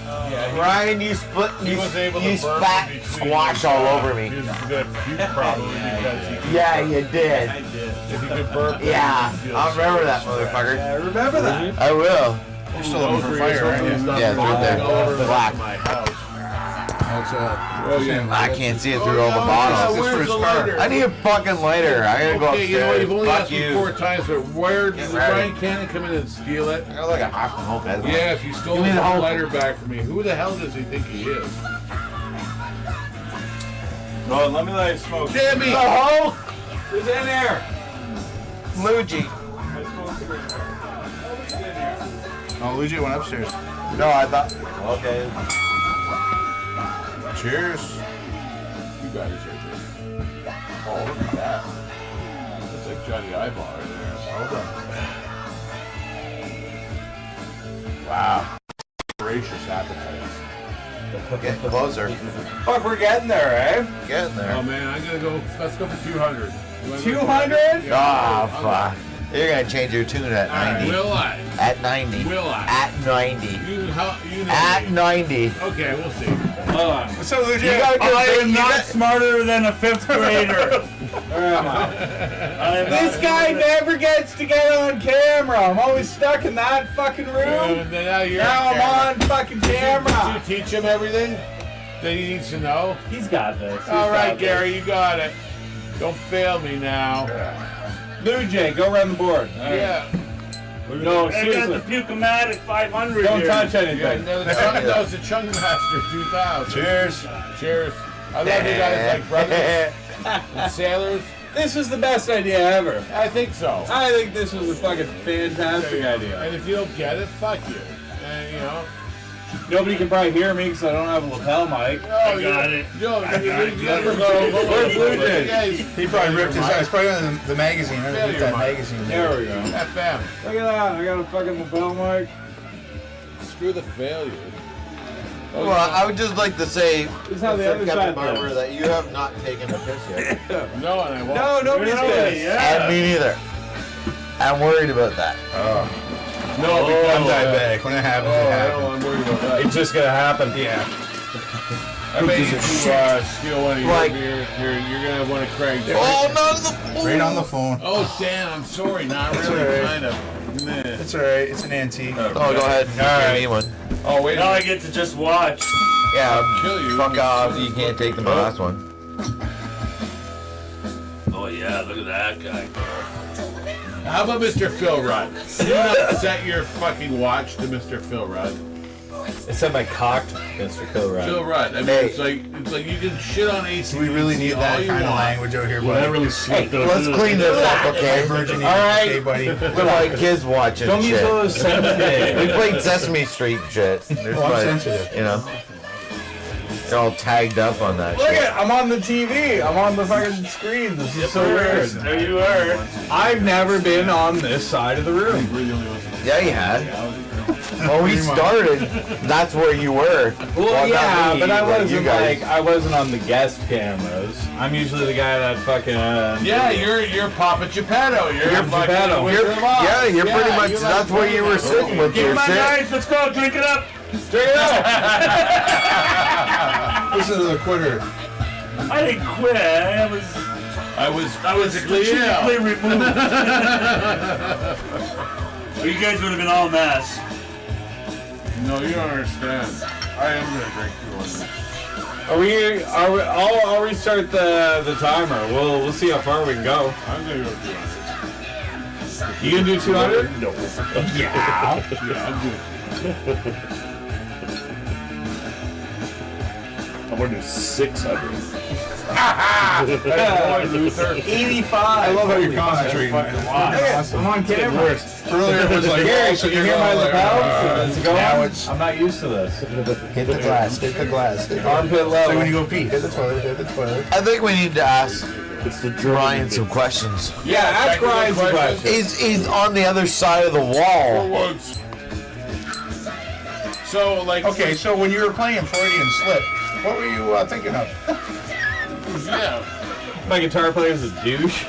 Ryan, you split. You was able to you burp spat in between squash all over me. He was gonna puke probably because he Yeah, you did. if he could burp. Yeah, he would feel I'll remember that, so motherfucker. I remember that. I will. You're still looking for fire, aren't you? Yeah, it's right there. All over Black. my house. That's Oh yeah. I can't see it through all the bottles. This first car. I need a fucking lighter. I gotta go Okay, you know what? upstairs. You've only Fuck asked me you. 4 times, but where did ready. Ryan Cannon come in and steal it? I got like a half a whole bed. Yeah, if you stole Give me the the whole- lighter back from me, who the hell does he think he is? No, let me let you smoke. Jimmy! Oh, Who's in there? Luigi. I smoked cigarettes. Nobody's in here. Oh, Luigi went upstairs. No, I thought. Okay. Cheers. You guys are just. Oh, look at that. That's like Johnny Eyeball right there. Hold on. Wow. Voracious appetite. Getting closer. Fuck, we're getting there, eh? Getting there. Oh man, I'm gonna go. Let's go for 200. 200? Ah, fuck. You're gonna change your tune at 90. Will I? At 90. Will I? At 90. You know At me. 90. Okay, we'll see. Hold on. So, Luigi, You gotta I am not smarter than a 5th grader. Where am I? This guy never gets to get on camera. I'm always stuck in that fucking room. Now Now I'm on fucking camera. Did you teach him everything that he needs to know? He's got this. All right, Gary, you got it. Don't fail me now. Lou J, go run the board. Yeah. No, I got seriously. the Puke-O-Matic 500 Don't here. touch anything. Yeah, no, it's a Chung Master 2000. Cheers. Cheers. I love you guys like brothers and sailors. This was the best idea ever. I think so. I think this was a fucking fantastic idea. And if you don't get it, fuck you. And you know. Nobody can probably hear me because I don't have a lapel mic. I got it. Yo, Where's Blue Jay? he probably ripped his eyes. Probably on the magazine. I ripped that magazine. There we go. FM. Look at that. I got a fucking lapel mic. Screw the failure. Well, I would just like to say, This is how the other Captain side Barber, lives. that you have not taken a piss yet. No, and I won't. No, nobody's Really? pissed. Yeah. And me neither. I'm worried about that. No, because I'm diabetic. When it happens, it happens. I'm worried about that. It's just gonna happen. Yeah. I bet you steal one of your Like- beer, you're gonna want to crank. Oh, no, the Right on the phone. Oh, Dan, I'm sorry. Not really. alright. Kind of. Meh. It's alright. It's an antique. Oh, go ahead. Give me one. Oh, wait a Now I minute. get to just watch. Yeah, Kill you. fuck off. You can't take the last one. Oh yeah, look at that guy. How about Mr. Phil Rudd? You not set your fucking watch to Mr. Phil Rudd. It said my cocked Mr. Phil Rudd. Phil Rudd. I mean, Hey. it's like you can shit on AC. We really need all that you kind of want. language out here, Well, that buddy. really Hey, slipped out. let's clean this up, okay? Virgin All right. okay, buddy. We're like kids watching Don't be shit. so sensitive. We played Sesame Street shit. There's Oh, I'm like, sensitive. you know, they're all tagged up on that Look shit. at, I'm on the TV. I'm on the fucking screen. This is so weird. There you are. I've never been on this side of the room. Yeah, you had. When we started, that's where you were. Well, not yeah, me, but I you wasn't guys. I wasn't on the guest cameras. I'm usually the guy that fucking. Yeah, you're Papa Geppetto. You're fucking Geppetto. Wizard of Oz. Yeah, you're pretty much. you That's like where you were sitting with Give your me my shit. knife. Let's go. Drink it up. Straight up. This is a quitter. I didn't quit. I was strategically removed. Or you guys would have been all mess. No, you don't understand. I am gonna drink 200. I'll restart the timer. We'll see how far we can go. I'm gonna go 200. You can do 200? No. Yeah, I'm good. I'm gonna do 600. Luther. 85. I love how you're concentrating. I'm on camera. Earlier it was like, Gary, oh, so can you you're hear my going like, lapel? Is it going? Now it's I'm not used to this. hit the glass, hit the glass. Armpit It's like level. when you go pee, hit the toilet, hit the toilet. I think we need to ask It's the Ryan some questions. Yeah, ask Ryan some questions. He's on the other side of the wall. Once. So, like, Okay, so when you were playing Freudian slip, what were you thinking of? yeah, My guitar player is a douche.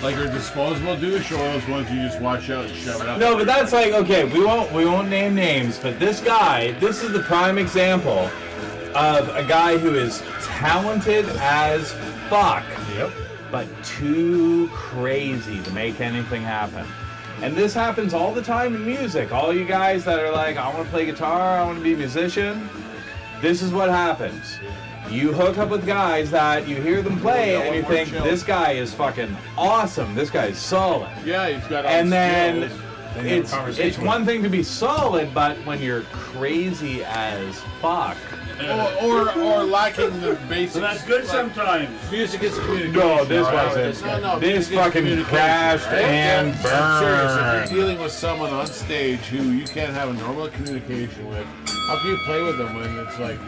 like your disposable douche or those ones you just wash out and shove it up. No, but that's like, okay, we won't name names, but this guy, this is the prime example of a guy who is talented as fuck, Yep. but too crazy to make anything happen. And this happens all the time in music. All you guys that are like, I want to play guitar, I want to be a musician, this is what happens. You hook up with guys that you hear them play and you think, this guy is fucking awesome, this guy is solid. Yeah, he's got all And the then skills. it's one thing to be solid, but when you're crazy as fuck. Or lacking the basics. So that's good sometimes. Music is communication. No, this right? wasn't. No, This music is fucking communication. crashed and I'm serious. If burned. you're dealing with someone on stage who you can't have a normal communication with, how can you play with them when it's like,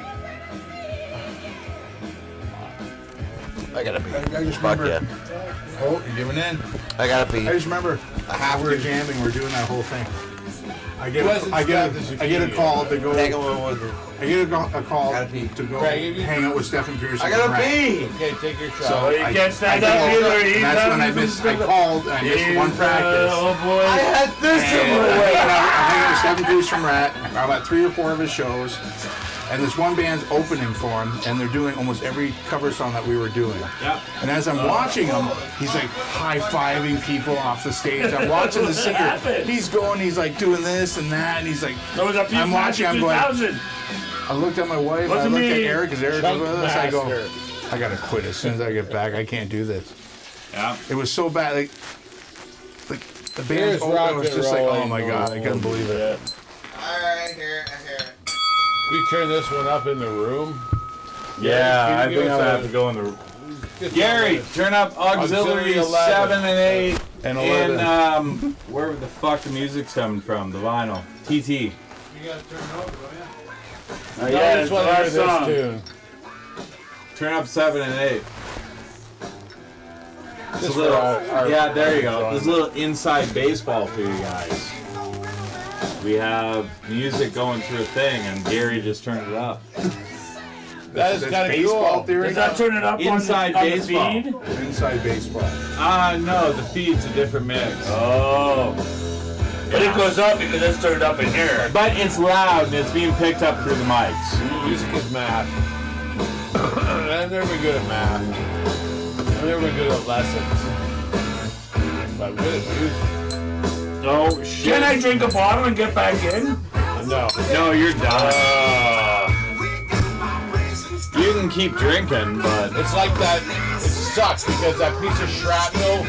I gotta pee. I just Fuck remember. yeah. Oh, you're giving in. I gotta pee. I just remember we were jamming, we're doing that whole thing. I get a call to go. Take a little with I get a call Gotta pee. to go Craig, hang out with Stephen Pierce. I gotta pee. Okay, take your shot. So you can't stand up either. He's That's when I having missed. some- I called. I missed one practice. Oh boy. I had this in my way. I'm hanging out with Stephen Pierce from Rat. I'm at 3 or 4 of his shows. And this one band's opening for him, and they're doing almost every cover song that we were doing. Yep. And as I'm watching him, he's like high-fiving people off the stage. I'm watching the singer. He's going, he's like doing this and that, and he's like, There was a few I'm watching, I'm going, 2000. I looked at my wife, I Wasn't looked at me. Eric, because Eric was Chunk with us. I go, master. I gotta quit as soon as I get back. I can't do this. Yeah. It was so bad. Like the Here's band's over. rock I was and just like, roll, oh my ain't god, I no couldn't believe it. Alright, here. We turn this one up in the room. Yeah, I Can you think give I'm us gonna a- have to go in the. Get Gary, turn up auxiliary Auxiliary 7 and 8 And in 11. where the fuck the music's coming from? The vinyl. TT. I just want to hear last this song. tune. Turn up 7 and 8. Just for Little, our yeah, there you go. enjoyment. There's a little inside baseball for you guys. We have music going through a thing, and Gary just turned it up. That is That's kind of baseball cool. theory. Does that turn it up Inside on the baseball. feed? Inside baseball. No, the feed's a different mix. Oh. But it goes up because it's turned up in here. But it's loud and it's being picked up through the mics. Music is math. I've never been good at math. I've never been good at lessons. But I'm good at music. Oh shit! Can I drink a bottle and get back in? No. No, you're done. You can keep drinking, but It's like that. It sucks because that piece of shrapnel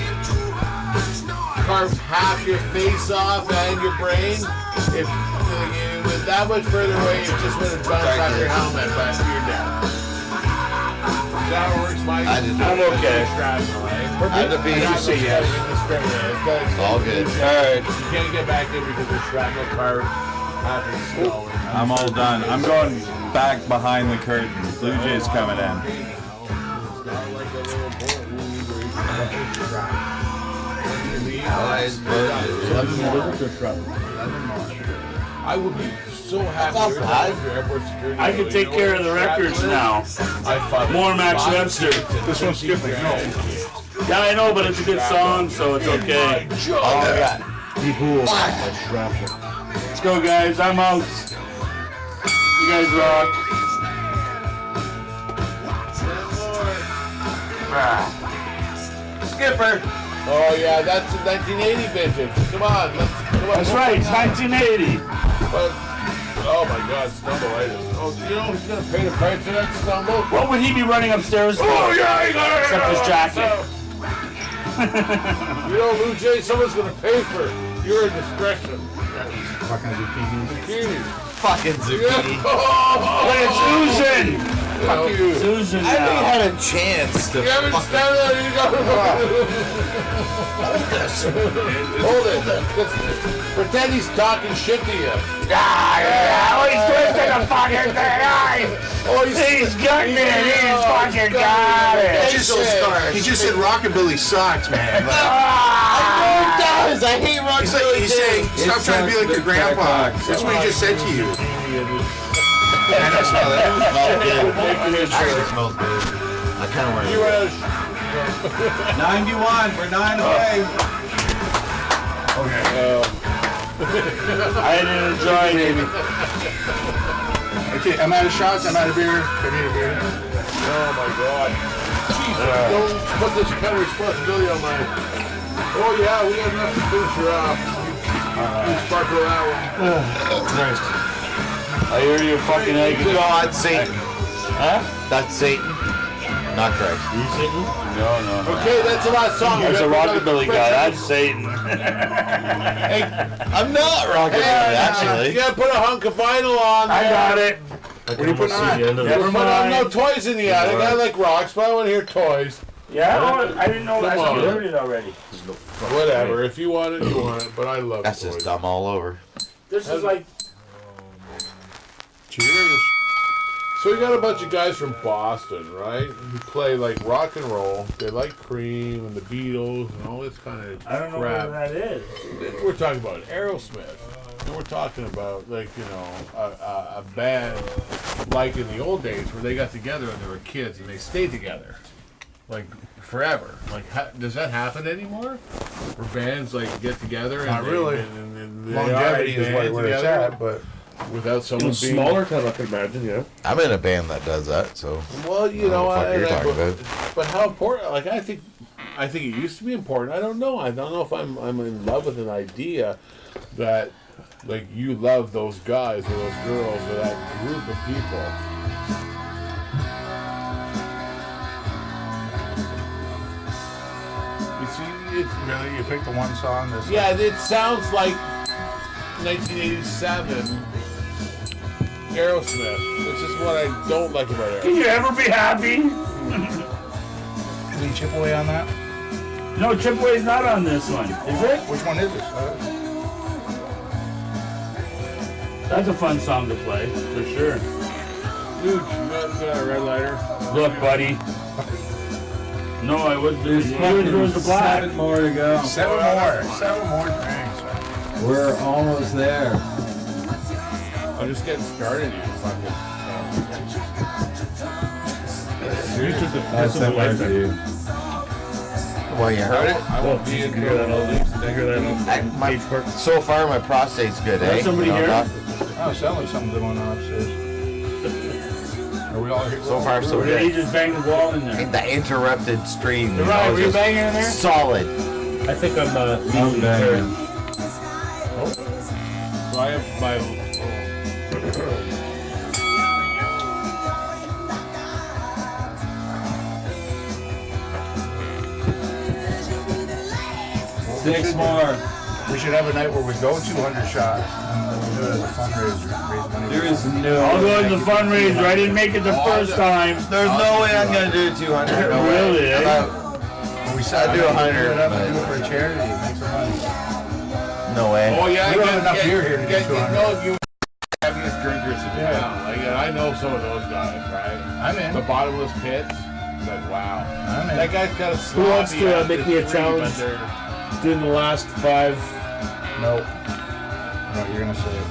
carves half your face off and your brain. If you went that much further away, it just would have bounced off your helmet, but you're dead. Is that how it works, Mike? I didn't know. I'm okay. Shrapnel, right? I had to be. I'm not Say yes. indiscriminate. It's All good. alright. You can't get back in because the shrapnel carved half his skull. I'm all done. I'm going back behind the curtain. Blue Jays coming in. It's not like a little bullet wound where you can cut your shrapnel. When you leave, I would be so happy not every bad. time your airport security. I can goes, take you know care what of the shrapnel records is? now. I fucking More Max bought Webster. tickets at This one's 50 skipping. grand. Yeah, I know, but it's a good song, so it's okay. Oh, yeah. Let's go, guys. I'm out. You guys rock. Skipper. Oh yeah, that's a 1980 vintage. Come on, come on. That's right, it's 1980. But, oh my God, stumble-itis. Oh, you know who's gonna pay the price for that stumble? What would he be running upstairs for? Oh yeah, you got it. Except his jacket. You know, Lou J, someone's gonna pay for your indiscretion. Fucking zucchini. Zucchini. Fucking zucchini. But it's oozing. Fuck you. It's oozing I haven't now. had a chance to You haven't fucking stand there, you got Hold it. Just pretend he's talking shit to you. Oh, he's twisting the fucking thing. Oh, He's gutting it. He's fucking got it. He just said rockabilly sucks, man. Like, it does. I hate rock. he's saying, stop trying to be like your grandpa. That's what he just said to you. And I smell it. It smells good. I kind of want You to. 91. We're 9 away. I didn't enjoy it. Okay, I'm out of shots. I'm out of beer. I need a beer. Oh my God. Jesus, don't put this kind of responsibility on my... Oh yeah, we got enough to finish her off. You sparkle that one. I hear you fucking egg. God, Satan. Huh? That's Satan. Not Christ. No. Okay, that's the last song. There's a We got rockabilly guy. That's Satan. I'm not rocking actually. You gotta put a hunk of vinyl on there. I got it. What are you putting on? Never But I have no mind. toys in the attic. I like rocks, but I want to hear toys. Yeah, I didn't know. I Come on. heard it already. Whatever. If you want it, you want it. But I love That's toys. just dumb all over. This is like. Cheers. So we got a bunch of guys from Boston, right? Who play like rock and roll. They like Cream and the Beatles and all this kind of I don't know crap. what that is. We're talking about Aerosmith. And we're talking about, like, you know, a band like in the old days where they got together when they were kids and they stayed together, like, forever. Like, does that happen anymore? Where bands, like, get together and Not really. and Longevity is where it's at, but without someone being Smaller town, I can imagine, yeah. I'm in a band that does that, so. Well, you know, what the fuck you're talking about. but how important? Like, I think it used to be important. I don't know. I don't know if I'm in love with an idea that, like, you love those guys or those girls or that group of people. you see, it's really you picked the one song. That's Yeah, it sounds like 1987 Aerosmith. It's just what I don't like about Aerosmith. Can you ever be happy? Any chip away on that? No, Chipway's not on this one, is it? Which one is it? That's a fun song to play, for sure. Dude, you got a red lighter? Look, buddy. No, I wouldn't. Yours was the black. 7 more to go. Seven more drinks. We're almost there. I'm just getting started. You fucking. You took the That's piss away that from you. Well, you heard it? I won't be in So far, my prostate's good, eh? somebody here? Doc? Oh, sounds like something's going on upstairs. Are we all here? So far, so Or did he good. just bang the wall in there? The interrupted stream. you Right, know, were you just banging in there? Solid. I think I'm I'm banging. So I have my. Six more. We should have a night where we go 200 shots and we'll do it as a fundraiser. Raise money. There is no. I'll go in the fundraiser. I didn't make it the first time. There's no way I'm gonna do 200. No way. Really, eh? We I'd do 100, Do it up and but- do it for a charity. Make some money. No way. Oh yeah, We don't have enough beer here to get 200. You heaviest drinkers in town. Like, I know some of those guys, right? I'm in. The bottomless pits. It's like, wow. I'm in. That guy's got a Who wants sloppy to after make me a 3, challenge? but they're- Doing the last 5. Nope. No, you're gonna say it.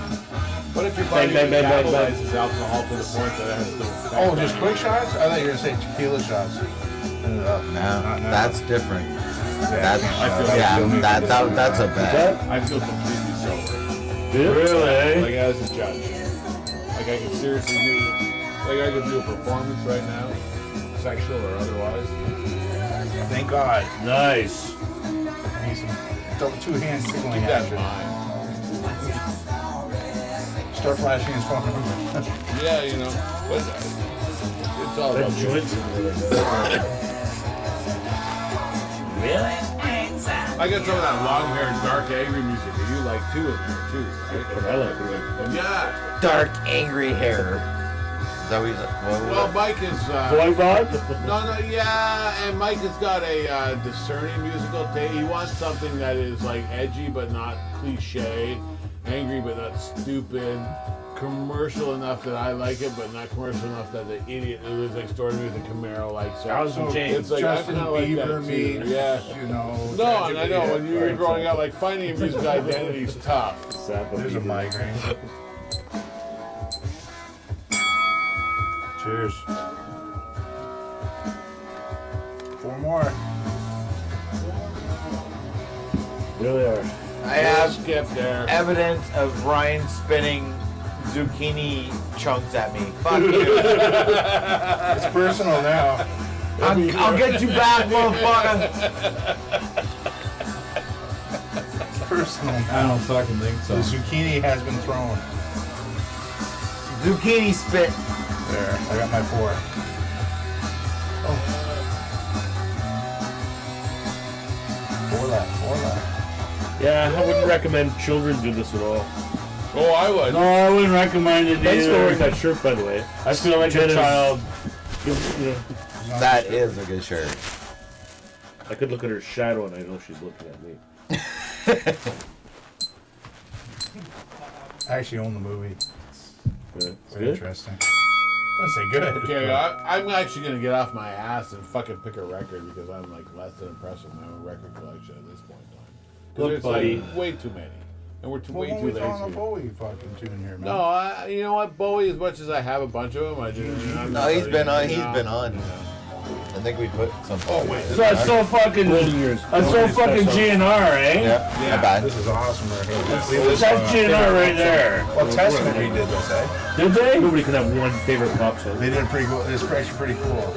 What if your Bang, body bang, bang, bang, bang. metabolizes alcohol to the point that it has no effect Oh, on just you? quick shots? I thought you were gonna say tequila shots. No, that's different. That's, I feel that's a bet. I feel completely sober. Really, eh? Like as a judge. Like I could seriously do, like I could do a performance right now, sexual or otherwise. Thank God. Nice. I need some two hands tickling Keep that in action. mind. Start flashing his phone. Yeah, you know, but it's all about Joints in there like that. Really? I got some of that long-haired, dark, angry music that you like too in there too, right? But I like it. Yeah. Dark, angry hair. Is that what you said? Well, Mike is. Voivod? No, yeah, and Mike has got a discerning musical taste. He wants something that is like edgy but not cliche, angry but not stupid, commercial enough that I like it, but not commercial enough that the idiot who lives next door to me with a Camaro likes it. Thousand James. It's like Justin I kinda like Bieber that too. meets, Yeah. you know. No, and I know when you were growing up, like finding a musical identity is tough. There's a migraine. Cheers. 4 more. Really are. I have Skip there. evidence of Ryan spinning zucchini chunks at me. Fuck you. It's personal now. I'll get you back, motherfucker. It's personal I now. don't fucking think so. The zucchini has been thrown. Zucchini spit. There, I got my 4. Oh. 4 left. Yeah, I wouldn't recommend children do this at all. Oh, I would. No, I wouldn't recommend it Thanks for either. wearing that shirt, by the way. I feel like a Jealous. child. You know, That is a good shirt. I could look at her shadow and I know she's looking at me. I actually own the movie. Yeah, it's Very good. interesting. I'd say good. Okay, I'm actually gonna get off my ass and fucking pick a record because I'm like less than impressed with my own record collection at this point in time. 'Cause Look, there's buddy. like way too many. and we're Well, way when too we throw on a lazy. Bowie fucking tune here, man. No, you know what, Bowie? As much as I have a bunch of them, I just. No, he's been on. He's been on. I think we put some. Oh wait. So it's so fucking. That's so fucking GNR, eh? Yeah, not bad. This is awesome right here. That's GNR right there. Well, Testament redid this, eh? Did they? Nobody could have one favorite pop song. They did a pretty cool. It's actually pretty cool.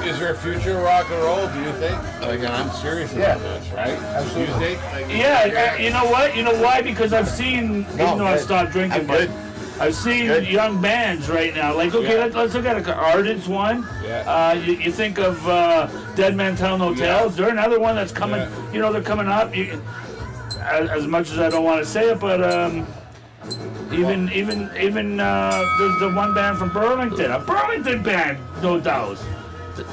Is there a future of rock and roll? Do you think? Like, and I'm serious about this, right? Absolutely. Do you think? Like, Yeah, you know what? You know why? Because I've seen, even though I stopped drinking, but I've seen young bands right now. Like, okay, let's look at it. Ardent's one. Yeah. You think of Dead Man Town Hotel. Is there another one that's coming? Yeah. You know, they're coming up. As much as I don't want to say it, but even there's the one band from Burlington, a Burlington band, no doubt,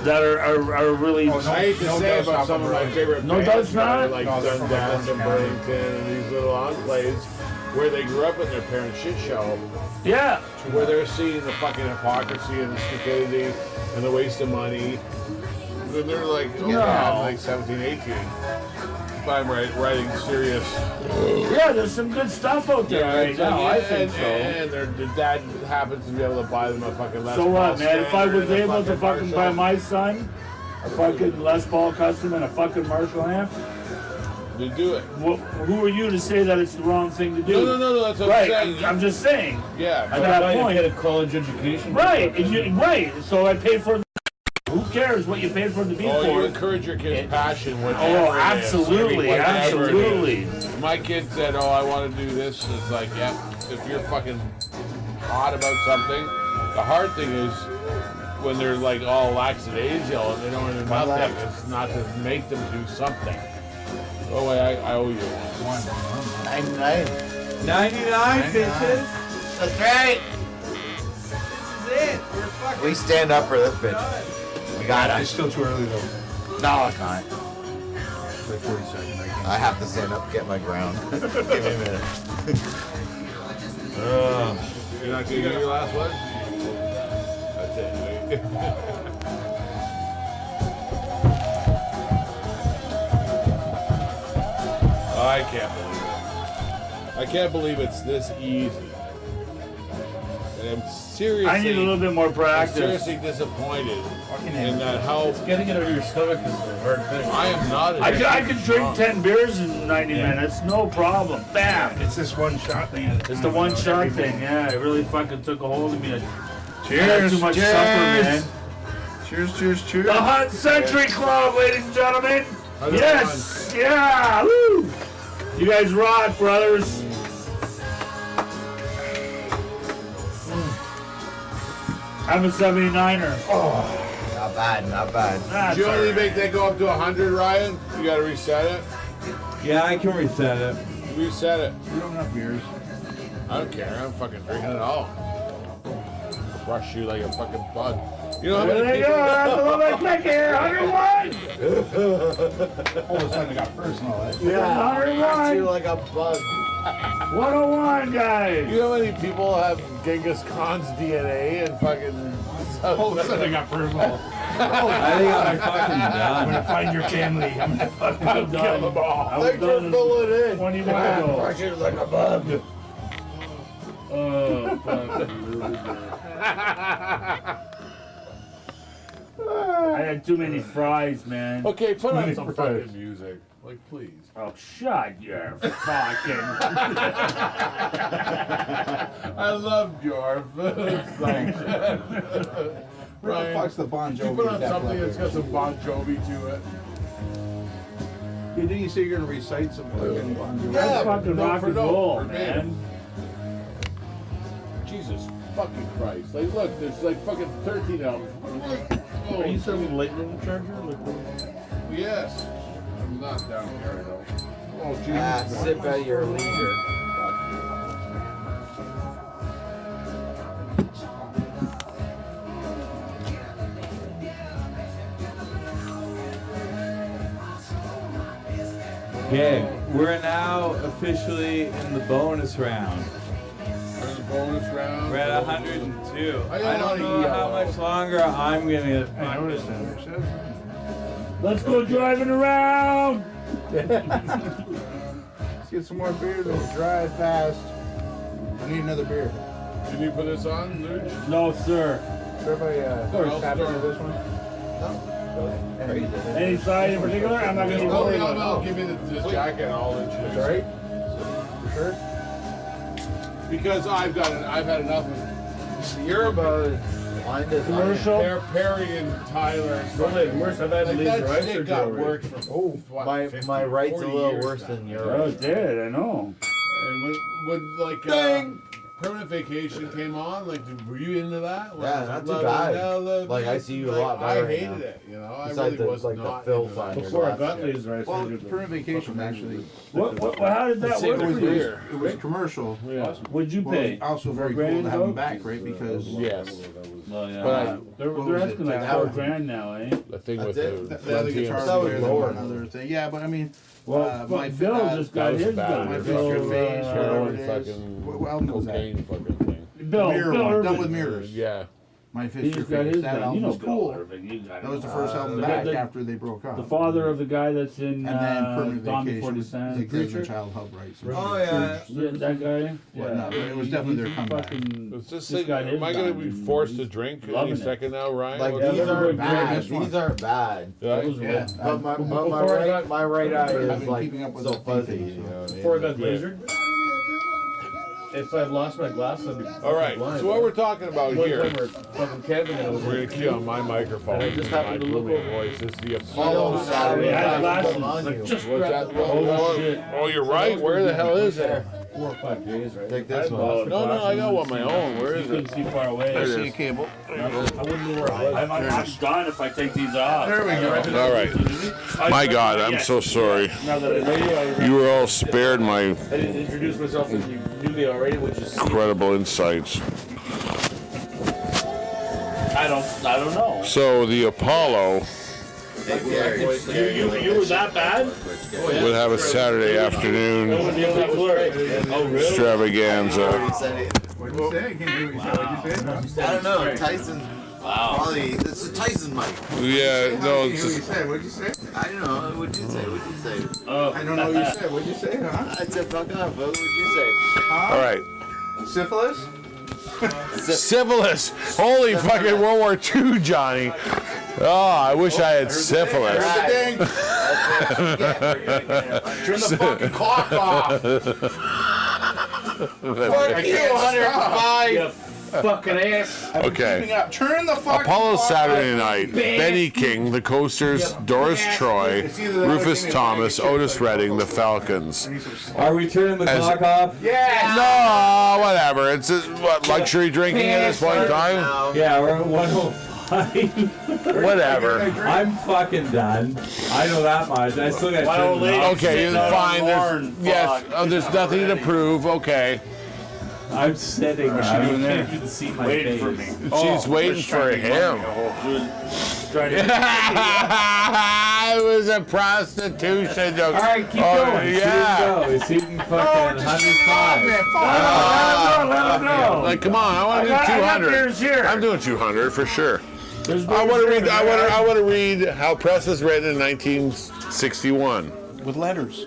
that are really. I hate to say about some of my favorite No bands, Doubt's not? like No, they're from Dundas and Burlington. Burlington and these little enclaves where they grew up in their parents' shit show, Yeah. where they're seeing the fucking hypocrisy and the stupidity and the waste of money. And they're like, okay, I'm like 17, 18. But I'm writing serious. Yeah, there's some good stuff out there right now. I think so. And their dad happens to be able to buy them a fucking Les So Paul what, man? If I Standard was and a able to fucking buy Marshall. my son a fucking Les Paul custom and a fucking Marshall amp, to do it. who are you to say that it's the wrong thing to do? No, that's what Right, I'm saying. I'm just saying. Yeah, At but that point, Get a college education. right, right. So I paid for. Who cares what you paid for the beat oh, you for? encourage your kid's passion. Oh, Whatever it is. absolutely, Whatever it absolutely. is. My kid said, "Oh, I want to do this." And it's like, yeah, if you're fucking hot about something, the hard thing is when they're like all lackadaisical and they don't do nothing. It's not to make them do something. Oh wait, I owe you one. 99. 99 bitches. That's right. We stand up for this bitch. We got It's it. still too early though. No, it's not. Like 40 seconds. I can't. I have to stand up and get my ground. Give me a minute. You're not gonna get your last one. That's it. I can't believe it. I can't believe it's this easy. And I'm seriously. I need a little bit more I'm practice. seriously disappointed in that how Getting it out of your stomach is the hard thing. I am not. I could drink 10 beers in 90 minutes, no problem. Bam! It's this one shot thing. It's the one shot thing, yeah. It really fucking took a hold of me. I had Cheers. too much cheers. supper, man. Cheers, cheers, cheers. The Hunt Century Club, ladies and gentlemen. Yes, yeah, woo! You guys rock, brothers. I'm a 79er. Not bad, not bad. That's Did you only all make that go up to 100, Ryan? You gotta reset it. Yeah, I can reset it. Reset it. We don't have beers. I don't care. I'm fucking drinking it all. Crush you like a fucking bug. You know how There many they go. people? That's a little bit quick here. 101. All of a sudden, I got personal. Yeah, 101. like a bug. 101, guys. You know how many people have Genghis Khan's DNA and fucking? All of a sudden, I got personal. I think I'm fucking I'm done. gonna find your family. I'm gonna fucking kill them all. I was done in Bullet in. 20 minutes ago. Crush it like a bug. Oh, fuck. I had too many fries, man. Okay, put on Many some fries. fucking music, like please. Oh, shut your fucking. I love Jorf. It's like, Where the fuck's the Bon you Jovi? put on Def something that's got Leppard? some Bon Jovi to it. Didn't you say you're gonna recite some fucking Bon Jovi? That's fucking no, rock for and no, roll, for me. man. Jesus fucking Christ! Like, look, there's like fucking 13 of them. Oh, Are you serving lightning charger? yes. I'm not down here though. Oh Jesus! Ah, sip at your leisure. Okay, we're now officially in the bonus round. We're in the bonus round. We're at 102. I I don't don't know wanna how yell. much longer I'm gonna Let's go driving around. Let's get some more beers and we'll drive fast. I need another beer. Can you put this on, Luge? No, sir. Sure if I tap into this one? Any side in particular? I'm not going to be worried about No, give me this jacket and all that shit. Sorry? For sure? Because I've had enough of it. You're about as blind as I am. commercial. They're Perry and Tyler. Don't like worse. I've had to Like leave that your eyes shit surgery got already. worked for My right's a 40 little years worse now. than Oh, yours. it did. I know. And when like Permanent Vacation came on, like were you into that? When Yeah, I was not too like, bad. well, Like, I see you a lot I better right hated now. it. You know, I Besides really the, was like the not filth into on that. your Before I got glasses. laser, I Well, started permanent vacation actually. What, how did that work It for was, you? it was commercial. Yeah. What'd you Well, pay? also very cool grand to have them though? back, right? Because Yes, Well, yeah. But they're what was asking it, like an $4 hour? grand now, eh? the thing with That's the it. the other guitar That was player lower. and another thing. Yeah, but I mean, Well, my Bill just got was his bad. done. my My Fix Your Bill, Face, whatever heroin it is. fucking What album was that? cocaine fucking thing. Bill, Mirror Bill one, Irvin. done with mirrors. Yeah. My He Fix Your just got Face. his That done. You album know was Bill cool. Irvin. You got That was the him. first album the- back the- after they broke up. The father of the guy that's in and then Permanent Gone Before Vacation was Descent. like Prison Child Hub, right? So Oh yeah. Yeah, that guy. Whatnot, but it was definitely their comeback. Fucking, It's just just got his am I going to done be and forced to he's drink any loving it. second now, Ryan? Like What's- these those are aren't good. bad. This one. These aren't bad. Yeah. Those Yeah. But my Before I right eye I've is been like keeping up with so the fuzzy. things, You know what I mean? Before I got lasered, if I'd lost my glasses, I'd be All right, blind. so what we're talking about One here, time we're fucking camping and I was we're going to key on my microphone. And I just my happened to look booming over. voice is the Oh, Apollo Saturday I had night, glasses, come on like, you. just What's grab that? the Oh, shit. oh, you're right. Where the hell is it? 4 or 5 days, right? Like this I one. lost No, no, I got one of my own. Where You is couldn't it? see far away. There it See a is. cable. I wouldn't know where I was. I'm done if I take these off. There we go. All right. My God, I'm so sorry. Now that I know you, You were all spared my I didn't introduce myself and you knew me already, which is incredible insights. I don't know. So the Apollo You were that bad? would have a Saturday afternoon Oh, really? extravaganza. What did you say? I can't hear what you said. What did you say? I don't know. Tyson. Wow. Probably. It's a Tyson mic. Yeah, no, I can't hear what it's you just, said. What did you say? I don't know. What'd you say? What'd you say? I don't know what you said. What did you say, huh? I said fuck off. What would you say? all right. Syphilis? Syphilis. Holy fucking World War II, Johnny. Oh, I wish I had syphilis. Ding. Turn the fucking clock off. Fuck you, 105. You fucking ass. Okay. Keeping up. Turn the fucking Apollo clock Saturday off. Night, Benny King, the Coasters, Doris Troy, Rufus Thomas, Otis Redding, the Falcons. Are we turning the As- clock off? Yeah. No, whatever. It's what luxury drinking at this point in time. Yeah, we're at 105. Whatever. I'm fucking done. I know that much. I still got Why don't turn it ladies- off. Okay, Sitting out fine. on There's, Lauren, yes, fuck. there's nothing to prove. Okay. I'm sitting. What's she now. You doing there? can't even see my Waiting for face. me. She's waiting for him. Trying to It was a prostitution joke. All right, keep Oh, going. yeah. He's eating fucking 105. let him go. Like, come on, I want to do I got 200. beers here. I'm doing 200 for sure. There's I want to beers read. here, I man. want to read how press was written in 1961. With letters.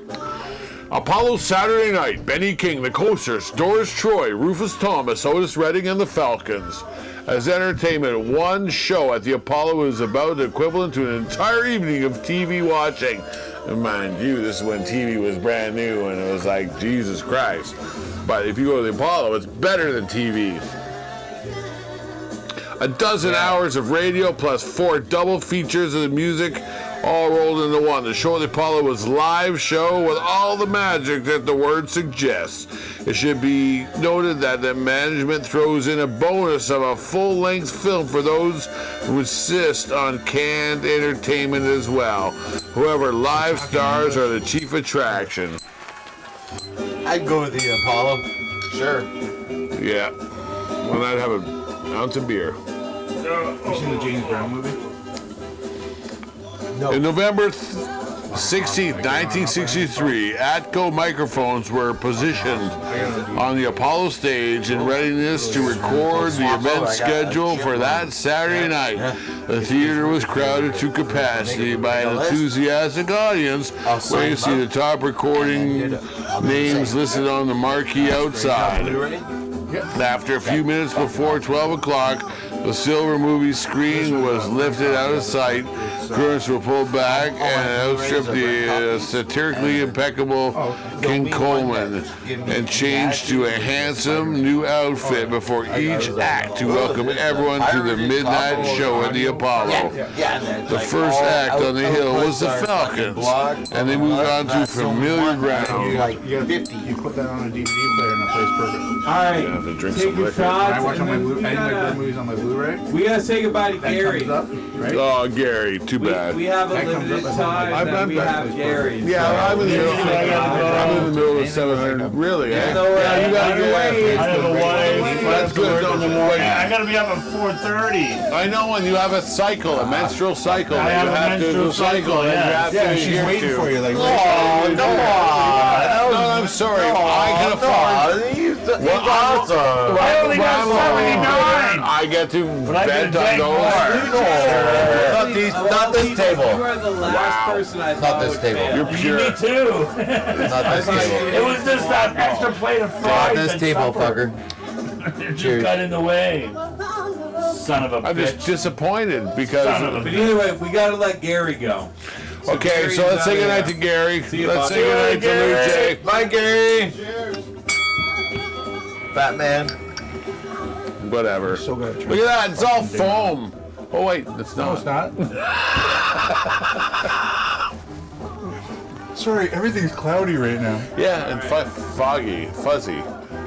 Apollo Saturday Night, Benny King, the Coasters, Doris Troy, Rufus Thomas, Otis Redding, and the Falcons. As entertainment, one show at the Apollo is about equivalent to an entire evening of TV watching. And mind you, this is when TV was brand new and it was like, Jesus Christ. But if you go to the Apollo, it's better than TV. A dozen hours of radio plus 4 double features of the music all rolled into one. The show at the Apollo was a live show with all the magic that the word suggests. It should be noted that the management throws in a bonus of a full-length film for those who insist on canned entertainment as well. However, live stars are the chief attraction. I'd go with the Apollo. Sure. Yeah. Well, I'd have an ounce of beer. You seen the James Brown movie? No. In November 16th, 1963, Atco microphones were positioned on the Apollo stage in readiness to record the event schedule for that Saturday night. The theater was crowded to capacity by an enthusiastic audience waiting to see the top recording names listed on the marquee outside. After a few minutes before 12 o'clock, the silver movie screen was lifted out of sight. Curtains were pulled back and outstripped the satirically impeccable King Coleman and changed to a handsome new outfit before each act to welcome everyone to the midnight show at the Apollo. The first act on the hill was the Falcons, and they moved on to familiar ground. You put that on a DVD player and it plays perfect. All right, take your shots. I watch on my Blu-ray movies on my Blu-ray. We gotta say goodbye to Gary. Oh, Gary, too bad. We have a limited time, and then we have Gary. Yeah, I'm in the middle of 700. Really, eh? Yeah, you gotta get I have a wife. That's good in the morning. I gotta be up at 4:30. I know when you have a cycle, a menstrual cycle. I have a menstrual cycle, yeah. Yeah, she's waiting for you. Like, Oh, come on. No, I'm sorry. I can afford. I only got 79. I get to I vent can on drink those. Not this You table. are the last person I thought Not this would table. fail. You're pure. Me too. Not this table. It was just that extra plate of Not fries. this and table, supper. fucker. It just Cheers. got in the way. Son of a I'm just bitch. disappointed Son of because. a But either way, we gotta let Gary go. Okay, so let's say goodnight to Gary. See you, Let's bud. say goodnight to Luce. Bye, Gary. Fat man. Whatever. so good. Look at that. It's all foam. Oh, wait. It's No, it's not. not. Sorry, everything's cloudy right now. Yeah, and foggy, fuzzy.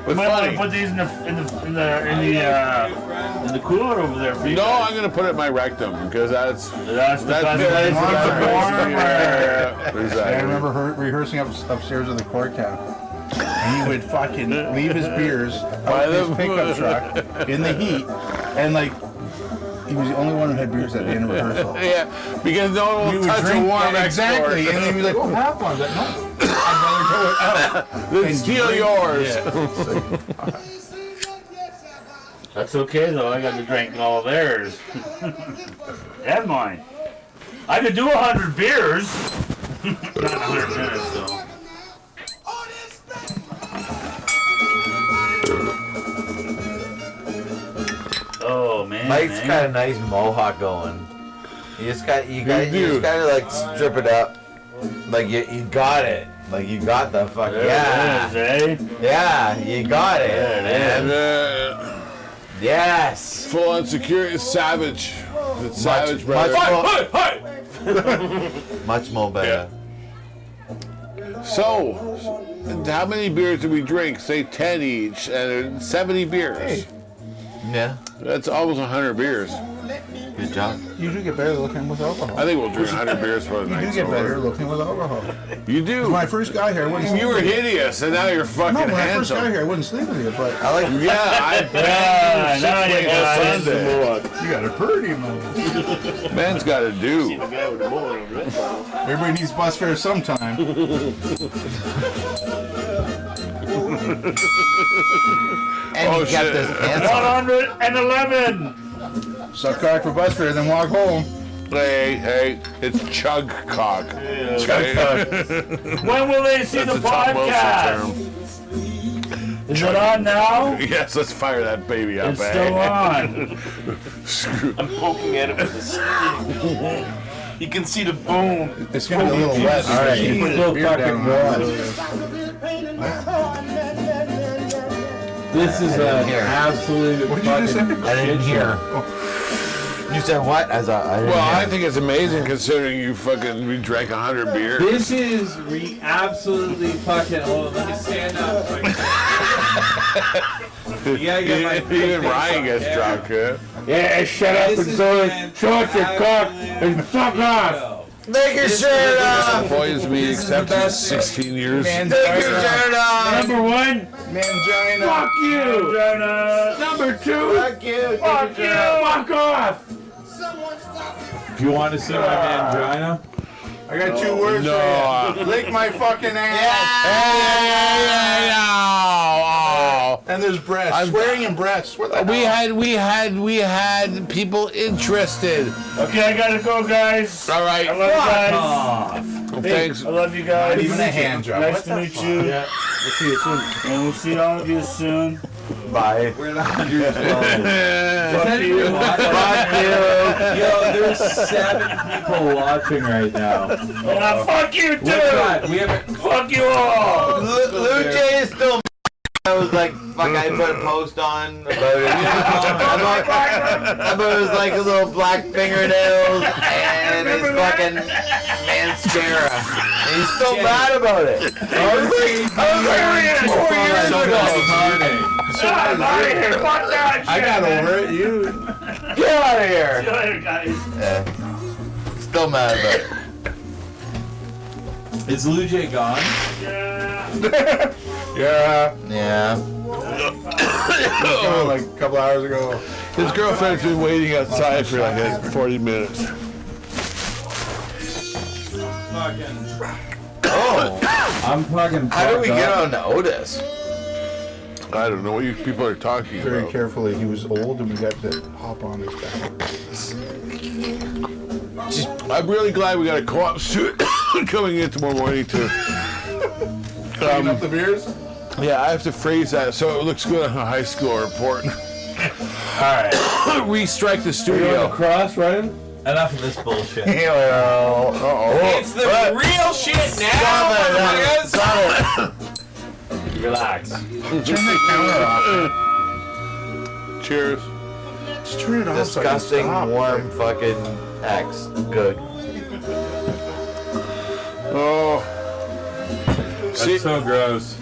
But You might want to funny. put these in the cooler over there for you. No, guys. I'm going to put it in my rectum because that's That's the best place to that's keep it warm. I remember rehearsing upstairs in the court town. And he would fucking leave his beers out of his pickup truck in the heat, and like he was the only one who had beers at the end of rehearsal. Yeah, because no one We will would touch a drink warm exactly, export. and then he was like, "Oh, half one." I was like, "No, I'd rather go out." Then and steal drink. yours. That's okay though. I got to drink all of theirs and mine. I could do 100 beers. Not 100 minutes though. Oh man. Mike's man. got a nice mohawk going. You just gotta do. like strip it up. Like you got it. Like you got the fuck. There Yeah. it is, eh? Yeah, you got it. There it And Yes. full on security, savage. It's savage, much brother. more, much more better. So, how many beers did we drink? Say 10 each, and 70 beers. Yeah. That's almost 100 beers. Good job. You do get better looking with alcohol. I think we'll drink 100 beers for the You do night. get better looking with alcohol. You do. When I first got here, I wouldn't. You were sleep with hideous, and now you're fucking No, when I first got handsome. here, I wouldn't sleep with you, but I like. Yeah, I Yeah, now you bet. got it. Sunday. you got a pretty move. Man's got to do. Everybody needs bus fare sometime. And Oh, he kept shit. his pants on. 111. Suck cock for bus fare, then walk home. Hey, it's chug cock. Chug cock. When will they see That's the a Tom Wilson podcast? term. Is it on now? Yes, let's fire that baby up. It's still on. I'm poking at it with a stick. You can see the bone. It's gonna be a little wet. All right, You he's put the still beer fucking down. This is an hear. absolute What did you just fucking say? I didn't shit hear. You said what? I didn't Well, I hear. think it's amazing considering we drank 100 beers. This is absolutely fucking. Hold on, let me stand up. Yeah, I got my Even Ryan gets drunk. Huh? Yeah, shut up This and is show us your cock and fuck off. Take your shirt off. Disappoints me, This is the except he's best 16 years. Take your shirt off. Number one, Mangina. fuck you. Number two, Fuck you. fuck you. Fuck off. If you want to see my mangina, I got 2 words for you. Lick my fucking ass. And there's breasts. Swearing in breasts. What the hell? We had people interested. Okay, I gotta go, guys. All right. I love you guys. Thanks. I love you guys. Not even a hand job. Nice to meet you. Yeah. We'll see you soon. And we'll see all of you soon. Bye. We're not 100 Fuck you. Yo, there's 7 people watching right now. Yeah, fuck you too. What's that? We have Fuck you all. Lou J is still. I was like, fuck, I put a post on about it. But it was like a little black fingernails and his fucking mascara. And he's still mad about it. I was like, 4 years ago. I'm out of here. Fuck that shit. I got over it. You. Get out of here. See you later, guys. Yeah. Still mad about it. Is Lou J gone? Yeah. Yeah. Yeah. Like a couple hours ago. His girlfriend's been waiting outside for like 40 minutes. Oh. I'm fucking. How do we fucked get up. on to Otis? I don't know what you people are talking Very about. carefully. He was old and we got to hop on his back. I'm really glad we got a co-op student coming in tomorrow morning to. Clean up the beers? Yeah, I have to phrase that so it looks good on a high school report. Alright. Restrike the You on studio. the cross, Ryan? Enough of this bullshit. Uh-oh. It's the real shit now, motherfuckers! Relax. Turn the camera off. Cheers. Just turn it off. Disgusting, warm fucking X. Good. Oh. See, So gross.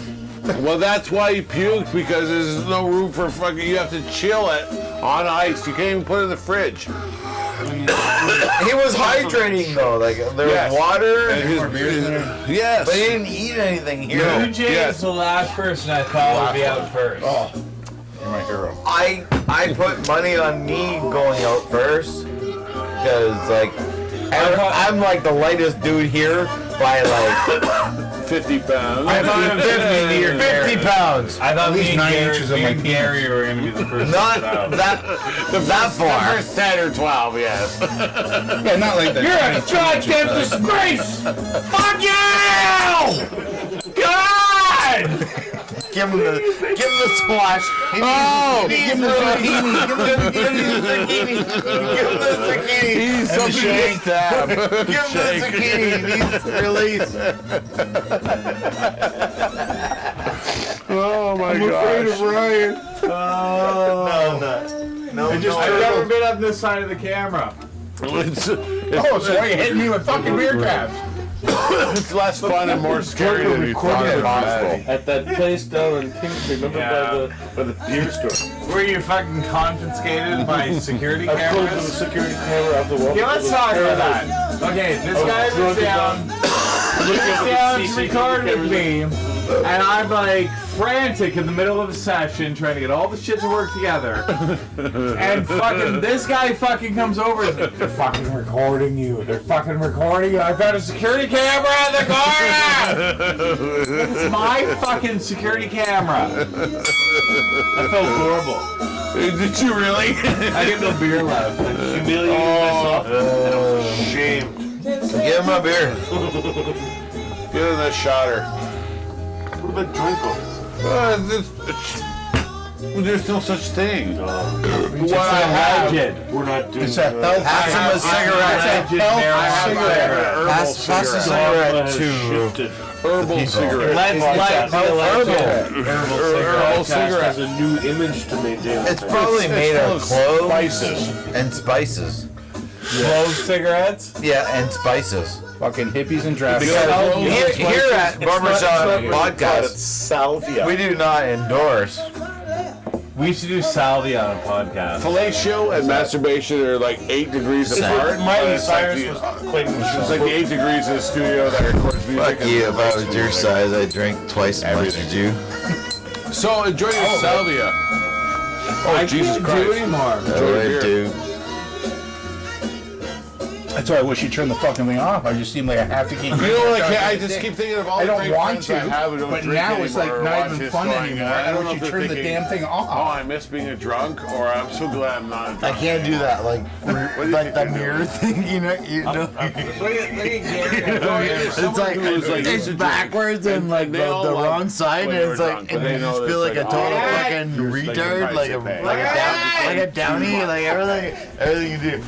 well, that's why you puked, because there's no room for fucking. You have to chill it on ice. You can't even put it in the fridge. He was hydrating though. Like there Yes. was water, And his, yes. but he didn't eat anything here. No. Lou J Yes. is the last person I thought would be out first. You're my hero. I put money on me going out first because like I'm like the lightest dude here by like 50 pounds. I thought it was 50 pounds. I thought At least me 9 and inches of Gary, my me and Gary were gonna be the first. Not ones out. that far. First 10 or 12, yes. Yeah, not like that. You're a goddamn disgrace! Fuck you! God! Give him the squash. Oh! Give him the zucchini. Give him the zucchini. Give him the zucchini. He's something to stab. Give him the zucchini. He needs release. Oh my I'm afraid gosh. of Ryan. No. I've never been up this side of the camera. It's Oh, so why you hitting me with fucking beer caps? it's less fun and more scary than you thought it was possible. At that place down in King Street, remember Yeah. by the beer store? Were you fucking confiscated by security I pulled the cameras? security camera off the wall. Yeah, let's talk about that. Okay, this guy was down to record with me, and I'm like frantic in the middle of a session trying to get all the shit to work together. And fucking this guy fucking comes over and is like, they're fucking recording you. They're fucking recording you. I found a security camera in the corner. It's my fucking security camera. I felt horrible. Did you really? I get no beer left. Humiliated myself. Shame. Give him a beer. Get in that shotter. What about Drinko? There's no such thing. What I have. We're not doing It's a health. Pass him a cigarette. Pass a cigarette to Herbal cigarette. Herbal cigarette has a new image to maintain. It's probably made of cloves Spices. and spices. Clove cigarettes? Yeah, and spices. Fucking hippies and draft. Here at Barber Shop Podcast, Salvia. we do not endorse. We should do salvia on a podcast. Fellatio and masturbation are like 8 degrees apart. Miley It's like Cyrus the- was claiming It's like the 8 degrees in the studio that records music. Fuck you, if I was your size, I'd drink twice as much as you. So enjoy your salvia. Oh, I Jesus can't Christ. do anymore. Oh, I do. That's why I wish you turned the fucking thing off. I just seem like I have to keep. You know what? I just keep thinking of all I the don't great want friends to, I have who don't but drink now it's like anymore or not watch even this fun going, anymore. I don't know wish if you they're turned the thinking, damn thing off. oh, I miss being a drunk, or I'm so glad I'm not a I drunk. can't do that. Like, like the think you're mirror thing, you know. It's like it's backwards and like the wrong side, and it's like and you just feel like a total fucking retard, like a downy, like everything you do.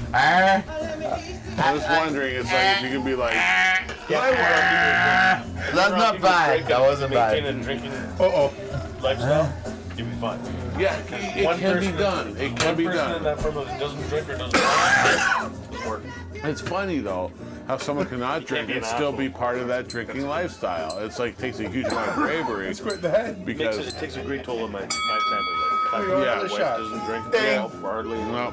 I was wondering, it's like if you can be like, That's not bad. That wasn't Maintain bad. a drinking Uh-oh. lifestyle. You'll be fine. yeah, it can be done. It can be One person in done. that family that doesn't drink or doesn't work. It's funny though how someone cannot drink be and an still asshole. be part of that drinking lifestyle. It's like takes a huge amount of bravery It because takes a great toll on my family. Like, Yeah, my wife shot. doesn't drink hardly. no,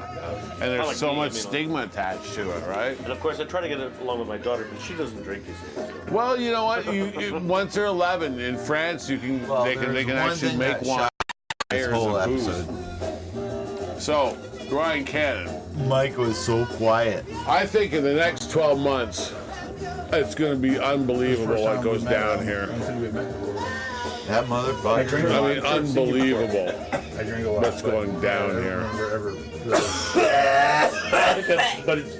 and there's like so me, much I mean, stigma attached to it, right? And of course, I try to get along with my daughter, but she doesn't drink. You see. Well, you know what? Once they're 11 in France, you can Well, they can there's one actually thing make that wine. this layers whole of booze. episode. So, Ryan Cannon, Mike was so quiet. I think in the next 12 months, it's going to be unbelievable what goes down here. That motherfucker. I mean, unbelievable I drink a lot. what's going down here. But it's.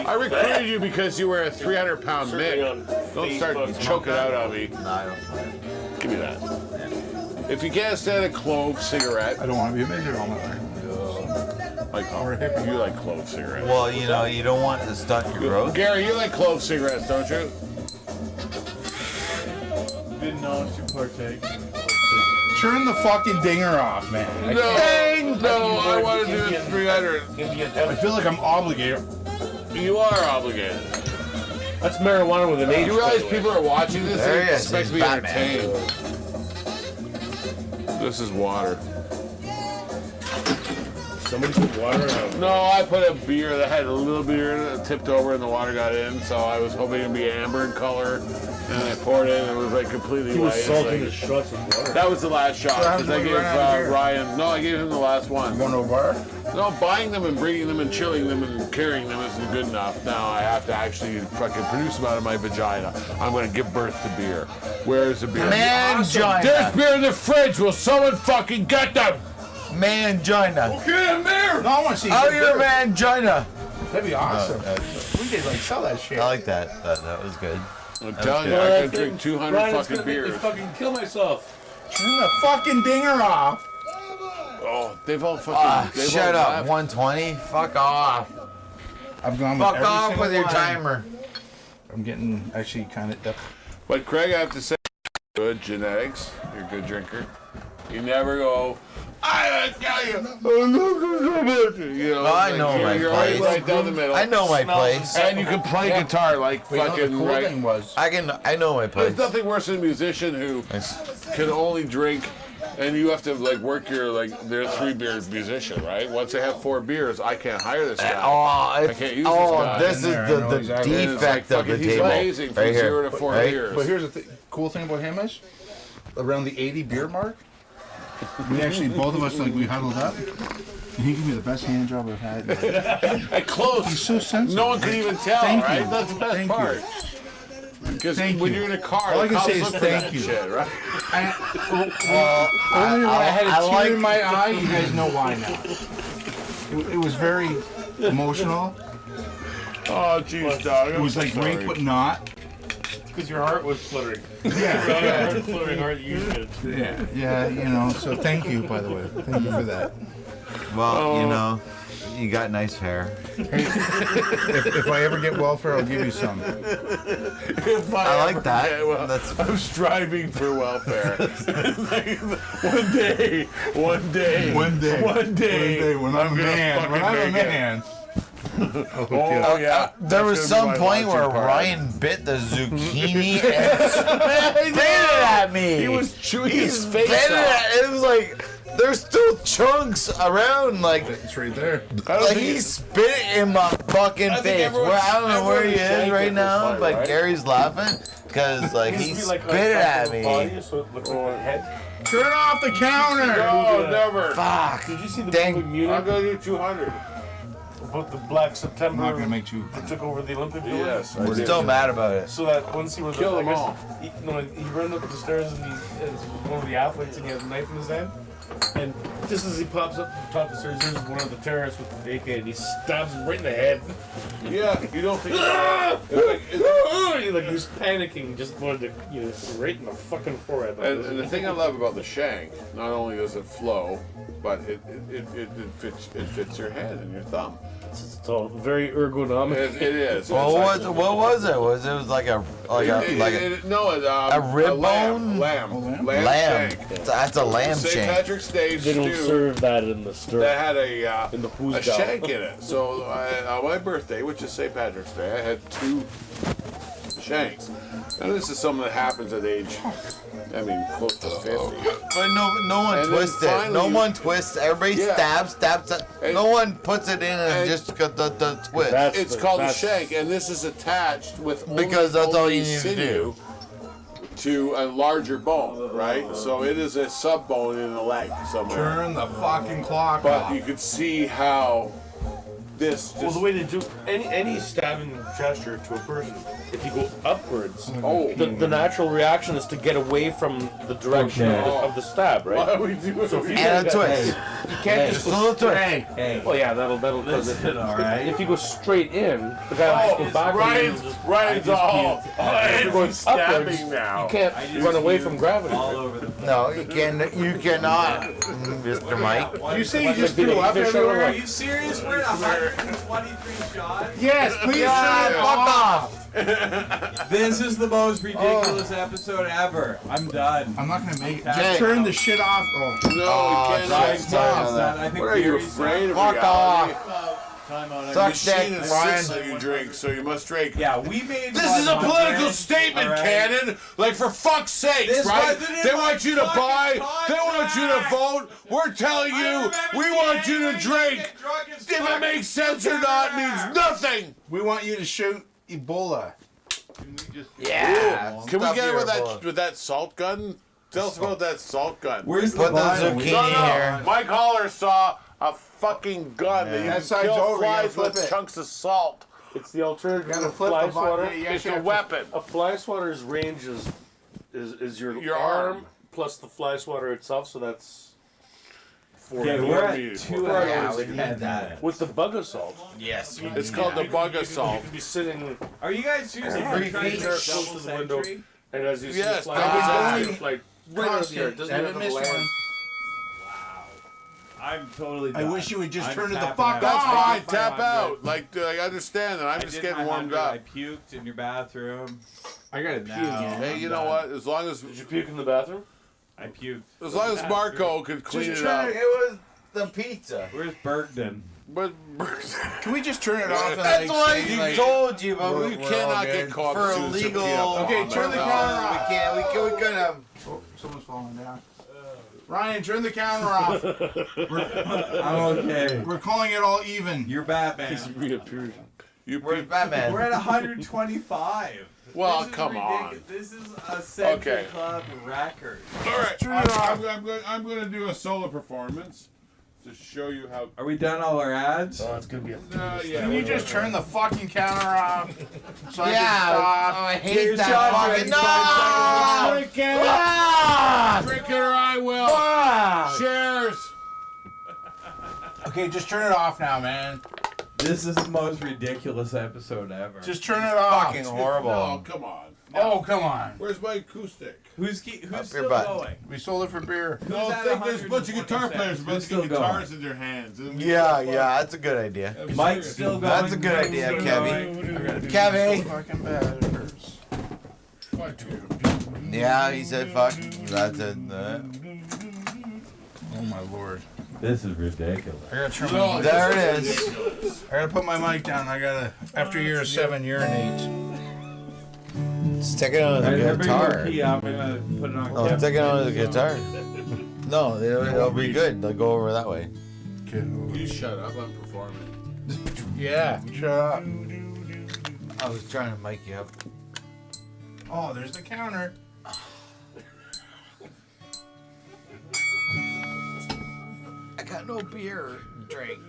I recruited you because you were a 300-pound Certainly Mick. on Don't start Facebook. choking out on me. Nah, I don't mind. Give me that. If you can't stand a clove cigarette, I don't want to be a midget all my life. like you like clove cigarettes. Well, you know, you don't want to stunt your growth. Gary, you like clove cigarettes, don't you? Didn't know to partake. Turn the fucking dinger off, man. No, I want to do it 300. I feel like I'm obligated. You are obligated. That's marijuana with an H. You realize people are watching this There and he is, expect to be he's Batman. entertained. This is water. Somebody put water in it. No, I put a beer that had a little beer in it, tipped over, and the water got in. So I was hoping it'd be amber in color, and I poured it, and it was like completely He white. was It's salting like- his shots with water. that was the last shot What because I happened gave when we ran out of beer? Ryan. No, I gave him the last one. Going to a bar? No, buying them and bringing them and chilling them and carrying them isn't good enough. Now I have to actually fucking produce them out of my vagina. I'm going to give birth to beer. Where is the beer? There's Mangina. beer in the fridge. Will someone fucking get them? Mangina. Get in there! No, I want to see Oh, you. you're mangina. That'd be awesome. We could like sell that shit. I like that. That was good. I'm telling you, I could drink 200 fucking beers. fucking kill myself. Turn the fucking dinger off. Oh, they've all fucking. they've Shut all up. left. 120. Fuck off. I've gone Fuck with every off single with your one. timer. I'm getting actually kind of. But Craig, I have to say, good genetics. You're a good drinker. You never go. I tell you, I love you so much. You know, Well, I like, know you're, my you're always place. right down the middle. I know my place. And you can play guitar like Wait, no, the fucking cool right. thing was. I know my place. There's nothing worse than a musician who can only drink, and you have to like work your like. They're a 3-beer musician, right? Once they have 4 beers, I can't hire this guy. Oh, I can't use this guy. this is In there, I know the exactly. And it's like, defect of the fucking, he's table. amazing from Right here. 0 to 4 Right? beers. But here's the cool thing about him is, around the 80 beer mark, we actually both of us like we huddled up, and he gave me the best hand job I've had. At close. He's so sensitive. No one can even tell, Thank right? you. That's the best Thank you. part. Because Thank when you. you're in a car, All I the can cops say is look for thank that you. shit, right? Only when I had a I tear like- in my eye, you guys know why now. It was very emotional. Oh, jeez, dog. It was like rape, but not. Because your heart was fluttering. Yeah, Heart fluttering hard you did. yeah, you know. So thank you, by the way. Thank you for that. Well, you know, you got nice hair. If I ever get welfare, I'll give you some. If I ever like that. get well, That's I'm striving for welfare. One day, One day, when I'm a gonna man, fucking when I'm a make it. man. Oh yeah. There was That's some gonna be my point where launching party. Ryan bit the zucchini and spit it at me. He was chewing He his spit face it off. at, it was like there's still chunks around, like It's right there. I don't like think he it- spit it in my fucking think face. everyone's- Well, I don't know where he everyone's is shaking right at now, this point, but right? Gary's laughing because like he spit it at me. So it looked like a head. Turn off the counter. No, never. Fuck. Did you see the Dang. big mutant? I'm gonna do 200. about the Black September I'm not gonna make two. that took over the Olympic Village? Yes. We're still mad about it. So that once he was Kill them all. He ran up the stairs and he's one of the athletes and he has a knife in his hand. And just as he pops up to the top of the stairs, there's one of the terrorists with the AK and he stabs him right in the head. Yeah, you don't think. He was panicking, just wanted to, right in the fucking forehead. And the thing I love about the shank, not only does it flow, but it fits your hand and your thumb. It's all very ergonomic. It is. What was it? It was like a rib bone? Lamb. Lamb. Shank. That's a lamb St. shank. Patrick's Day They don't stew serve that in the store. that had in the a food shank in it. So on my birthday, which is St. Patrick's Day, I had 2 shanks. Now this is something that happens at age, close to 50. But no one And twists then it. No finally- one twists. Everybody Yeah. stabs. And- No one puts it in and and- just got the twist. It's called a shank, and this is attached with Because that's all you only need to sinew to a larger bone, right? So it is a sub bone in the leg somewhere. Turn the fucking clock But off. you could see how this Well, just the way to do any stabbing gesture to a person, if you go upwards, the natural reaction is to get away from the direction of the stab, right? why we do it. So if you And a get- twist. you can't Just just a go little twist. Hey, well, yeah, that'll cause it. listen, all right. If you go straight in, the guy will just go back. Ryan's all If you're going upwards, stabbing now. you can't run away from gravity. all over the place. No, you cannot, Mr. Mike. You say you just Like threw up fish on a everywhere? Are you serious? We're at 123 shots. Yes, please God, turn it fuck off. off. This is the most ridiculous episode ever. I'm done. I'm not gonna make it. Jay. Just turn the shit off. Oh. No, we can't. Ryan's Stop. done. I think What are you Gary's afraid of? Fuck reality? Suck Machine dick, insists Ryan. that you drink, so you must drink. Yeah, we made. This is a 100, political statement, all right? Cannon. Like, for fuck's sakes, This right? wasn't in They my want you to fucking buy. They want you to contract. vote. We're telling I you, remember we seeing want you to anybody drink. get drunk as If fuck it makes sense or in not there. means nothing. We want you to shoot Ebola. Yeah. Can we Stop get it your with bullet. that salt gun? Tell us about that salt gun. Where's the Put the bottle? zucchini here. Mike Holler saw a fucking gun that you That can side's kill over, you flies gotta flip with it. chunks of salt. It's the alternative You gotta to flip fly the swatter. button. Yeah, It's a weapon. A fly swatter's range is your arm plus the fly swatter itself, so that's 4 Okay, we're at meters. 2 Yeah, hours. we and need 10 that. minutes. with the bug assault. Yes. It's called the bug You assault. could be sitting, Are you guys seriously Yeah. trying to 3 feet. start Close to double the window. century? and as you see Yes, it fly, double it's century. like right out of the air. It doesn't Haven't even have missed to land. one. I'm totally I done. wish you would just I'm turn it the tapping fuck out. That's off. fine. My Tap 100. out. Like, I understand that. I'm I just did getting my warmed 100. up. I puked in your bathroom. I gotta pee Now. again. Hey, you know what? As long as Did you puke in the bathroom? I puked. Marco could clean Just it up. turn It was the pizza. Where's Bergden? But Can we just turn it off? And That's like, why say, you like, told you, but we're- we you we're cannot all get good. caught for as soon as you illegal. pee up Okay, on turn the there. counter off. We can't. We could have. Oh, someone's falling down. Ryan, turn the counter off. I'm okay. We're calling it all even. You're Batman. Reappeared. You Where's pee- Batman? We're at 125. Well, This is come on. ridiculous. This is a Century Okay. Club record. All right, Turn it off. I'm going to do a solo performance to show you how. Are we done all our ads? Oh, it's gonna be a. Yeah, Can you just turn the fucking counter off? So I Yeah. can Oh, stop. I Get hate your that shot fucking. ready. No. Drink it. Ah! Drink it or I will. Cheers. Okay, just turn it off now, man. This is the most ridiculous episode ever. Just turn it off. Fucking horrible. No, come on. Oh, come on. Where's my acoustic? Who's Up still your butt. going? We sold it for beer. No, at think there's a bunch of guitar 126? players about Who's to get still guitars in their hands. It'll be Yeah, so fun. yeah, that's a good idea. That'd be Mike's serious. still going. That's a good idea, Still Kevy. going. Kevy. Fucking bad. It hurts. Fuck you. Yeah, he said fuck. That's it. Oh my lord. This is ridiculous. I gotta turn No, my There it is. I gotta put my mic down. I gotta, after year 7, urinate. Stick it on the Everybody guitar. pee, I'm gonna put it on No, Kevin. stick it on the guitar. No, it'll be good. They'll go over that way. You shut up. I'm performing. Yeah, shut up. I was trying to mic you up. Oh, there's the counter. I got no beer to drink.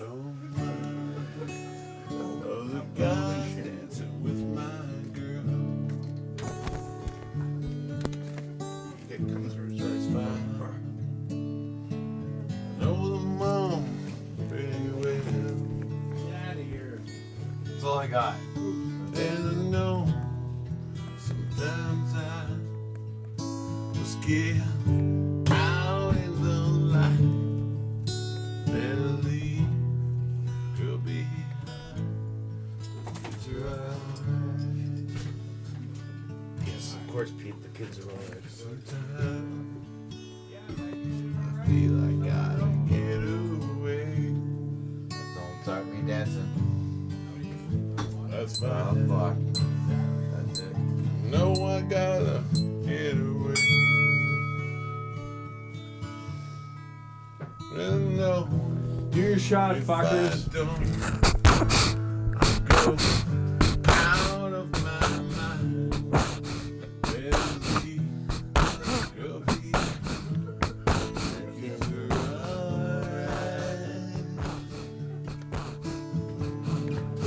don't mind other guys dancing with my girl. It comes through, so it's Fine. I know the mom pretty well. That's all I got. And I know sometimes I was scared out in the light. Better leave, could be it's right. Yes, of course, Pete. The kids are all right. Sometimes I feel I gotta get away. Don't start me dancing. That's Oh, fine. fuck. That's it. No, I gotta get away. And no, Do your shot, if fuckers. I don't go out of my mind, better leave, you'll be alright.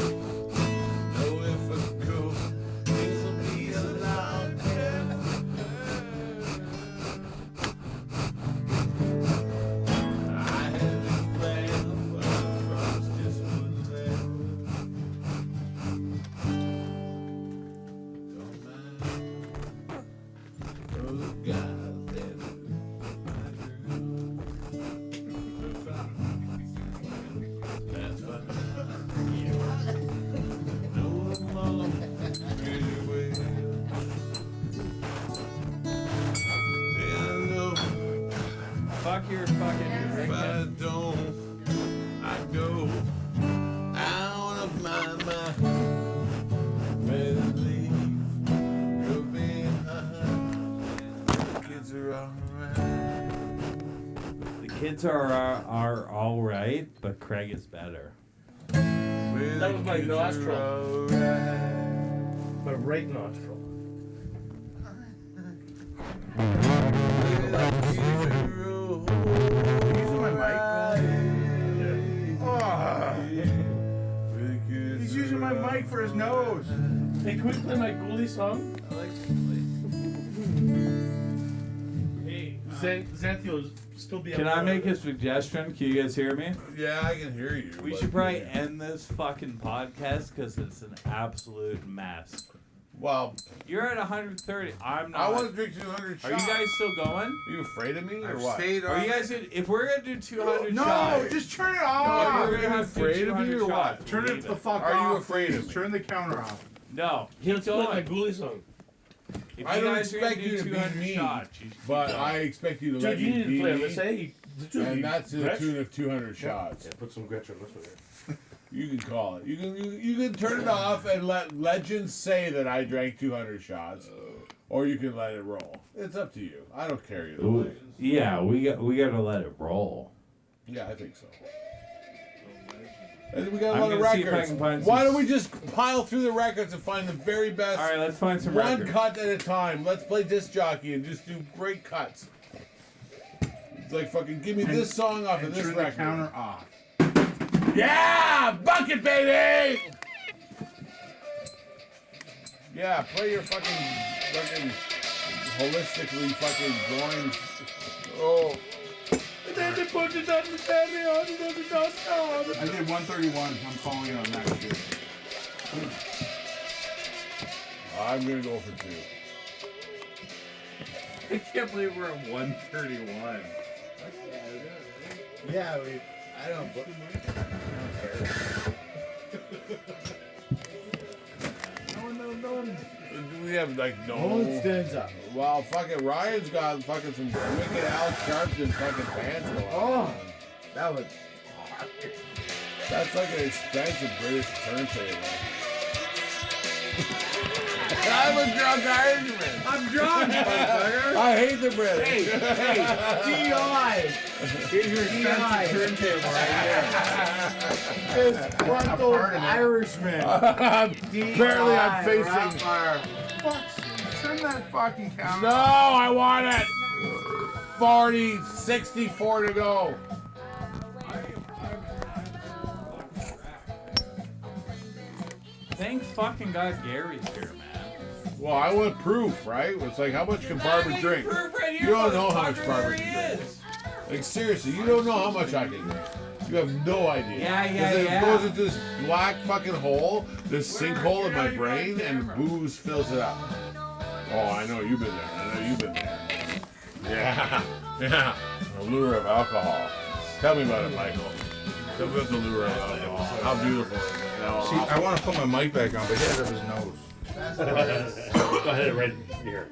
No, if I go, things will be a lot better. I had a plan, but I promised just wouldn't let. Don't mind those guys that do my girl. That's fine. No, mom, good way. And I know. Fuck your fucking If drink. I don't, I go out of my mind. Better leave, go behind. The kids are alright. The kids are all right, but Craig is better. That was my nostril. Alright. My right nostril. Using my mic? He's using my mic for his nose. Hey, can we play my ghoulie song? Hey, Xanthiel's still be. Can I make a suggestion? Can you guys hear me? Yeah, I can hear you. We but- should probably end this fucking podcast because it's an absolute mess. Well, You're at 130. I'm not. I want to drink 200 shots. Are you guys still going? Are you afraid of me or I've what? stayed Are on you guys it. gonna, if we're gonna do 200 No, shots? just turn it if off. we're gonna have to do afraid of me 200 or what? shots, Turn it leave the fuck Are off. you afraid of please. me? Turn the counter off. No. Hey, let's play my ghoulie song. If I you don't guys are gonna expect you do to be 200 mean, shots, you should But keep I going. expect you to Dude, let you me need to be play me, this, eh? and that's to the Gretsch? tune of 200 shots. Yeah, put some Gretsch on this one here. You can call it. You can turn it off and let legends say that I drank 200 shots, or you can let it roll. It's up to you. I don't care either way. Yeah, we gotta let it roll. Yeah, I think so. And we got a I'm lot of gonna see if I records. can find Why some- don't we just pile through the records and find the very best? All right, let's find some one records. cut at a time. Let's play disc jockey and just do great cuts. It's like fucking give me this song off of And this turn record. the counter off. Yeah, bucket baby. Yeah, play your fucking holistically fucking going. Oh, And then they put it on the stereo, on the I did 131. I'm calling it on that shit. I'm gonna go for 2. I can't believe we're at 131. Yeah, I don't care. No one. We have like no. No one stands up. Well, fucking Ryan's got fucking some wicked Al Sharpton fucking pants going on. Oh, that was. That's like an expensive British turntable. I'm a drunk Irishman. I'm drunk, motherfucker. I hate the British. DI. Here's your expensive turntable right here. This Bronco Irishman. Apparently I'm facing. Fuck. Turn that fucking counter No, I want it. 40, 64 to go. Thank fucking God Gary's here, man. Well, I want proof, right? It's like, how much can Barber drink? Right You don't know how much Barber can drink. Like, seriously, you don't know how much I can drink. You have no idea. Yeah. It goes into this black fucking hole, this sinkhole in my brain, and booze fills it up. Oh, I know you've been there. Yeah. The lure of alcohol. Tell me about it, Michael. Tell me about the lure of alcohol. How beautiful is it? See, I want to put my mic back on, but he had it up his nose. Go ahead, right here.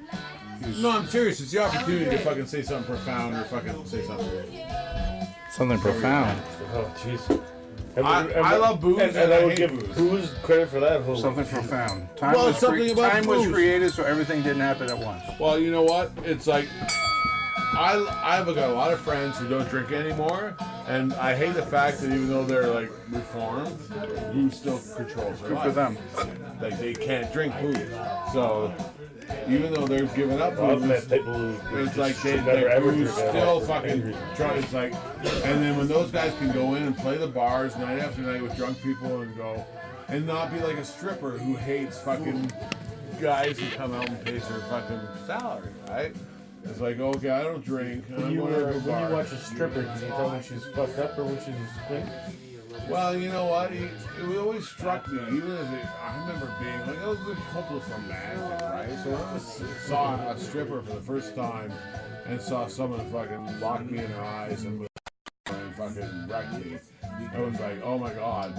No, I'm serious. It's the opportunity to fucking say something profound or fucking say something. Something profound. Oh, jeez. I love booze, and I would hate give booze credit for that. Holy Something shit. profound. Time, Well, was, it's something about time was booze. created so everything didn't happen at once. Well, you know what? It's like I've got a lot of friends who don't drink anymore, and I hate the fact that even though they're like reformed, booze still controls their Good life. for them. Like they can't drink booze, so even though they're giving up Well, booze, that type of it's like they never ever booze drink still that. fucking try. It's like, and then when those guys can go in and play the bars night after night with drunk people and go, and not be like a stripper who hates fucking guys who come out and pays their fucking salary, right? It's like, okay, I don't drink. When I'm you going to a when bar. you watch a stripper, can you tell when she's fucked up or when she's clean? Well, you know what? It always struck me, even as I remember being like, I was a hopeless romantic, right? So when I saw a stripper for the first time and saw someone fucking lock me in her eyes and fucking wreck me, I was like, oh my god,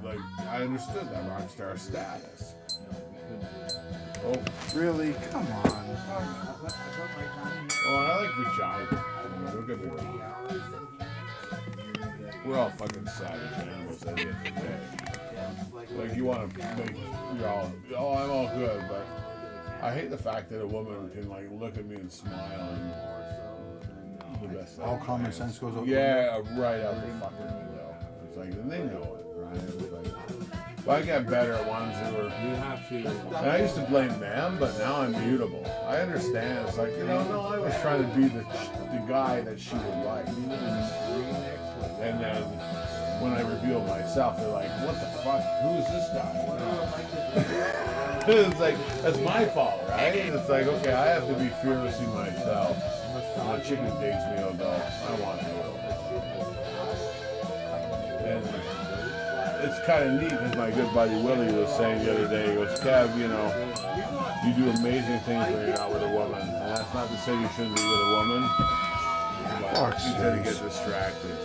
like I understood that rock star status. Oh, Really? Come on. oh, I like vagina. Don't get me wrong. We're all fucking savage animals at the end of the day. Like you want to make you're all, oh, I'm all good, but I hate the fact that a woman can like look at me and smile and the best thing. All common sense goes over. Yeah, right out the fucking window. It's like, and they know it, right? It's like, but I got better at ones who were. You have to. And I used to blame them, but now I'm mutable. I understand. It's like, you know, no, I was trying to be the guy that she would like. And then when I reveal myself, they're like, what the fuck? Who is this guy? It's like, that's my fault, right? And it's like, okay, I have to be fearlessly myself. When a chicken dates me, I'll go, I want to go. And it's kind of neat because my good buddy Willie was saying the other day, he goes, Kev, you know, you do amazing things when you're out with a woman. And that's not to say you shouldn't be with a woman, but you tend to get distracted.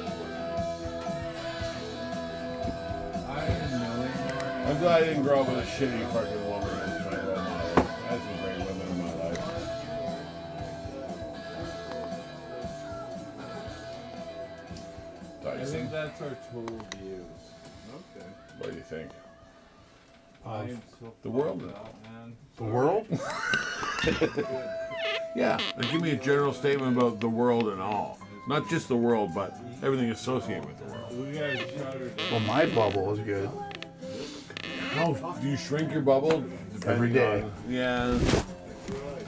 I'm glad I didn't grow up with a shitty fucking woman as my role model. I had some great women in my life. I think that's our total views. Okay. What do you think? I'm so The world? bummed out, man. The world? Yeah. Like, give me a general statement about the world and all. Not just the world, but everything associated with the world. We gotta shut her down. Well, my bubble is good. How do you shrink your bubble? Every day. Yeah.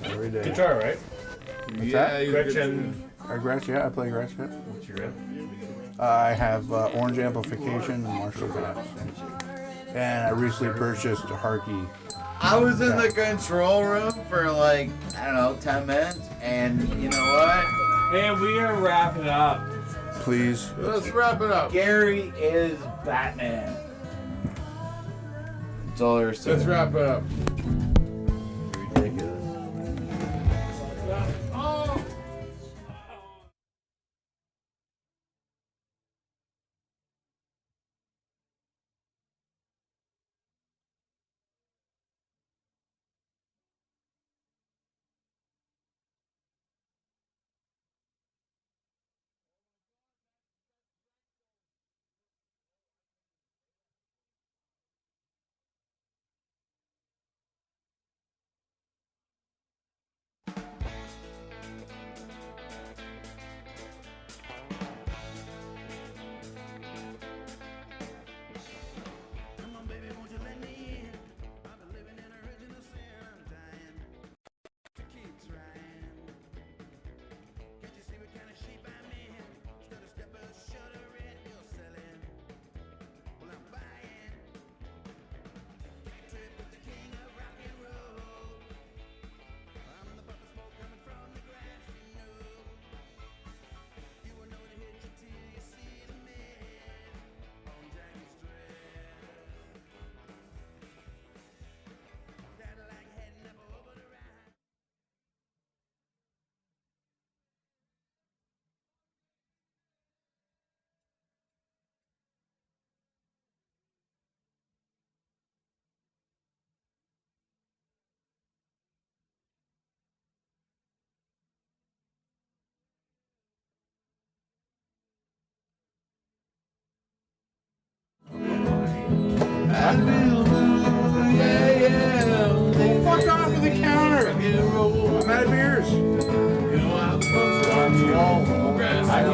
Every day. Guitar, right? Yeah. Gretchen. I Gretchen, I play Gretchen. What's your name? I have orange amplification and Marshall caps. And I recently purchased a Harkey. I was in the control room for like, I don't know, 10 minutes, and you know what? Hey, we are wrapping up. Please. Let's wrap it up. Gary is Batman. That's all there is to Let's it. wrap it up.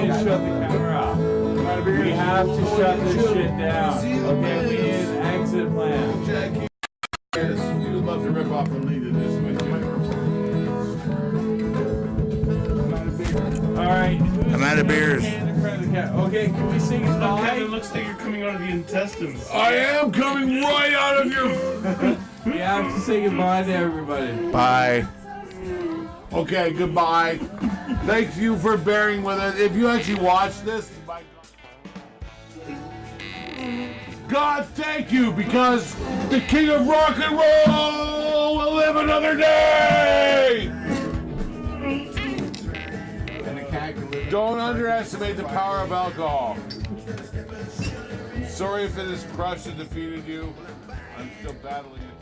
need to shut the camera off. We have to shut this shit down. Okay, we need an exit plan. You would love to rip off the lead of this with All right. I'm out of beers. Okay, can we say goodbye? Kevin, looks like you're coming out of the intestines. I am coming right out of your. We have to say goodbye to everybody. Bye. Okay, goodbye. Thank you for bearing with us. If you actually watch this, by God, thank you, because the king of rock and roll will live another day. Don't underestimate the power of alcohol. Sorry if it has crushed and defeated you. I'm still battling it.